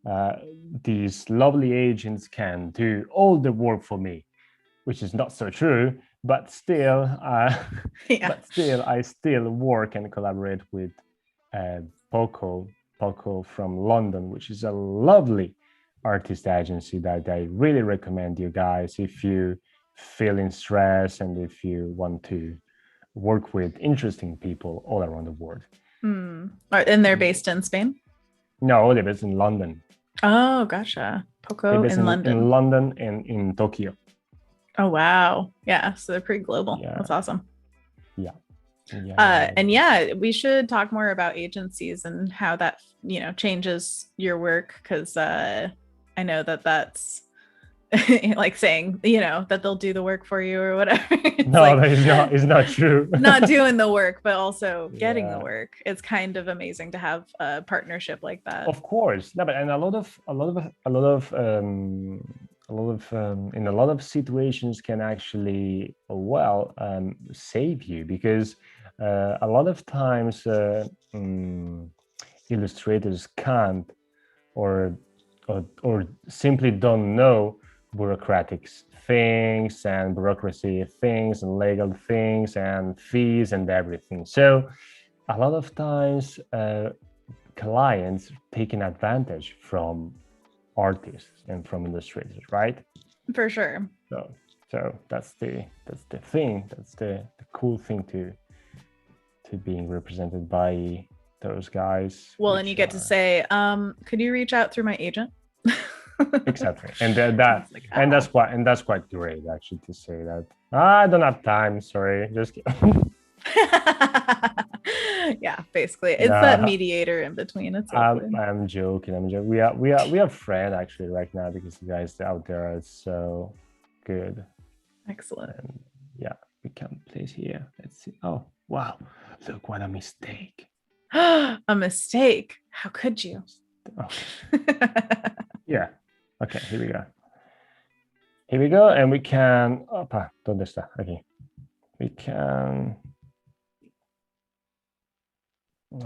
[SPEAKER 2] uh, these lovely agents can do all the work for me, which is not so true, but still,
[SPEAKER 1] Yeah.
[SPEAKER 2] I still work and collaborate with uh, Poco, Poco from London, which is a lovely artist agency that I really recommend you guys if you feeling stress and if you want to work with interesting people all around the world.
[SPEAKER 1] And they're based in Spain?
[SPEAKER 2] No, they based in London.
[SPEAKER 1] Oh, gotcha.
[SPEAKER 2] They
[SPEAKER 1] Poco
[SPEAKER 2] based
[SPEAKER 1] in
[SPEAKER 2] in
[SPEAKER 1] London.
[SPEAKER 2] London and in Tokyo.
[SPEAKER 1] Oh, wow. Yeah. So they're pretty global.
[SPEAKER 2] Yeah,
[SPEAKER 1] That's awesome.
[SPEAKER 2] yeah, yeah.
[SPEAKER 1] And yeah, we should talk more about agencies and how that, changes your work. Cause I know that that's like saying, that they'll do the work for you or whatever. It's
[SPEAKER 2] No,
[SPEAKER 1] like
[SPEAKER 2] that is not. It's not true.
[SPEAKER 1] not doing the work, but also getting the
[SPEAKER 2] Yeah,
[SPEAKER 1] work. It's kind of amazing to have a partnership like that.
[SPEAKER 2] of course. No, but and in a lot of situations can actually save you because a lot of times illustrators can't or, or simply don't know bureaucratic things and bureaucracy things and legal things and fees and everything. So a lot of times clients taking advantage from artists and from illustrators, right?
[SPEAKER 1] For sure.
[SPEAKER 2] So that's the thing. That's the cool thing to being represented by those guys.
[SPEAKER 1] Well, and you get to say, could you reach out through my agent?
[SPEAKER 2] Exactly, and that
[SPEAKER 1] like,
[SPEAKER 2] and that's quite great actually to say that. I don't have time. Sorry, just kidding.
[SPEAKER 1] Yeah, basically, it's that mediator in between. It's lovely.
[SPEAKER 2] I'm joking. I'm joking. We are friends actually right now because you guys out there are so good.
[SPEAKER 1] Excellent.
[SPEAKER 2] And yeah, we can place here. Let's see. Oh wow, look what a mistake.
[SPEAKER 1] A mistake. How could you?
[SPEAKER 2] Oh. Yeah. Okay, here we go. Here we go, and we can. Opa, ¿dónde está? Okay. We can.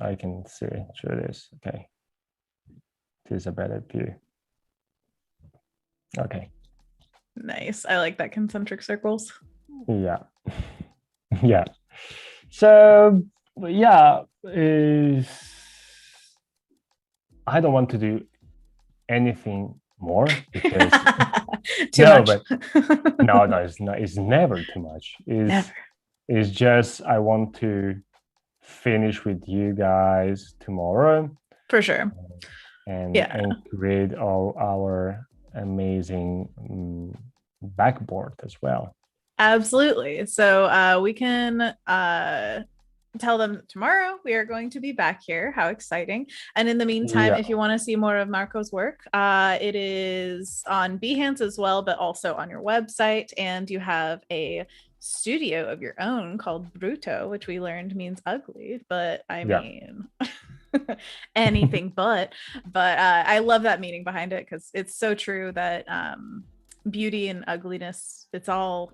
[SPEAKER 2] I can see through this. Okay. This is a better view. Okay.
[SPEAKER 1] Nice. I like that concentric circles.
[SPEAKER 2] Yeah. Yeah. So yeah, I don't want to do anything more because
[SPEAKER 1] too much.
[SPEAKER 2] But no, it's not. It's never too much. It's just I want to finish with you guys tomorrow
[SPEAKER 1] for sure,
[SPEAKER 2] and create all our amazing backboard as well.
[SPEAKER 1] Absolutely. So we can tell them tomorrow we are going to be back here. How exciting. And in the meantime, if you want to see more of Marco's work, it is on Behance as well, but also on your website. And you have a studio of your own called Bruto, which we learned means ugly, but I mean anything but I love that meaning behind it because it's so true that beauty and ugliness, it's all,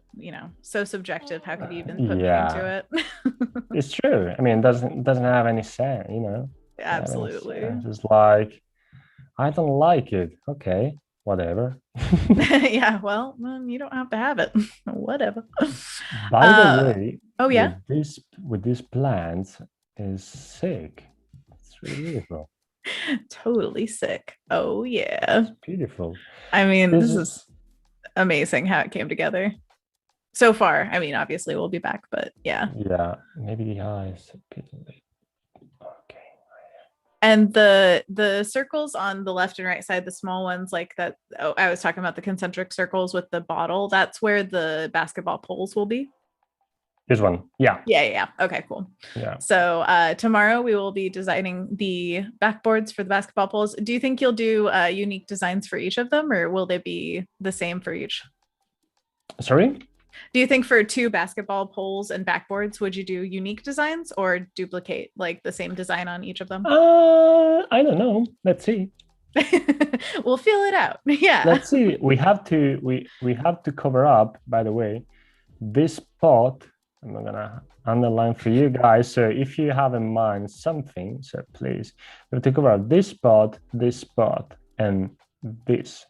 [SPEAKER 1] so subjective. How could you even put meaning to it?
[SPEAKER 2] It's true. I mean, it doesn't have any sense,
[SPEAKER 1] Absolutely.
[SPEAKER 2] Just like, I don't like it. Okay, whatever.
[SPEAKER 1] Yeah, well, you don't have to have it. Whatever.
[SPEAKER 2] By the way,
[SPEAKER 1] oh yeah,
[SPEAKER 2] with these plants is sick. It's really beautiful.
[SPEAKER 1] Totally sick. Oh yeah,
[SPEAKER 2] it's beautiful.
[SPEAKER 1] I mean, this is amazing how it came together so far. I mean, obviously we'll be back, but yeah,
[SPEAKER 2] maybe the eyes. Okay.
[SPEAKER 1] And the circles on the left and right side, the small ones like that, I was talking about the concentric circles with the bottle, that's where the basketball poles will be.
[SPEAKER 2] This one. Yeah.
[SPEAKER 1] Yeah. Okay, cool.
[SPEAKER 2] Yeah.
[SPEAKER 1] So tomorrow we will be designing the backboards for the basketball poles. Do you think you'll do unique designs for each of them, or will they be the same for each?
[SPEAKER 2] Sorry?
[SPEAKER 1] Do you think for 2 basketball poles and backboards, would you do unique designs or duplicate like the same design on each of them?
[SPEAKER 2] I don't know. Let's see.
[SPEAKER 1] We'll feel it out. Yeah.
[SPEAKER 2] Let's see. We have to cover up, by the way, this spot. I'm not gonna underline for you guys. So if you have in mind something, so please, we have to cover up this spot, and this.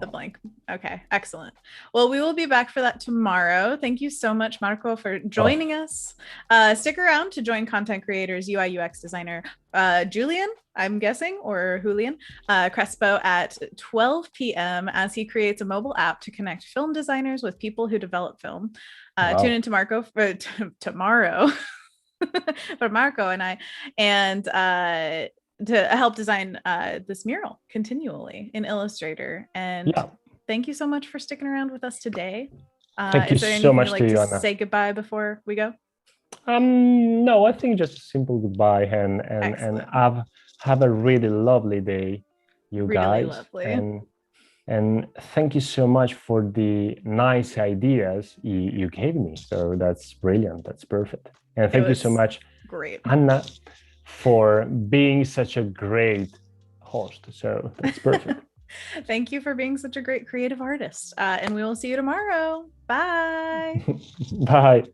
[SPEAKER 1] The blank. Okay, excellent. Well, we will be back for that tomorrow. Thank you so much, Marco, for joining us. Stick around to join content creators, UI UX designer Julian, I'm guessing, or Julian Crespo at 12 p.m. as he creates a mobile app to connect film designers with people who develop film. Tune in to Marco for tomorrow for Marco and I, and to help design this mural continually in Illustrator. And thank you so much for sticking around with us today.
[SPEAKER 2] Thank you so much to you, Anna.
[SPEAKER 1] Say goodbye before we go?
[SPEAKER 2] No, I think just a simple goodbye and have a really lovely day, you guys.
[SPEAKER 1] Lovely.
[SPEAKER 2] And thank you so much for the nice ideas you gave me. So that's brilliant. That's perfect. And thank you so much, Anna, for being such a great host. So that's perfect.
[SPEAKER 1] Thank you for being such a great creative artist. And we will see you tomorrow. Bye.
[SPEAKER 2] Bye.